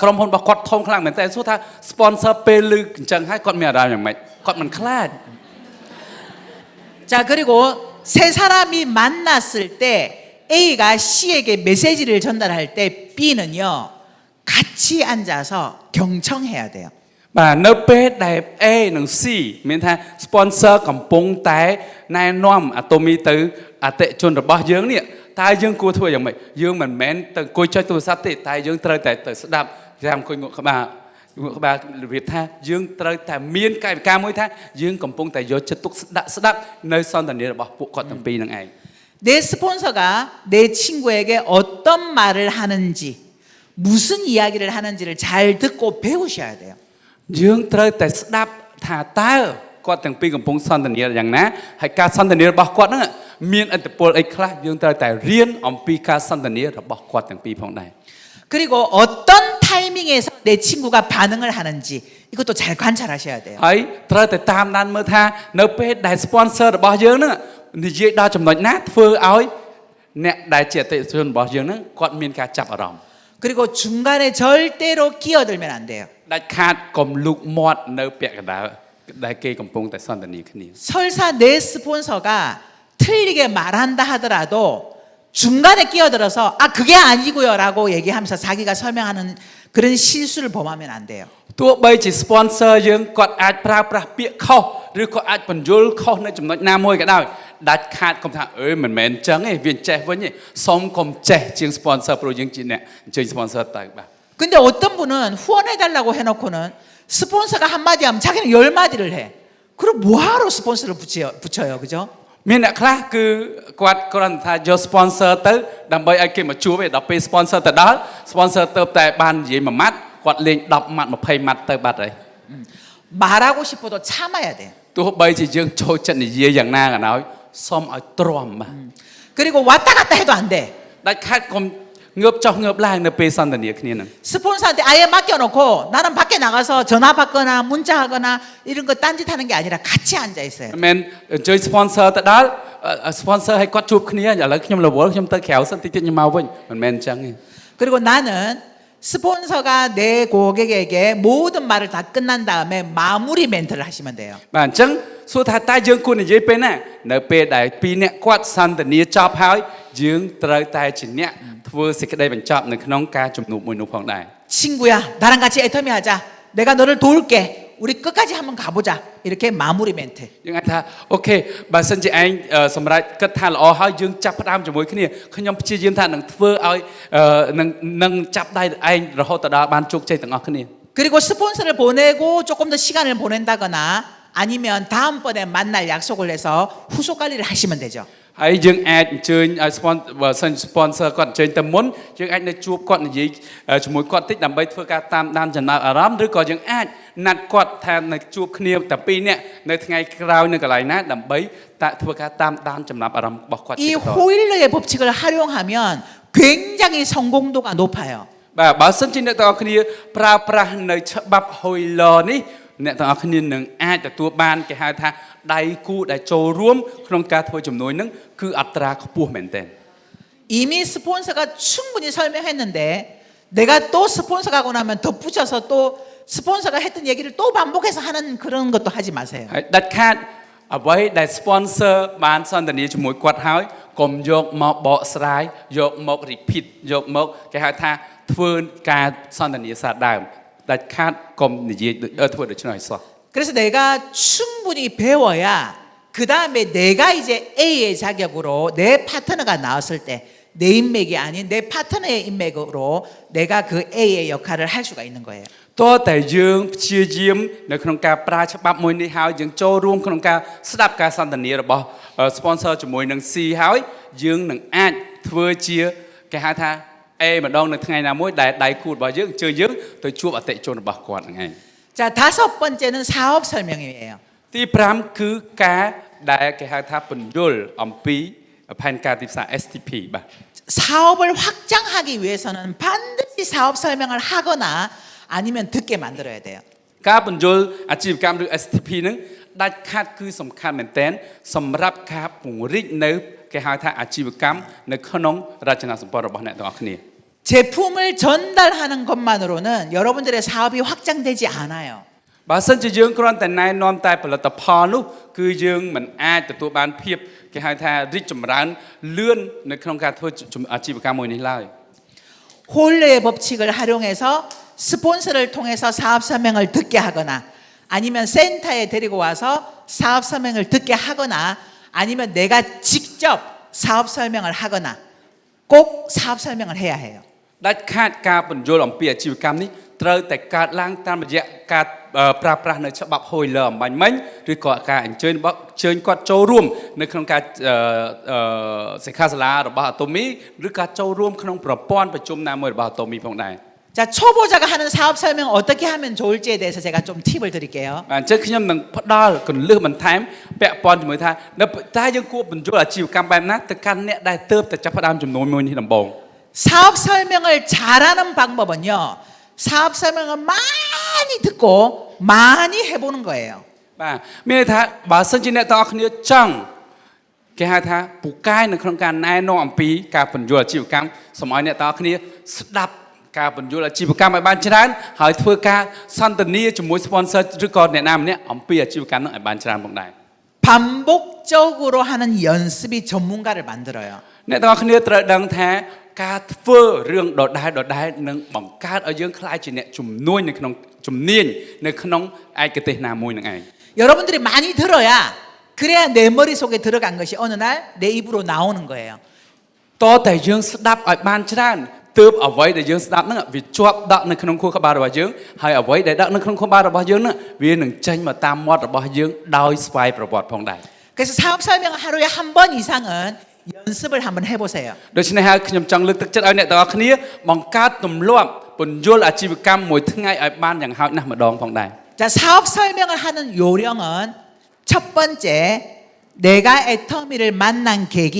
ក្រុមហ៊ុនរបស់គាត់ធំខ្លាំងមែនតើសួរថា sponsor ពេលឮអញ្ចឹងហើយគាត់មានអារម្មណ៍យ៉ាងម៉េចគាត់មិនខ្លាច 자, 그리고 세 사람이 만났을 때 A가 C에게 메시지를 전달할 때 B는요, 같이 앉아서 경청해야 돼요. បាទនៅពេលដែល A និង C មានថា sponsor កំពុងតែណែនាំអាតូមីទៅអតិថិជនរបស់យើងនេះតើយើងគួរធ្វើយ៉ាងម៉េចយើងមិនមែនទៅអង្គុយចុចទូរស័ព្ទទេតែយើងត្រូវតែទៅស្ដាប់យ៉ាងអង្គុយងក់ក្បាលរបៀបថាយើងត្រូវតែមានកាយវិការមួយថាយើងកំពុងតែយកចិត្តទុកស្ដាប់នៅសន្ទនារបស់ពួកគាត់ទាំងពីរនឹងឯង 내 스폰서가 내 친구에게 어떤 말을 하는지, 무슨 이야기를 하는지를 잘 듣고 배우셔야 돼요. យើងត្រូវតែស្ដាប់ថាតើគាត់ទាំងពីរកំពុងសន្ទនាយ៉ាងណាហើយការសន្ទនារបស់គាត់ហ្នឹងមានឥទ្ធិពលអីខ្លះយើងត្រូវតែរៀនអំពីការសន្ទនារបស់គាត់ទាំងពីរផងដែរ 그리고 어떤 타이밍에서 내 친구가 반응을 하는지 이것도 잘 관찰하셔야 돼요. ហើយត្រូវតែតាមដានមើលថានៅពេលដែល sponsor របស់យើងហ្នឹងនិយាយដល់ចំណុចណាធ្វើឲ្យអ្នកដែលជាអតិថិជនរបស់យើងហ្នឹងគាត់មានការចាប់អារម្មណ៍ 그리고 중간에 절대로 끼어들면 안 돼요. ដាច់ខាតកុំលូកមាត់នៅពាក់កណ្ដាលដែលគេកំពុងតែសន្ទនាគ្នា 설사 내 스폰서가 틀리게 말한다 하더라도 중간에 끼어들어서 아 그게 아니고요라고 얘기하면서 자기가 설명하는 그런 실수를 범하면 안 돼요. ទោះបីជា sponsor យើងគាត់អាចប្រើប្រាស់ពាក្យខុសឬក៏អាចបញ្យល់ខុសនៅចំណុចណាមួយក៏ដោយដាច់ខាតកុំថាអើមិនមែនអញ្ចឹងទេវាចេះវិញទេសុំកុំចេះជាង sponsor ព្រោះយើងជាអ្នកអញ្ជើញ sponsor ទៅបាទ 근데 어떤 분은 후원해달라고 해놓고는 스폰서가 한마디 하면 자기는 10마디를 해. 그럼 뭐하러 스폰서를 붙여요, 그죠? មានអ្នកខ្លះគឺគាត់គ្រាន់តែយក sponsor ទៅដើម្បីឲ្យគេមកជួបឯដល់ពេល sponsor ទៅដល់ sponsor ទៅតែបាននិយាយមួយម៉ាត់គាត់លេង10ម៉ាត់20ម៉ាត់ទៅបាត់ហើយ 말하고 싶어도 참아야 돼. ទោះបីជាយើងចូលចិត្តនិយាយយ៉ាងណាក៏ដោយសុំឲ្យទ្រាំបាទ 그리고 왔다 갔다 해도 안 돼. ដាច់ខាតកុំងើបចុះងើបឡើងនៅពេលសន្ទនាគ្នានឹង 스폰서한테 아예 맡겨놓고 나는 밖에 나가서 전화 받거나 문자하거나 이런 거 딴짓하는 게 아니라 같이 앉아 있어요. មិនមែនអញ្ជើញ sponsor ទៅដល់ sponsor ឲ្យគាត់ជួបគ្នាឥឡូវខ្ញុំរវល់ខ្ញុំទៅក្រៅសិនតិចទៀតខ្ញុំមកវិញមិនមែនអញ្ចឹងទេ 그리고 나는 스폰서가 내 고객에게 모든 말을 다 끝난 다음에 마무리 멘트를 하시면 돼요. បាទអញ្ចឹងសួរថាតើយើងគួរនិយាយពេលណានៅពេលដែលពីរអ្នកគាត់សន្ទនាចប់ហើយយើងត្រូវតែជាអ្នកធ្វើសេចក្តីបញ្ចប់នៅក្នុងការជំនួបមួយនោះផងដែរ 친구야, 나랑 같이 애터미 하자. 내가 너를 도울게. 우리 끝까지 한번 가보자. 이렇게 마무리 멘트. យើងអាចថាអូខេបើសិនជាឯងសម្រាប់គិតថាល្អហើយយើងចាប់ផ្ដើមជាមួយគ្នាខ្ញុំព្យាយាមថានឹងធ្វើឲ្យនឹងចាប់ដៃឯងរហូតដល់បានជោគជ័យទាំងអស់គ្នា 그리고 스폰서를 보내고 조금 더 시간을 보낸다거나 아니면 다음번에 만날 약속을 해서 후속 관리를 하시면 되죠. ហើយយើងអាចអញ្ជើញឲ្យ sponsor គាត់អញ្ជើញទៅមុនយើងអាចនៅជួបគាត់និយាយជាមួយគាត់តិចដើម្បីធ្វើការតាមដានចំណាប់អារម្មណ៍ឬក៏យើងអាចណាត់គាត់ថានៅជួបគ្នាតែពីរនាក់នៅថ្ងៃក្រោយនៅកន្លែងណាដើម្បីធ្វើការតាមដានចំណាប់អារម្មណ៍របស់គាត់ 이 호일러의 법칙을 활용하면 굉장히 성공도가 높아요. បាទបើសិនជាអ្នកទាំងអស់គ្នាប្រើប្រាស់នៅច្បាប់ Hoyle នេះអ្នកទាំងអស់គ្នានឹងអាចទទួលបានគេហៅថាដៃគូដែលចូលរួមក្នុងការធ្វើជំនួយនឹងគឺអត្រាខ្ពស់មែនទែន 이미 스폰서가 충분히 설명했는데 내가 또 스폰서 가고 나면 덧붙여서 또 스폰서가 했던 얘기를 또 반복해서 하는 그런 것도 하지 마세요. ហើយដាច់ខាតអ្វីដែល sponsor បានសន្ទនាជាមួយគាត់ហើយ កុំយកមកបកស្រាយយកមក repeat យកមកគេហៅថាធ្វើការសន្ទនាសាដើមដាច់ខាតកុំនិយាយធ្វើដូច្នោះឲ្យសោះ 그래서 내가 충분히 배워야 그 다음에 내가 이제 A의 자격으로 내 파트너가 나왔을 때 내 인맥이 아닌 내 파트너의 인맥으로 내가 그 A의 역할을 할 수가 있는 거예요. តើតែយើងព្យាយាមនៅក្នុងការប្រើច្បាប់មួយនេះហើយយើងចូលរួមក្នុងការស្ដាប់ការសន្ទនារបស់ sponsor ជាមួយនឹង C ហើយយើងនឹងអាចធ្វើជាគេហៅថា A ម្ដងនៅថ្ងៃណាមួយដែលដៃគូរបស់យើងជើយើងទៅជួបអតិថិជនរបស់គាត់ហ្នឹងឯង 자, 다섯 번째는 사업 설명이에요. ទី5គឺការដែលគេហៅថាពន្យល់អំពីផែនការទីផ្សារ STP បាទ 사업을 확장하기 위해서는 반드시 사업 설명을 하거나 아니면 듣게 만들어야 돼요. ការពន្យល់អាជីវកម្មឬ STP ហ្នឹងដាច់ខាតគឺសំខាន់មែនទែនសម្រាប់ការពង្រីកនៅគេហៅថាអាជីវកម្មនៅក្នុងរចនាសម្ព័ន្ធរបស់អ្នកទាំងអស់គ្នា 제품을 전달하는 것만으로는 여러분들의 사업이 확장되지 않아요. បើសិនជាយើងគ្រាន់តែណែនាំតែផលិតផលនោះគឺយើងមិនអាចទទួលបានភាពគេហៅថារីកចម្រើនលឿននៅក្នុងការធ្វើអាជីវកម្មមួយនេះឡើយ 홀레의 법칙을 활용해서 스폰서를 통해서 사업 설명을 듣게 하거나 아니면 센터에 데리고 와서 사업 설명을 듣게 하거나 아니면 내가 직접 사업 설명을 하거나 꼭 사업 설명을 해야 해요. ដាច់ខាតការពន្យល់អំពីអាជីវកម្មនេះត្រូវតែកើតឡើងតាមរយៈការប្រើប្រាស់នៅច្បាប់ហួយលើអំបញ្ញមិញឬក៏ការអញ្ជើញគាត់ចូលរួមនៅក្នុងការសិក្ខាសាលារបស់ Atomy ឬការចូលរួមក្នុងប្រព័ន្ធប្រជុំណាមួយរបស់ Atomy ផងដែរ 자, 초보자가 하는 사업 설명 어떻게 하면 좋을지에 대해서 제가 좀 팁을 드릴게요. បាទអញ្ចឹងខ្ញុំនឹងផ្ដល់គន្លឹះបន្ថែមពាក់ព័ន្ធជាមួយថាតើយើងគួរបញ្ចូលអាជីវកម្មបែបណាទៅកាន់អ្នកដែលទើបតែចាប់ផ្ដើមចំនួនមួយនេះដំបូង 사업 설명을 잘하는 방법은요. 사업 설명을 많이 듣고 많이 해보는 거예요. បាទមានន័យថាបើសិនជាអ្នកទាំងអស់គ្នាចង់គេហៅថាពូកែនៅក្នុងការណែនាំអំពីការពន្យល់អាជីវកម្មសូមឲ្យអ្នកទាំងអស់គ្នាស្ដាប់ការពន្យល់អាជីវកម្មឲ្យបានច្រើនហើយធ្វើការសន្ទនាជាមួយ sponsor ឬក៏អ្នកណាម្នាក់អំពីអាជីវកម្មនោះឲ្យបានច្រើនផងដែរ 반복적으로 하는 연습이 전문가를 만들어요. អ្នកទាំងអស់គ្នាត្រូវដឹងថាការធ្វើរឿងដដែលនឹងបង្កើតឲ្យយើងខ្លាចជាអ្នកជំនួញនៅក្នុងជំនាញនៅក្នុងឯកទេសណាមួយនឹងឯង 여러분들이 많이 들어야 그래야 내 머릿속에 들어간 것이 어느 날 내 입으로 나오는 거예요. តើតែយើងស្ដាប់ឲ្យបានច្រើនទើបអ្វីដែលយើងស្ដាប់ហ្នឹងវាជាប់ដាក់នៅក្នុងខួរក្បាលរបស់យើងហើយអ្វីដែលដាក់នៅក្នុងខួរក្បាលរបស់យើងហ្នឹងវានឹងចេញមកតាមមាត់របស់យើងដោយស្វ័យប្រវត្តិផងដែរ 그래서 사업 설명 하루에 한 번 이상은 연습을 한번 해보세요. ដូច្នេះហើយខ្ញុំចង់លើកទឹកចិត្តឲ្យអ្នកទាំងអស់គ្នាបង្កើតទម្លាប់ពន្យល់អាជីវកម្មមួយថ្ងៃឲ្យបានយ៉ាងហោចណាស់ម្ដងផងដែរ 자, 사업 설명을 하는 요령은 첫 번째, 내가 애터미를 만난 계기,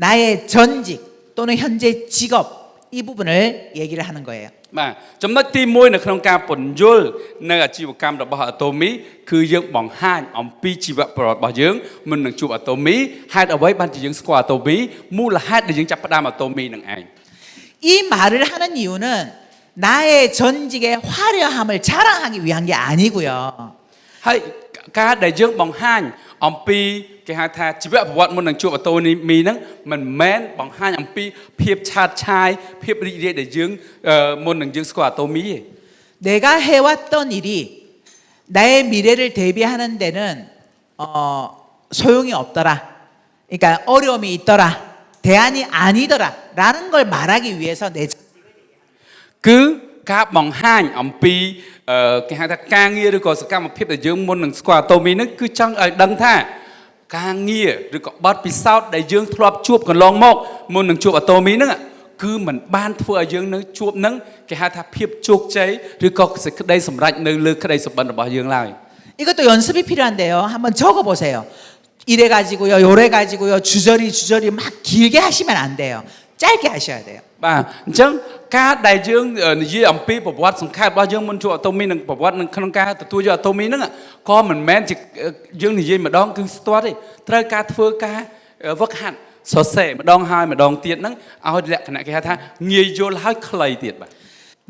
나의 전직 또는 현재 직업 이 부분을 얘기를 하는 거예요. បាទចំណុចទី1នៅក្នុងការពន្យល់នៅអាជីវកម្មរបស់ Atomy គឺយើងបង្ហាញអំពីជីវប្រវត្តិរបស់យើងមុននឹងជួប Atomy ហេតុអ្វីបានជាយើងស្គាល់ Atomy មូលហេតុដែលយើងចាប់ផ្ដើម Atomy នឹងឯង 이 말을 하는 이유는 나의 전직의 화려함을 자랑하기 위한 게 아니고요. ហើយការដែលយើងបង្ហាញអំពីគេហៅថាជីវប្រវត្តិមុននឹងជួប Atomy ហ្នឹងមិនមែនបង្ហាញអំពីភាពឆាតឆាយភាពរីករាយដែលយើងមុននឹងយើងស្គាល់ Atomy ទេ 내가 해왔던 일이 나의 미래를 대비하는 데는 소용이 없더라. 그러니까 어려움이 있더라. 대안이 아니더라라는 걸 말하기 위해서 내 គឺការបង្ហាញអំពីគេហៅថាការងារឬក៏សកម្មភាពដែលយើងមុននឹងស្គាល់ Atomy ហ្នឹងគឺចង់ឲ្យដឹងថាការងារឬក៏បទពិសោធន៍ដែលយើងធ្លាប់ជួបកន្លងមកមុននឹងជួប Atomy ហ្នឹងគឺមិនបានធ្វើឲ្យយើងនៅជួបហ្នឹងគេហៅថាភាពជោគជ័យឬក៏សេចក្តីសម្រេចនៅលើក្តីសុបិនរបស់យើងឡើយ 이것도 연습이 필요한데요. 한번 적어보세요. 이래 가지고요, 요래 가지고요, 주저리 막 길게 하시면 안 돼요. 짧게 하셔야 돼요. បាទអញ្ចឹងការដែលយើងនិយាយអំពីប្រវត្តិសង្ខេបរបស់យើងមុនជួប Atomy និងប្រវត្តិនៅក្នុងការទទួលយក Atomy ហ្នឹងក៏មិនមែនជាយើងនិយាយម្ដងគឺស្ទាត់ទេត្រូវការធ្វើការវឹកហាត់សរសេរម្ដងហើយម្ដងទៀតហ្នឹងឲ្យលក្ខណៈគេហៅថាងាយយល់ហើយខ្លីទៀតបាទ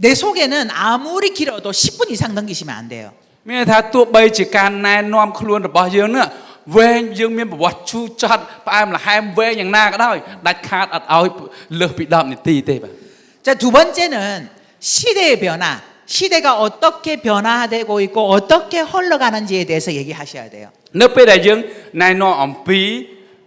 내 속에는 아무리 길어도 10분 이상 넘기시면 안 돼요. មានន័យថាទោះបីជាការណែនាំខ្លួនរបស់យើងហ្នឹង វែងយើងមានប្រវត្តិឈូចត់ផ្អែមល្ហែមវែងយ៉ាងណាក៏ដោយដាច់ខាតអត់ឲ្យលើសពី10នាទីទេបាទ 자, 두 번째는 시대의 변화, 시대가 어떻게 변화되고 있고 어떻게 흘러가는지에 대해서 얘기하셔야 돼요. នៅពេលដែលយើងណែនាំអំពី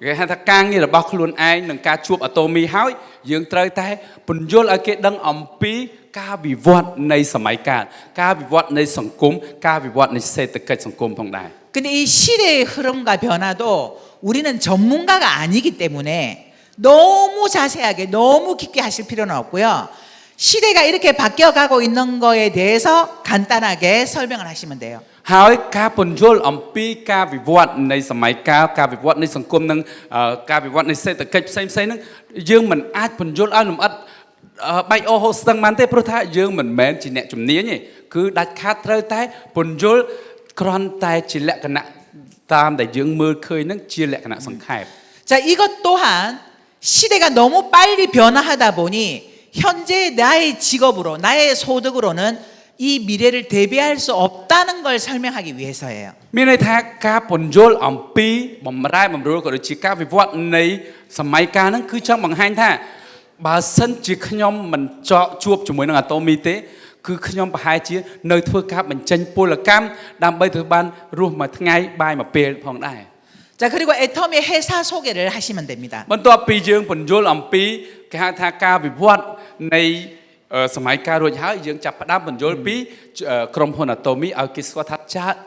គេហៅថាការងាររបស់ខ្លួនឯងនិងការជួបអាតូមីហើយយើងត្រូវតែពន្យល់ឲ្យគេដឹងអំពីការវិវត្តនៃសម័យកាលការវិវត្តនៃសង្គមការវិវត្តនៃសេដ្ឋកិច្ចសង្គមផងដែរ 근데 이 시대의 흐름과 변화도 우리는 전문가가 아니기 때문에 너무 자세하게 너무 깊게 하실 필요는 없고요. 시대가 이렇게 바뀌어가고 있는 거에 대해서 간단하게 설명을 하시면 돼요. ហើយការពន្យល់អំពីការវិវត្តនៃសម័យកាលការវិវត្តនៃសង្គមនិងការវិវត្តនៃសេដ្ឋកិច្ចផ្សេងៗហ្នឹងយើងមិនអាចពន្យល់ឲ្យលម្អិតបែកអូហូស្ទឹងបានទេព្រោះថាយើងមិនមែនជាអ្នកជំនាញទេគឺដាច់ខាតត្រូវតែពន្យល់គ្រាន់តែជាលក្ខណៈតាមដែលយើងមើលឃើញហ្នឹងជាលក្ខណៈសង្ខេប 자, 이것 또한 시대가 너무 빨리 변화하다 보니 현재 나의 직업으로 나의 소득으로는 이 미래를 대비할 수 없다는 걸 설명하기 위해서예요. មានន័យថាការពន្យល់អំពីបំរែបំរួលក៏ដូចជាការវិវត្តនៃសម័យកាលហ្នឹងគឺចង់បង្ហាញថាបើសិនជាខ្ញុំមិនជួបជាមួយនឹងអាតូមីទេគឺខ្ញុំប្រហែលជានៅធ្វើការបញ្ចេញពលកម្មដើម្បីធ្វើបានរស់មួយថ្ងៃបាយមួយពេលផងដែរ 자, 그리고 애터미의 회사 소개를 하시면 됩니다. បន្ទាប់ពីយើងពន្យល់អំពីគេហៅថាការវិវត្តនៃសម័យកាលរួចហើយយើងចាប់ផ្ដើមពន្យល់ពីក្រុមហ៊ុនអាតូមីឲ្យគេស្គាល់ថា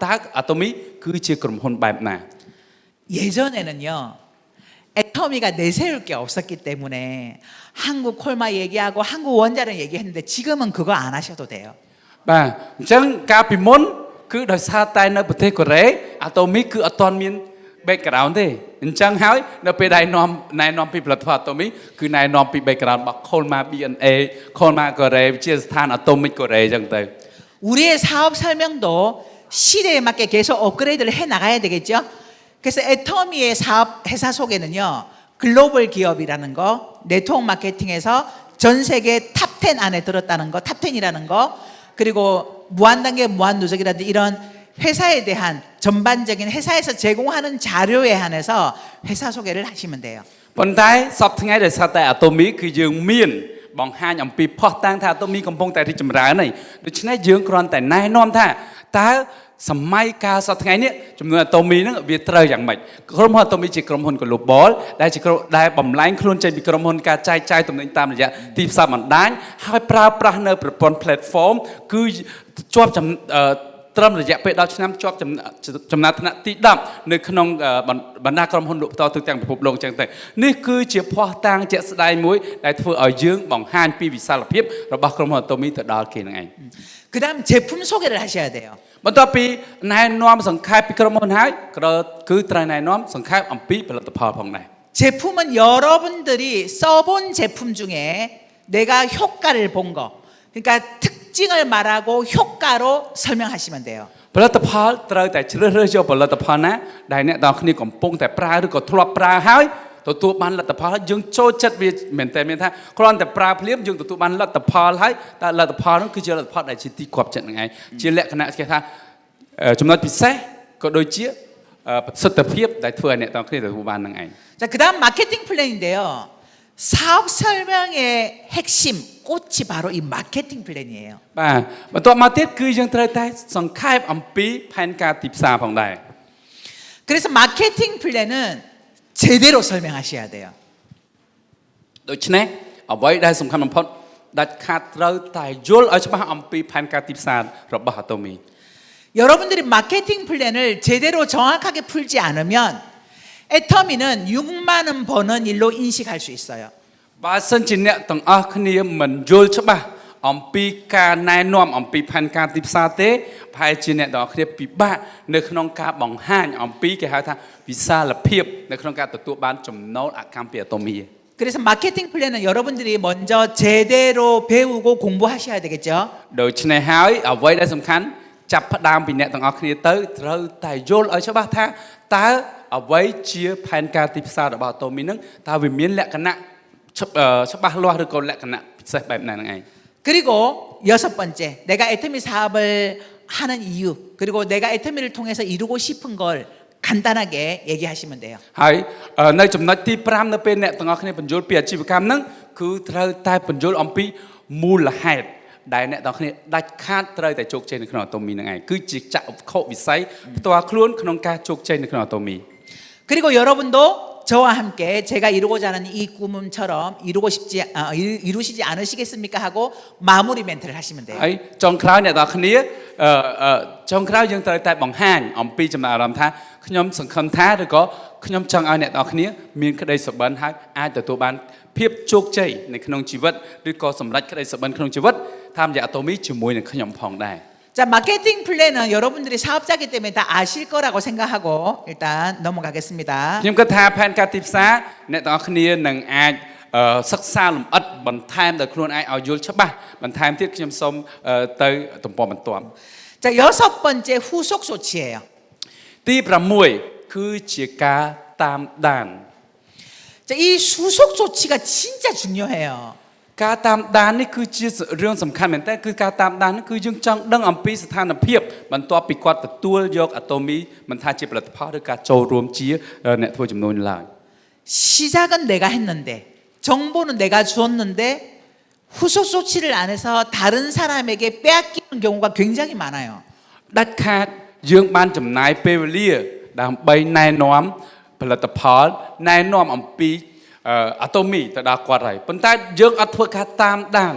តើអាតូមីគឺជាក្រុមហ៊ុនបែបណា 예전에는요. 애터미가 내세울 게 없었기 때문에 한국 콜마 얘기하고 한국 원자력 얘기했는데 지금은 그거 안 하셔도 돼요. បាទអញ្ចឹងកាលពីមុនគឺដោយសារតែនៅប្រទេសកូរ៉េអាតូមីគឺអត់ទាន់មាន background ទេអញ្ចឹងហើយនៅពេលដែលណែនាំពីផលិតផលអាតូមីគឺណែនាំពី background របស់ Kolma BNA Kolma កូរ៉េវិទ្យាស្ថានអាតូមិកកូរ៉េអញ្ចឹងទៅ 우리의 사업 설명도 시대에 맞게 계속 업그레이드를 해 나가야 되겠죠. 그래서 애터미의 사업 회사 소개는요. 글로벌 기업이라는 거, 네트워크 마케팅에서 전 세계 탑10 안에 들었다는 거, 탑10이라는 거, 그리고 무한단계 무한누적이라든지 이런 회사에 대한 전반적인 회사에서 제공하는 자료에 한해서 회사 소개를 하시면 돼요. ប៉ុន្តែសពថ្ងៃដែលស្រាប់តែអាតូមីគឺយើងមានបង្ហាញអំពីផុសតាំងថាអាតូមីកំពុងតែរីកចម្រើនហើយដូច្នេះយើងគ្រាន់តែណែនាំថាតើសម័យកាលសប្តាហ៍ថ្ងៃនេះចំនួនអាតូមីហ្នឹងវាត្រូវយ៉ាងម៉េចក្រុមហ៊ុនអាតូមីជាក្រុមហ៊ុន global ដែលជាដែលបំលែងខ្លួនចេញពីក្រុមហ៊ុនការចែកចាយទំនិញតាមរយៈទីផ្សារបណ្ដាញហើយប្រើប្រាស់នៅប្រព័ន្ធ platform គឺជាប់ត្រឹមរយៈពេល10ឆ្នាំជាប់ចំណាត់ថ្នាក់ទី10នៅក្នុងបណ្ដាក្រុមហ៊ុនលក់ផ្ទាល់ទូទាំងពិភពលោកអញ្ចឹងទៅនេះគឺជាភ័ស្តុតាងជាក់ស្ដែងមួយដែលធ្វើឲ្យយើងបង្ហាញពីវិសាលភាពរបស់ក្រុមហ៊ុនអាតូមីទៅដល់គេនឹងឯង 그다음 제품 소개를 하셔야 돼요. បន្ទាប់ពីណែនាំសង្ខេបពីក្រុមហ៊ុនហើយគឺត្រូវណែនាំសង្ខេបអំពីផលិតផលផងដែរ 제품은 여러분들이 써본 제품 중에 내가 효과를 본 거, 그러니까 특징을 말하고 효과로 설명하시면 돼요. ផលិតផលត្រូវតែជ្រើសរើសយកផលិតផលណាដែលអ្នកទាំងគ្នាកំពុងតែប្រើឬក៏ធ្លាប់ប្រើហើយទទួលបានលទ្ធផលហើយយើងចូលចិត្តវាមែនតើមានថាគ្រាន់តែប្រើភ្លាមយើងទទួលបានលទ្ធផលហើយតែលទ្ធផលនោះគឺជាលទ្ធផលដែលជាទីគាប់ចិត្តនឹងឯងជាលក្ខណៈគេថាចំណុចពិសេសក៏ដូចជាប្រសិទ្ធភាពដែលធ្វើឲ្យអ្នកទាំងគ្នាទទួលបាននឹងឯង 자, 그다음 마케팅 플랜인데요. 사업 설명의 핵심 꽃이 바로 이 마케팅 플랜이에요. បាទបន្ទាប់មកទៀតគឺយើងត្រូវតែសង្ខេបអំពីផែនការទីផ្សារផងដែរ 그래서 마케팅 플랜은 제대로 설명하셔야 돼요. ដូច្នេះអ្វីដែលសំខាន់បំផុតដាច់ខាតត្រូវតែយល់ឲ្យច្បាស់អំពីផែនការទីផ្សាររបស់អាតូមី 여러분들이 마케팅 플랜을 제대로 정확하게 풀지 않으면 애터미는 6만 원 버는 일로 인식할 수 있어요. បើសិនជាអ្នកទាំងអស់គ្នាមិនយល់ច្បាស់អំពីការណែនាំអំពីផែនការទីផ្សារទេប្រហែលជាអ្នកទាំងអស់គ្នាពិបាកនៅក្នុងការបង្ហាញអំពីគេហៅថាវិសាលភាពនៅក្នុងការទទួលបានចំណូលអកម្មពីអាតូមី 그래서 마케팅 플랜은 여러분들이 먼저 제대로 배우고 공부하셔야 되겠죠. ដូច្នេះហើយអ្វីដែលសំខាន់ចាប់ផ្ដើមពីអ្នកទាំងអស់គ្នាទៅត្រូវតែយល់ឲ្យច្បាស់ថាតើអ្វីជាផែនការទីផ្សាររបស់អាតូមីនឹងតើវាមានលក្ខណៈច្បាស់លាស់ឬក៏លក្ខណៈពិសេសបែបណានឹងឯង 그리고 여섯 번째, 내가 애터미 사업을 하는 이유, 그리고 내가 애터미를 통해서 이루고 싶은 걸 간단하게 얘기하시면 돼요. ហើយនៅចំណុចទី5នៅពេលអ្នកទាំងអស់គ្នាបញ្យល់ពីអាជីវកម្មហ្នឹងគឺត្រូវតែបញ្យល់អំពីមូលហេតុដែលអ្នកទាំងអស់គ្នាដាច់ខាតត្រូវតែជោគជ័យនៅក្នុងអាតូមីហ្នឹងឯងគឺជាចក្ខុវិស័យផ្ទាល់ខ្លួនក្នុងការជោគជ័យនៅក្នុងអាតូមី 그리고 여러분도 저와 함께 제가 이루고자 하는 이 꿈처럼 이루시지 않으시겠습니까 하고 마무리 멘트를 하시면 돼요. ហើយចុងក្រោយអ្នកទាំងអស់គ្នាចុងក្រោយយើងត្រូវតែបង្ហាញអំពីចំណាប់អារម្មណ៍ថាខ្ញុំសង្ឃឹមថាឬក៏ខ្ញុំចង់ឲ្យអ្នកទាំងអស់គ្នាមានក្តីសុបិនហើយអាចទទួលបានភាពជោគជ័យនៅក្នុងជីវិតឬក៏សម្រេចក្តីសុបិនក្នុងជីវិតតាមរយៈអាតូមីជាមួយនឹងខ្ញុំផងដែរ 자, 마케팅 플랜은 여러분들이 사업자기 때문에 다 아실 거라고 생각하고 일단 넘어가겠습니다. ខ្ញុំគិតថាផែនការទីផ្សារអ្នកទាំងអស់គ្នានឹងអាចសិក្សាលម្អិតបន្ថែមដល់ខ្លួនឯងឲ្យយល់ច្បាស់បន្ថែមទៀតខ្ញុំសូមទៅទំព័របន្ទាប់ 자, 6번째 후속 조치예요. ទី6គឺជាការតាមដាន 자, 이 후속 조치가 진짜 중요해요. ការតាមដាននេះគឺជារឿងសំខាន់មែនតើគឺការតាមដាននេះគឺយើងចង់ដឹងអំពីស្ថានភាពបន្ទាប់ពីគាត់ទទួលយកអាតូមីមិនថាជាផលិតផលឬការចូលរួមជាអ្នកធ្វើចំនួនឡើយ 시작은 내가 했는데 정보는 내가 주었는데 후속 조치를 안 해서 다른 사람에게 빼앗기는 경우가 굉장히 많아요. ដាច់ខាតយើងបានចំណាយពេលវេលាដើម្បីណែនាំផលិតផលណែនាំអំពីអាតូមីទៅដល់គាត់ហើយប៉ុន្តែយើងអត់ធ្វើការតាមដាន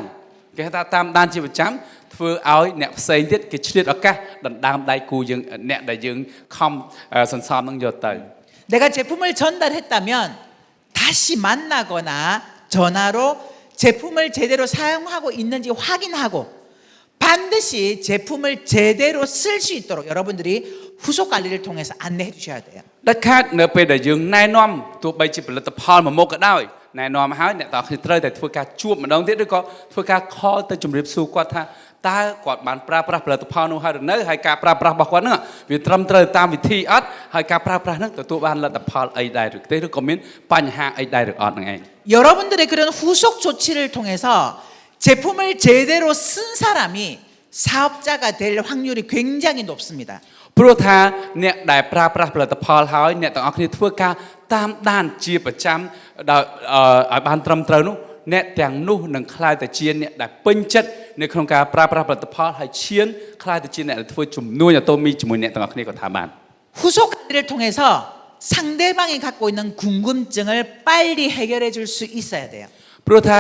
គេថាតាមដានជាប្រចាំធ្វើឲ្យអ្នកផ្សេងទៀតគេឆ្លៀតឱកាសដណ្ដើមដៃគូយើងអ្នកដែលយើងខំសន្សំនឹងយកទៅ 내가 제품을 전달했다면 다시 만나거나 전화로 제품을 제대로 사용하고 있는지 확인하고 반드시 제품을 제대로 쓸 수 있도록 여러분들이 후속 관리를 통해서 안내해 주셔야 돼요. ដាច់ខាតនៅពេលដែលយើងណែនាំទោះបីជាផលិតផលមួយមុខក៏ដោយណែនាំហើយអ្នកទាំងគ្នាត្រូវតែធ្វើការជួបម្ដងទៀតឬក៏ធ្វើការ call ទៅជម្រាបសួរគាត់ថាតើគាត់បានប្រើប្រាស់ផលិតផលនោះហើយឬនៅហើយការប្រើប្រាស់របស់គាត់ហ្នឹងវាត្រឹមត្រូវតាមវិធីអត់ហើយការប្រើប្រាស់ហ្នឹងទទួលបានលទ្ធផលអីដែរឬទេឬក៏មានបញ្ហាអីដែរឬអត់ហ្នឹងឯង 여러분들의 그런 후속 조치를 통해서 제품을 제대로 쓴 사람이 사업자가 될 확률이 굉장히 높습니다. ព្រោះថាអ្នកដែលប្រើប្រាស់ផលិតផលហើយអ្នកទាំងអស់គ្នាធ្វើការតាមដានជាប្រចាំដល់ឲ្យបានត្រឹមត្រូវនោះអ្នកទាំងនោះនឹងក្លាយទៅជាអ្នកដែលពេញចិត្តនៅក្នុងការប្រើប្រាស់ផលិតផលហើយឈានក្លាយទៅជាអ្នកដែលធ្វើជំនួញអាតូមីជាមួយអ្នកទាំងអស់គ្នាក៏ថាបាន 후속 관리를 통해서 상대방이 갖고 있는 궁금증을 빨리 해결해 줄 수 있어야 돼요. ព្រោះថា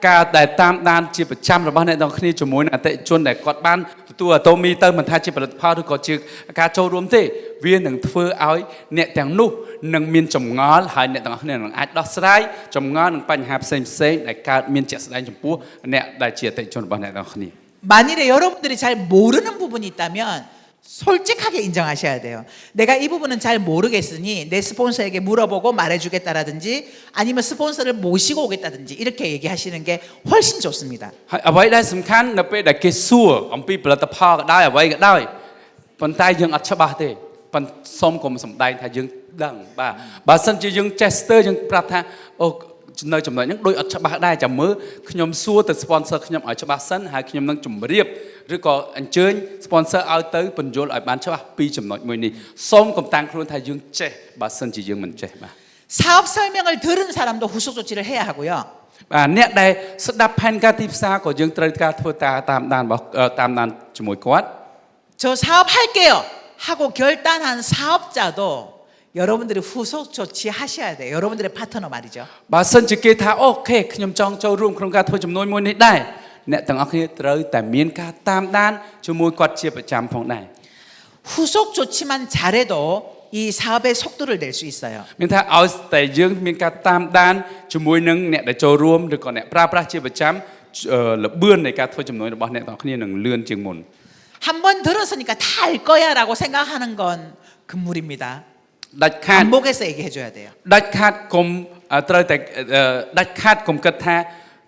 ការដែលតាមដានជាប្រចាំរបស់អ្នកទាំងអស់គ្នាជាមួយនឹងអតិថិជនដែលគាត់បានទទួលអាតូមីទៅមិនថាជាផលិតផលឬក៏ជាការចូលរួមទេវានឹងធ្វើឲ្យអ្នកទាំងនោះនឹងមានចម្ងល់ហើយអ្នកទាំងអស់គ្នានឹងអាចដោះស្រាយចម្ងល់នឹងបញ្ហាផ្សេងៗដែលកើតមានជាក់ស្ដែងចំពោះអ្នកដែលជាអតិថិជនរបស់អ្នកទាំងអស់គ្នា 만일에 여러분들이 잘 모르는 부분이 있다면 솔직하게 인정하셔야 돼요. 내가 이 부분은 잘 모르겠으니 내 스폰서에게 물어보고 말해주겠다라든지 아니면 스폰서를 모시고 오겠다든지 이렇게 얘기하시는 게 훨씬 좋습니다. ហើយអ្វីដែលសំខាន់នៅពេលដែលគេសួរអំពីផលិតផលក៏ដោយអ្វីក៏ដោយប៉ុន្តែយើងអត់ច្បាស់ទេប៉ុន្តែសូមកុំសម្ដែងថាយើងដឹងបាទបើសិនជាយើងចេះស្ទើយើងប្រាប់ថាអូនៅចំណុចហ្នឹងដូចអត់ច្បាស់ដែរចាំមើលខ្ញុំសួរទៅ sponsor ខ្ញុំឲ្យច្បាស់សិនហើយខ្ញុំនឹងជម្រាបឬក៏អញ្ជើញ sponsor ឲ្យទៅបញ្យល់ឲ្យបានច្បាស់ពីចំណុចមួយនេះសូមកុំតាំងខ្លួនថាយើងចេះបើសិនជាយើងមិនចេះបាទ 사업 설명을 들은 사람도 후속 조치를 해야 하고요. បាទអ្នកដែលស្ដាប់ផែនការទីផ្សារក៏យើងត្រូវការធ្វើតាមដានជាមួយគាត់ 저 사업할게요 하고 결단한 사업자도 여러분들이 후속 조치 하셔야 돼요. 여러분들의 파트너 말이죠. បើសិនជាគេថាអូខេខ្ញុំចង់ចូលរួមក្នុងការធ្វើចំនួនមួយនេះដែរអ្នកទាំងអស់គ្នាត្រូវតែមានការតាមដានជាមួយគាត់ជាប្រចាំផងដែរ 후속 조치만 잘해도 이 사업의 속도를 낼 수 있어요. មានថាឲ្យតែយើងមានការតាមដានជាមួយនឹងអ្នកដែលចូលរួមឬក៏អ្នកប្រើប្រាស់ជាប្រចាំលបឿននៃការធ្វើចំនួនរបស់អ្នកទាំងអស់គ្នានឹងលឿនជាងមុន 한 번 들었으니까 다 알 거야라고 생각하는 건 금물입니다. ដាច់ខាត 반복해서 얘기해 줘야 돼요. ដាច់ខាតកុំត្រូវតែដាច់ខាតកុំគិតថា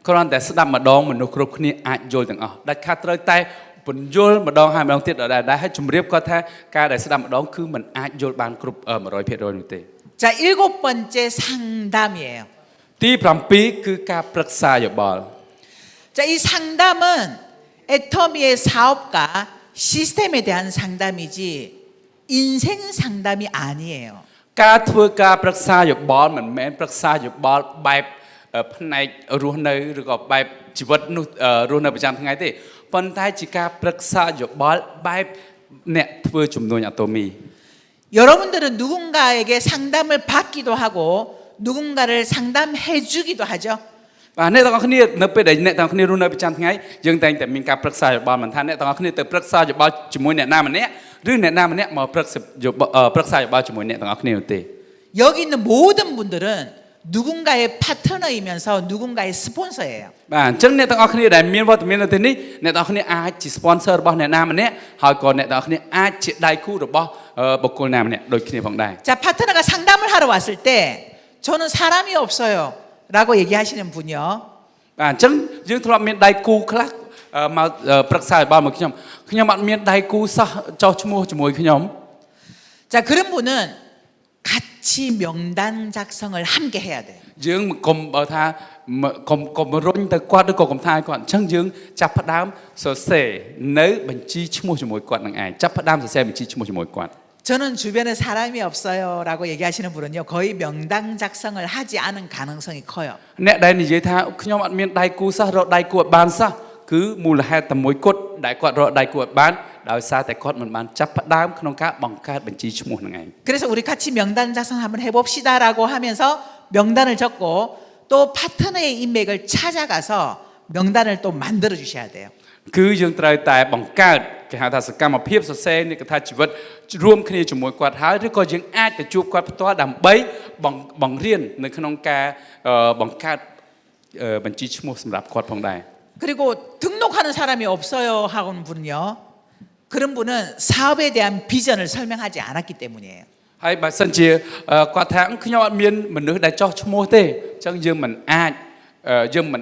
គ្រាន់តែស្ដាប់ម្ដងមនុស្សគ្រប់គ្នាអាចយល់ទាំងអស់ដាច់ខាតត្រូវតែពន្យល់ម្ដងហើយម្ដងទៀតដែរហើយជំរាបគាត់ថាការដែលស្ដាប់ម្ដងគឺមិនអាចយល់បានគ្រប់ 100% នោះទេ 자, 7번째 상담이에요. ទី7គឺការប្រឹក្សាយោបល់ 자, 이 상담은 애터미의 사업과 시스템에 대한 상담이지 인생 상담이 아니에요. ការធ្វើការប្រឹក្សាយោបល់មិនមែនប្រឹក្សាយោបល់បែបផ្នែករស់នៅឬក៏បែបជីវិតនោះរស់នៅប្រចាំថ្ងៃទេប៉ុន្តែជាការប្រឹក្សាយោបល់បែបអ្នកធ្វើជំនួញអាតូមី 여러분들은 누군가에게 상담을 받기도 하고 누군가를 상담해 주기도 하죠. បាទអ្នកទាំងអស់គ្នានៅពេលដែលអ្នកទាំងអស់គ្នារស់នៅប្រចាំថ្ងៃយើងតែងតែមានការប្រឹក្សាយោបល់មិនថាអ្នកទាំងអស់គ្នាទៅប្រឹក្សាយោបល់ជាមួយអ្នកណាម្នាក់ឬអ្នកណាម្នាក់មកប្រឹក្សាយោបល់ជាមួយអ្នកទាំងអស់គ្នានោះទេ 여기 있는 모든 분들은 누군가의 파트너이면서 누군가의 스폰서예요. បាទអញ្ចឹងអ្នកទាំងអស់គ្នាដែលមានវត្តមាននៅទីនេះអ្នកទាំងអស់គ្នាអាចជា sponsor របស់អ្នកណាម្នាក់ហើយក៏អ្នកទាំងអស់គ្នាអាចជាដៃគូរបស់បុគ្គលណាម្នាក់ដូចគ្នាផងដែរ 자, 파트너가 상담을 하러 왔을 때 저는 사람이 없어요라고 얘기하시는 분이요. បាទអញ្ចឹងយើងធ្លាប់មានដៃគូខ្លះមកប្រឹក្សាយោបល់មកខ្ញុំអត់មានដៃគូសោះចោះឈ្មោះជាមួយខ្ញុំ 자, 그런 분은 같이 명단 작성을 함께 해야 돼요. យើងកុំបើថាកុំរុញទៅគាត់ឬក៏កុំថាគាត់អញ្ចឹងយើងចាប់ផ្ដើមសរសេរនៅបញ្ជីឈ្មោះជាមួយគាត់នឹងឯងចាប់ផ្ដើមសរសេរបញ្ជីឈ្មោះជាមួយគាត់ 저는 주변에 사람이 없어요라고 얘기하시는 분은요. 거의 명단 작성을 하지 않은 가능성이 커요. អ្នកដែលនិយាយថាខ្ញុំអត់មានដៃគូសោះរកដៃគូអត់បានសោះគឺមូលហេតុតែមួយគត់ដែលគាត់រកដៃគូអត់បានដោយសារតែគាត់មិនបានចាប់ផ្ដើមក្នុងការបង្កើតបញ្ជីឈ្មោះនឹងឯង 그래서 우리 같이 명단 작성 한번 해봅시다라고 하면서 명단을 적고 또 파트너의 인맥을 찾아가서 명단을 또 만들어 주셔야 돼요. គឺយើងត្រូវតែបង្កើតគេហៅថាសកម្មភាពសរសេរនេះគឺថាជីវិតរួមគ្នាជាមួយគាត់ហើយឬក៏យើងអាចទៅជួបគាត់ផ្ទាល់ដើម្បីបង្រៀននៅក្នុងការបង្កើតបញ្ជីឈ្មោះសម្រាប់គាត់ផងដែរ 그리고 등록하는 사람이 없어요 하는 분은요. 그런 분은 사업에 대한 비전을 설명하지 않았기 때문이에요. ហើយបើសិនជាគាត់ថាខ្ញុំអត់មានមនុស្សដែលចោះឈ្មោះទេអញ្ចឹងយើងមិន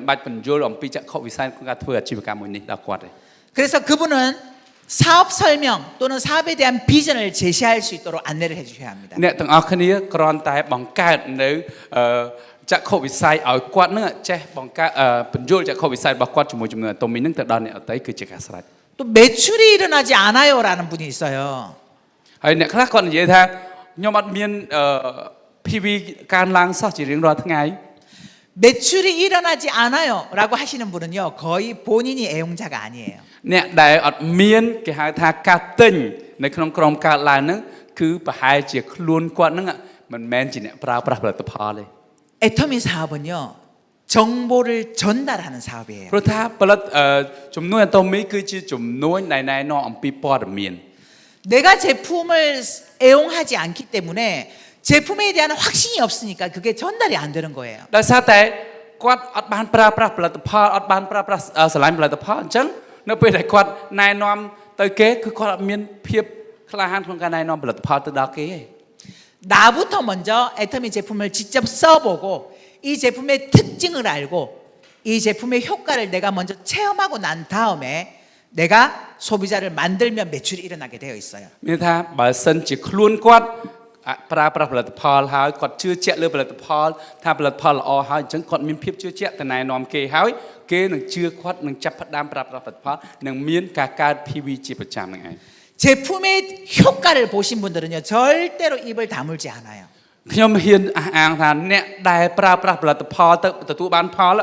បាច់បញ្យល់អំពីចក្ខុវិស័យក្នុងការធ្វើអាជីវកម្មមួយនេះដល់គាត់ទេ 그래서 그분은 사업 설명 또는 사업에 대한 비전을 제시할 수 있도록 안내를 해주셔야 합니다. អ្នកទាំងអស់គ្នាគ្រាន់តែបង្កើតនៅចក្ខុវិស័យឲ្យគាត់នឹងចេះបង្កើតបញ្យល់ចក្ខុវិស័យរបស់គាត់ជាមួយជំនួយអាតូមីនឹងទៅដល់អ្នកអតីគឺជាការស្រេច 또 매출이 일어나지 않아요라는 분이 있어요. ហើយអ្នកខ្លះគាត់និយាយថាខ្ញុំអត់មានPV កើនឡើងសោះជារៀងរាល់ថ្ងៃ 매출이 일어나지 않아요라고 하시는 분은요. 거의 본인이 애용자가 아니에요. អ្នកដែលអត់មានគេហៅថាការទិញនៅក្នុងក្រុមកើតឡើងហ្នឹងគឺប្រហែលជាខ្លួនគាត់ហ្នឹងមិនមែនជាអ្នកប្រើប្រាស់ផលិតផលទេ 애터미 사업은요. 정보를 전달하는 사업이에요. ព្រោះថាផលិតជំនួយអាតូមីគឺជាជំនួយណែនាំអំពីព័ត៌មាន 내가 제품을 애용하지 않기 때문에 제품에 대한 확신이 없으니까 그게 전달이 안 되는 거예요. ដោយសារតែគាត់អត់បានប្រើប្រាស់ផលិតផលអត់បានប្រើប្រាស់ស្រឡាញ់ផលិតផលអញ្ចឹងនៅពេលដែលគាត់ណែនាំទៅគេគឺគាត់អត់មានភាពក្លាហានក្នុងការណែនាំផលិតផលទៅដល់គេទេ 나부터 먼저 애터미 제품을 직접 써보고 이 제품의 특징을 알고 이 제품의 효과를 내가 먼저 체험하고 난 다음에 내가 소비자를 만들면 매출이 일어나게 되어 있어요. មានថាបើសិនជាខ្លួនគាត់ប្រើប្រាស់ផលិតផលហើយគាត់ជឿជាក់លើផលិតផលថាផលិតផលល្អហើយអញ្ចឹងគាត់មានភាពជឿជាក់ទៅណែនាំគេហើយគេនឹងជឿគាត់នឹងចាប់ផ្ដើមប្រើប្រាស់ផលិតផលនឹងមានការកើត PV ជាប្រចាំហ្នឹងឯង 제품의 효과를 보신 분들은요 절대로 입을 다물지 않아요. ខ្ញុំហ៊ានអះអាងថាអ្នកដែលប្រើប្រាស់ផលិតផលទៅទទួលបានផល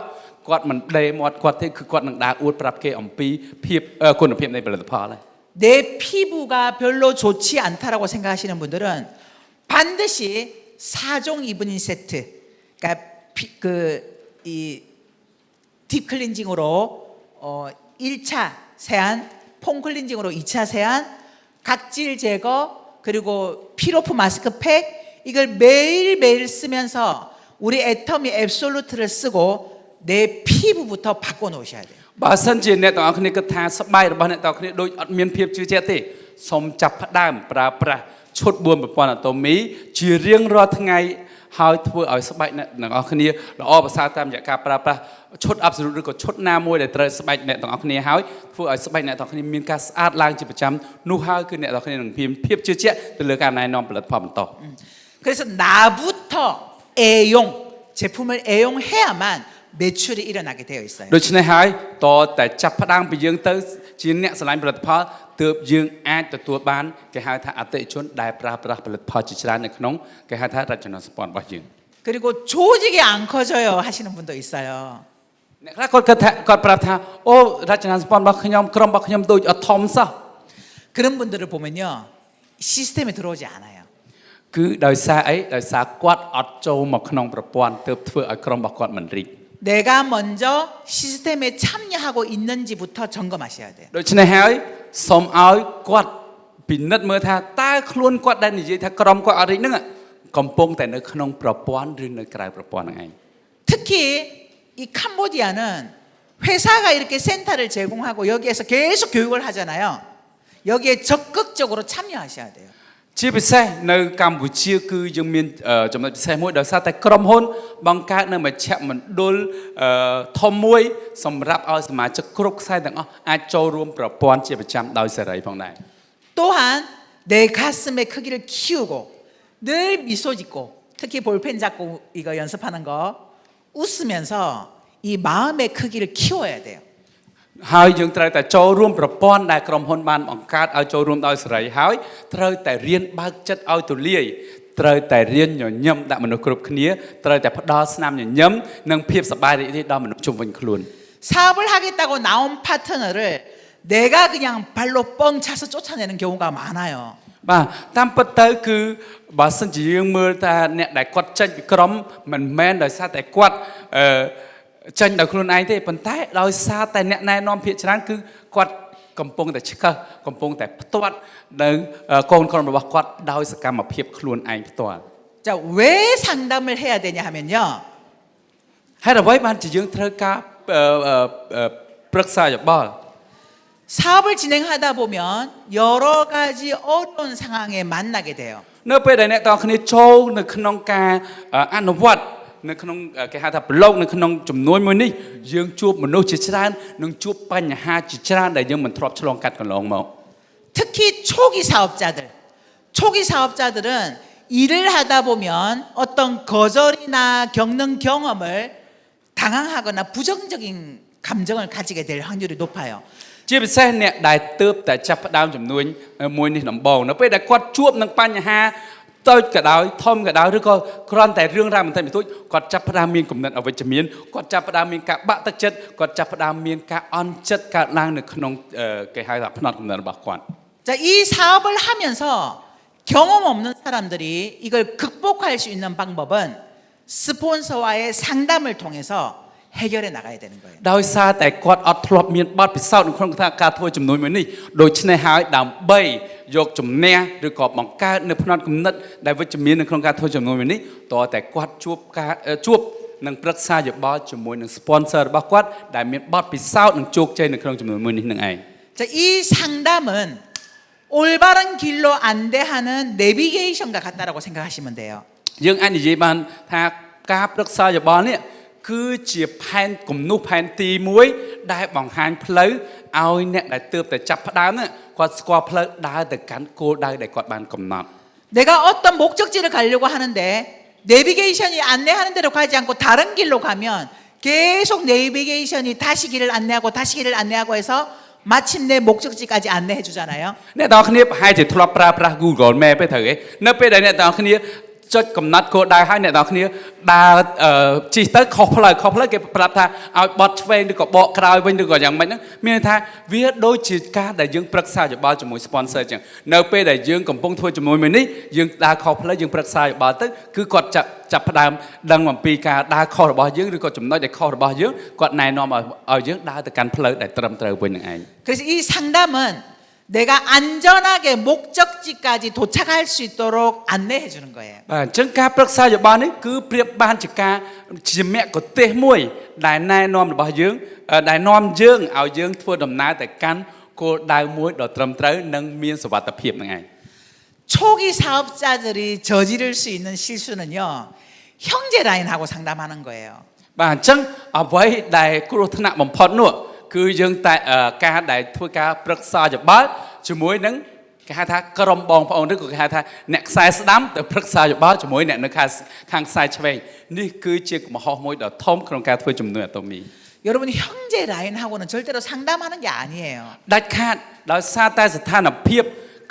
គាត់មិនដេមាត់គាត់ទេគឺគាត់នឹងដើរអួតប្រាប់គេអំពីភាពគុណភាពនៃផលិតផលហើយ 내 피부가 별로 좋지 않다라고 생각하시는 분들은 반드시 4종 이브닝 세트, 그러니까 이 딥클렌징으로 1차 세안, 폼 클렌징으로 2차 세안, 각질 제거, 그리고 피로프 마스크팩 이걸 매일매일 쓰면서 우리 애터미 앱솔루트를 쓰고 내 피부부터 바꿔놓으셔야 돼요. បើសិនជាអ្នកទាំងអស់គ្នាគិតថាស្បែករបស់អ្នកទាំងអស់គ្នាដូចអត់មានភាពជឿជាក់ទេសូមចាប់ផ្ដើមប្រើប្រាស់ឈុត4ប្រព័ន្ធអាតូមីជារៀងរាល់ថ្ងៃហើយធ្វើឲ្យស្បែកអ្នកទាំងអស់គ្នាល្អប្រសើរតាមរយៈការប្រើប្រាស់ឈុត Absolute ឬក៏ឈុតណាមួយដែលត្រូវស្បែកអ្នកទាំងអស់គ្នាហើយធ្វើឲ្យស្បែកអ្នកទាំងអស់គ្នាមានការស្អាតឡើងជាប្រចាំនោះហើយគឺអ្នកទាំងអស់គ្នានឹងមានភាពជឿជាក់ទៅលើការណែនាំផលិតផលបន្ត 그래서 나부터 애용 제품을 애용해야만 매출이 일어나게 되어 있어요. ដូច្នេះហើយតតែចាប់ផ្ដើមពីយើងទៅជាអ្នកស្រឡាញ់ផលិតផល ទើបយើងអាចទទួលបានគេហៅថាអតិថិជនដែលប្រើប្រាស់ផលិតផលជាច្រើននៅក្នុងគេហៅថារចនាសម្ព័ន្ធរបស់យើង 그리고 조직이 안 커져요 하시는 분도 있어요. អ្នកខ្លះគាត់ប្រាប់ថាអូរចនាសម្ព័ន្ធរបស់ខ្ញុំក្រុមរបស់ខ្ញុំដូចអត់ធំសោះ 그런 분들을 보면요 시스템에 들어오지 않아요. គឺដោយសារអីដោយសារគាត់អត់ចូលមកក្នុងប្រព័ន្ធទើបធ្វើឲ្យក្រុមរបស់គាត់មិនរីក 내가 먼저 시스템에 참여하고 있는지부터 점검하셔야 돼요. ដូច្នេះហើយសូមឲ្យគាត់ពិនិត្យមើលថាតើខ្លួនគាត់ដែលនិយាយថាក្រុមគាត់អត់រីកហ្នឹងកំពុងតែនៅក្នុងប្រព័ន្ធឬនៅក្រៅប្រព័ន្ធហ្នឹងឯង 특히 이 캄보디아는 회사가 이렇게 센터를 제공하고 여기에서 계속 교육을 하잖아요. 여기에 적극적으로 참여하셔야 돼요. ជាពិសេសនៅកម្ពុជាគឺយើងមានចំណុចពិសេសមួយដោយសារតែក្រុមហ៊ុនបង្កើតនៅមជ្ឈមណ្ឌលធំមួយសម្រាប់ឲ្យសមាជិកគ្រប់ខ្សែទាំងអស់អាចចូលរួមប្រព័ន្ធជាប្រចាំដោយសេរីផងដែរ 또한 내 가슴의 크기를 키우고 늘 미소 짓고 특히 볼펜 잡고 이거 연습하는 거 웃으면서 이 마음의 크기를 키워야 돼요. ហើយយើងត្រូវតែចូលរួមប្រព័ន្ធដែលក្រុមហ៊ុនបានបង្កើតឲ្យចូលរួមដោយសេរីហើយត្រូវតែរៀនបើកចិត្តឲ្យទូលាយត្រូវតែរៀនញញឹមដាក់មនុស្សគ្រប់គ្នាត្រូវតែផ្ដល់ស្នាមញញឹមនិងភាពសប្បាយរីករាយដល់មនុស្សជុំវិញខ្លួន 사업을 하겠다고 나온 파트너를 내가 그냥 발로 뻥 차서 쫓아내는 경우가 많아요. បាទតាមពិតទៅគឺបើសិនជាយើងមើលថាអ្នកដែលគាត់ចេញពីក្រុមមិនមែនដោយសារតែគាត់ចេញដោយខ្លួនឯងទេប៉ុន្តែដោយសារតែអ្នកណែនាំភាគច្រើនគឺគាត់កំពុងតែឆ្កឹះកំពុងតែផ្ទាត់នៅកូនក្រុមរបស់គាត់ដោយសកម្មភាពខ្លួនឯងផ្ទាល់ 자, 왜 상담을 해야 되냐 하면요. ហើយអ្វីបានជាយើងត្រូវការប្រឹក្សាយោបល់ 사업을 진행하다 보면 여러 가지 어려운 상황에 만나게 돼요. នៅពេលដែលអ្នកទាំងគ្នាចូលនៅក្នុងការអនុវត្តនៅក្នុងគេហៅថាប្រឡូកនៅក្នុងចំនួនមួយនេះយើងជួបមនុស្សជាច្រើននិងជួបបញ្ហាជាច្រើនដែលយើងមិនធ្លាប់ឆ្លងកាត់កន្លងមក 특히 초기 사업자들은 일을 하다 보면 어떤 거절이나 겪는 경험을 당황하거나 부정적인 감정을 가지게 될 확률이 높아요. ជាពិសេសអ្នកដែលទើបតែចាប់ផ្ដើមចំនួនមួយនេះដំបូងនៅពេលដែលគាត់ជួបនឹងបញ្ហាតូចក៏ដោយធំក៏ដោយឬក៏គ្រាន់តែរឿងរ៉ាវបន្តិចបន្តួចគាត់ចាប់ផ្ដើមមានគំនិតអវិជ្ជមានគាត់ចាប់ផ្ដើមមានការបាក់ទឹកចិត្តគាត់ចាប់ផ្ដើមមានការអន់ចិត្តកើតឡើងនៅក្នុងគេហៅថាផ្នត់គំនិតរបស់គាត់ 자, 이 사업을 하면서 경험 없는 사람들이 이걸 극복할 수 있는 방법은 스폰서와의 상담을 통해서 해결해 나가야 되는 거예요. ដោយសារតែគាត់អត់ធ្លាប់មានបទពិសោធន៍នៅក្នុងការធ្វើចំនួនមួយនេះដូច្នេះហើយដើម្បីយកជំនះឬក៏បង្កើតនៅផ្នត់គំនិតដែលវិជ្ជមាននៅក្នុងការធ្វើចំនួនមួយនេះតើតែគាត់ជួបនឹងប្រឹក្សាយោបល់ជាមួយនឹង sponsor របស់គាត់ដែលមានបទពិសោធន៍នឹងជោគជ័យនៅក្នុងចំនួនមួយនេះនឹងឯង 자, 이 상담은 올바른 길로 안내하는 내비게이션과 같다라고 생각하시면 돼요. យើងអាចនិយាយបានថាការប្រឹក្សាយោបល់នេះគឺជាផែនគំនូសផែនទីមួយដែលបង្ហាញផ្លូវឲ្យអ្នកដែលទើបតែចាប់ផ្ដើមគាត់ស្គាល់ផ្លូវដើរទៅកាន់គោលដៅដែលគាត់បានកំណត់ 내가 어떤 목적지를 가려고 하는데 내비게이션이 안내하는 대로 가지 않고 다른 길로 가면 계속 내비게이션이 다시 길을 안내하고 해서 마침내 목적지까지 안내해 주잖아요. អ្នកទាំងគ្នាប្រហែលជាធ្លាប់ប្រើប្រាស់ Google Map ទេត្រូវទេនៅពេលដែលអ្នកទាំងគ្នាចុចកំណត់គោលដៅហើយអ្នកទាំងគ្នាដើរជិះទៅខុសផ្លូវគេប្រាប់ថាឲ្យបត់ឆ្វេងឬក៏បកក្រោយវិញឬក៏យ៉ាងម៉េចហ្នឹងមានន័យថាវាដូចជាការដែលយើងប្រឹក្សាយោបល់ជាមួយ sponsor ចឹងនៅពេលដែលយើងកំពុងធ្វើជាមួយមួយនេះយើងដើរខុសផ្លូវយើងប្រឹក្សាយោបល់ទៅគឺគាត់ចាប់ផ្ដើមដឹងអំពីការដើរខុសរបស់យើងឬក៏ចំណុចដែលខុសរបស់យើងគាត់ណែនាំឲ្យយើងដើរទៅកាន់ផ្លូវដែលត្រឹមត្រូវវិញនឹងឯង 그래서 이 상담은 내가 안전하게 목적지까지 도착할 수 있도록 안내해 주는 거예요. បាទអញ្ចឹងការប្រឹក្សាយោបល់នេះគឺប្រៀបបានជាការជាមគ្គុទ្ទេសក៍មួយដែលណែនាំរបស់យើងដែលនាំយើងឲ្យយើងធ្វើដំណើរទៅកាន់គោលដៅមួយដ៏ត្រឹមត្រូវនិងមានសុវត្ថិភាពនឹងឯង 초기 사업자들이 저지를 수 있는 실수는요. 형제 라인하고 상담하는 거예요. បាទអញ្ចឹងអ្វីដែលគ្រោះថ្នាក់បំផុតនោះគឺយើងតែការដែលធ្វើការប្រឹក្សាយោបល់ជាមួយនឹងគេហៅថាក្រុមបងប្អូនឬក៏គេហៅថាអ្នកខ្សែស្ដាំទៅប្រឹក្សាយោបល់ជាមួយអ្នកនៅខាងខ្សែឆ្វេងនេះគឺជាកំហុសមួយដ៏ធំក្នុងការធ្វើចំនួនអាតូមី 여러분 형제 라인하고는 절대로 상담하는 게 아니에요. ដាច់ខាតដោយសារតែស្ថានភាព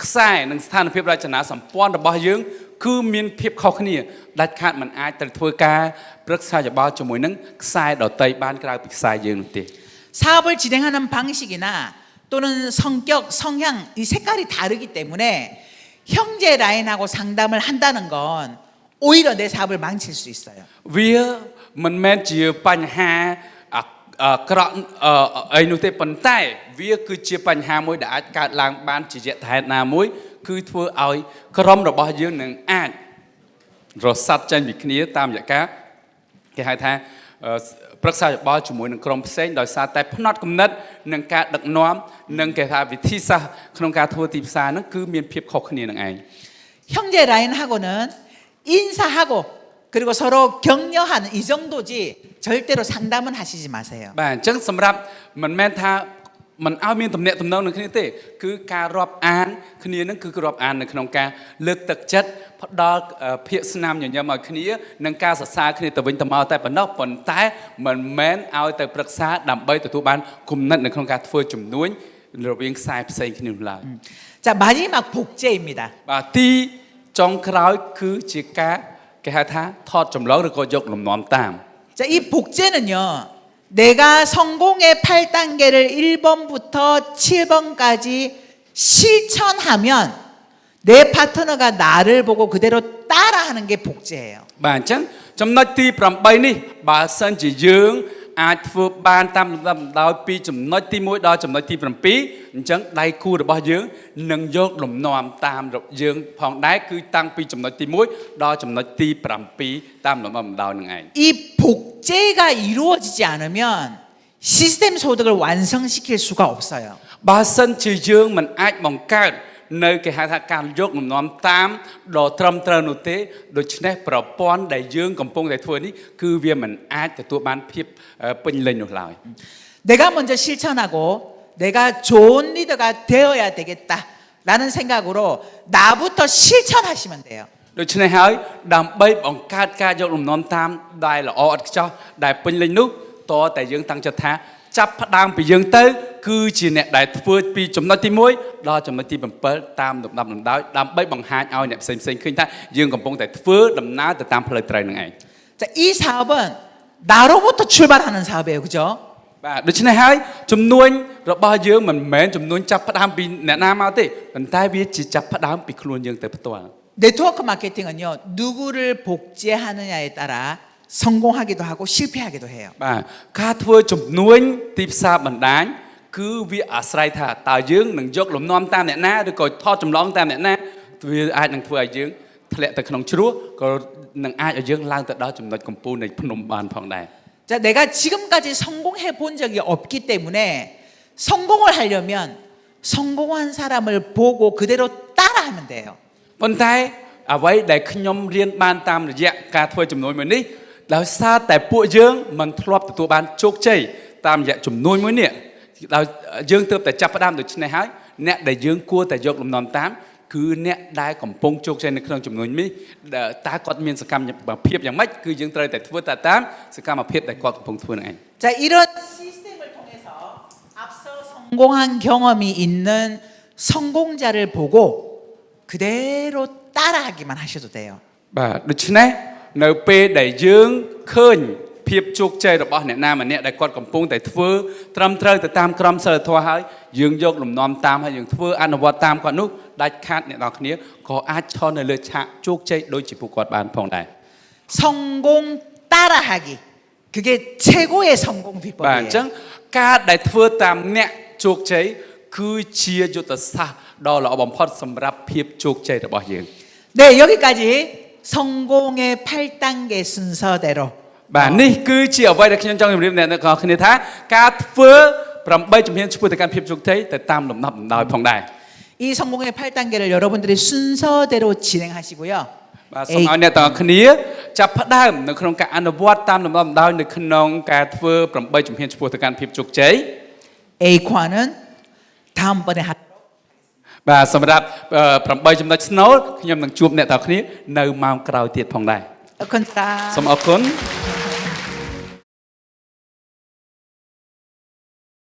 ខ្សែនិងស្ថានភាពរចនាសម្ព័ន្ធរបស់យើងគឺមានភាពខុសគ្នាដាច់ខាតមិនអាចទៅធ្វើការប្រឹក្សាយោបល់ជាមួយនឹងខ្សែដតីបានក្រៅពីខ្សែយើងនោះទេ 사업을 진행하는 방식이나 또는 성격, 성향 이 색깔이 다르기 때문에 형제 라인하고 상담을 한다는 건 오히려 내 사업을 망칠 수 있어요. វាមិនមែនជាបញ្ហាអាក្រក់អីនោះទេប៉ុន្តែវាគឺជាបញ្ហាមួយដែលអាចកើតឡើងបានជាយថាហេតុណាមួយគឺធ្វើឲ្យក្រុមរបស់យើងនឹងអាចរសាត់ចេញពីគ្នាតាមរយៈការគេហៅថាប្រឹក្សាយោបល់ជាមួយនឹងក្រុមផ្សេងដោយសារតែផ្នត់គំនិតនិងការដឹកនាំនិងគេថាវិធីសាស្ត្រក្នុងការធ្វើទីផ្សារហ្នឹងគឺមានភាពខុសគ្នានឹងឯង 형제 라인하고는 인사하고 그리고 서로 격려하는 이 정도지 절대로 상담은 하시지 마세요. បាទអញ្ចឹងសម្រាប់មិនមែនថាមិនឲ្យមានទំនាក់ទំនងនឹងគ្នាទេគឺការរាប់អានគ្នានឹងគឺរាប់អាននៅក្នុងការលើកទឹកចិត្តផ្ដល់ភាកស្នាមញញឹមឲ្យគ្នានិងការសរសើរគ្នាទៅវិញទៅមកតែប៉ុណ្ណោះប៉ុន្តែមិនមែនឲ្យទៅប្រឹក្សាដើម្បីទទួលបានគំនិតនៅក្នុងការធ្វើជំនួញរវាងខ្សែផ្សេងគ្នានោះឡើយ 자 마지막 복제입니다. បាទទីចុងក្រោយគឺជាការគេហៅថាថតចម្លងឬក៏យកលំនាំតាម 자, 이 복제는요. 내가 성공의 8단계를 1번부터 7번까지 실천하면 내 파트너가 나를 보고 그대로 따라하는 게 복제예요. បាទអញ្ចឹងចំណុចទី8នេះបើសិនជាយើងអាចធ្វើបានតាមលំដាប់លំដោយពីចំណុចទី1ដល់ចំណុចទី7អញ្ចឹងដៃគូរបស់យើងនឹងយកលំនាំតាមយើងផងដែរគឺតាំងពីចំណុចទី1ដល់ចំណុចទី7តាមលំដាប់លំដោយនឹងឯង 이 복제가 이루어지지 않으면 시스템 소득을 완성시킬 수가 없어요. បើសិនជាយើងមិនអាចបង្កើតនៅគេហៅថាការយកលំនាំតាមដ៏ត្រឹមត្រូវនោះទេដូច្នេះប្រព័ន្ធដែលយើងកំពុងតែធ្វើនេះគឺវាមិនអាចទទួលបានភាពពេញលេញនោះឡើយ 내가 먼저 실천하고 내가 좋은 리더가 되어야 되겠다라는 생각으로 나부터 실천하시면 돼요. ដូច្នេះហើយដើម្បីបង្កើតការយកលំនាំតាមដែលល្អឥតខ្ចោះដែលពេញលេញនោះតើតែយើងតាំងចិត្តថាចាប់ផ្ដើមពីយើងទៅគឺជាអ្នកដែលធ្វើពីចំណុចទី1ដល់ចំណុចទី7តាមលំដាប់លំដោយដើម្បីបង្ហាញឲ្យអ្នកផ្សេងៗឃើញថាយើងកំពុងតែធ្វើដំណើរទៅតាមផ្លូវត្រូវនឹងឯង 자, 이 사업은 나로부터 출발하는 사업이에요. 그죠? បាទដូច្នេះហើយចំនួនរបស់យើងមិនមែនចំនួនចាប់ផ្ដើមពីអ្នកណាមកទេប៉ុន្តែវាជាចាប់ផ្ដើមពីខ្លួនយើងទៅផ្ទាល់ 네트워크 마케팅은요. 누구를 복제하느냐에 따라 성공하기도 하고 실패하기도 해요. បាទការធ្វើចំនួនទីផ្សារបណ្ដាញគឺវាអាស្រ័យថាតើយើងនឹងយកលំនាំតាមអ្នកណាឬក៏ថតចម្លងតាមអ្នកណាវាអាចនឹងធ្វើឲ្យយើងធ្លាក់ទៅក្នុងជ្រោះក៏នឹងអាចឲ្យយើងឡើងទៅដល់ចំណុចកំពូលនៃភ្នំបានផងដែរ 자, 내가 지금까지 성공해 본 적이 없기 때문에 성공을 하려면 성공한 사람을 보고 그대로 따라하면 돼요. ប៉ុន្តែអ្វីដែលខ្ញុំរៀនបានតាមរយៈការធ្វើចំនួនមួយនេះដោយសារតែពួកយើងមិនធ្លាប់ទទួលបានជោគជ័យតាមរយៈចំនួនមួយនេះដោយយើងទើបតែចាប់ផ្ដើមដូច្នេះហើយអ្នកដែលយើងគួរតែយកលំនាំតាមគឺអ្នកដែលកំពុងជោគជ័យនៅក្នុងចំនួននេះតើគាត់មានសកម្មភាពយ៉ាងម៉េចគឺយើងត្រូវតែធ្វើតាមសកម្មភាពដែលគាត់កំពុងធ្វើនឹងឯង 자, 이런 시스템을 통해서 앞서 성공한 경험이 있는 성공자를 보고 그대로 따라하기만 하셔도 돼요. បាទដូច្នេះនៅពេលដែលយើងឃើញភាពជោគជ័យរបស់អ្នកណាម្នាក់ដែលគាត់កំពុងតែធ្វើត្រឹមត្រូវទៅតាមក្រមសីលធម៌ហើយយើងយកលំនាំតាមហើយយើងធ្វើអនុវត្តតាមគាត់នោះដាច់ខាតអ្នកនរគ្នាក៏អាចឈរនៅលើឆាកជោគជ័យដូចជាពួកគាត់បានផងដែរ 성공 따라하기. 그게 최고의 성공 បាទអញ្ចឹង 비법이에요. ការដែលធ្វើតាមអ្នកជោគជ័យគឺជាយុទ្ធសាស្ត្រដ៏ល្អបំផុតសម្រាប់ភាពជោគជ័យរបស់យើង 네, 여기까지 성공의 8단계 순서대로 បាទនេះគឺជាអ្វីដែលខ្ញុំចង់ជម្រាបអ្នកនរគ្នាថាការធ្វើ8ជំហានឆ្ពោះទៅកាន់ភាពជោគជ័យទៅតាមលំដាប់លំដោយផងដែរ 이 성공의 8단계를 여러분들이 순서대로 진행하시고요. បាទសូមឲ្យអ្នកទាំងអស់គ្នាចាប់ផ្ដើមនៅក្នុងការអនុវត្តតាមលំដាប់លំដោយនៅក្នុងការធ្វើ8ជំហានឆ្ពោះទៅកាន់ភាពជោគជ័យ A과는 다음번에 하도록 បាទសម្រាប់8ចំណុចស្នូលខ្ញុំនឹងជួបអ្នកទាំងអស់គ្នានៅម៉ោងក្រោយទៀតផងដែរ 하겠습니다. សូមអរគុណ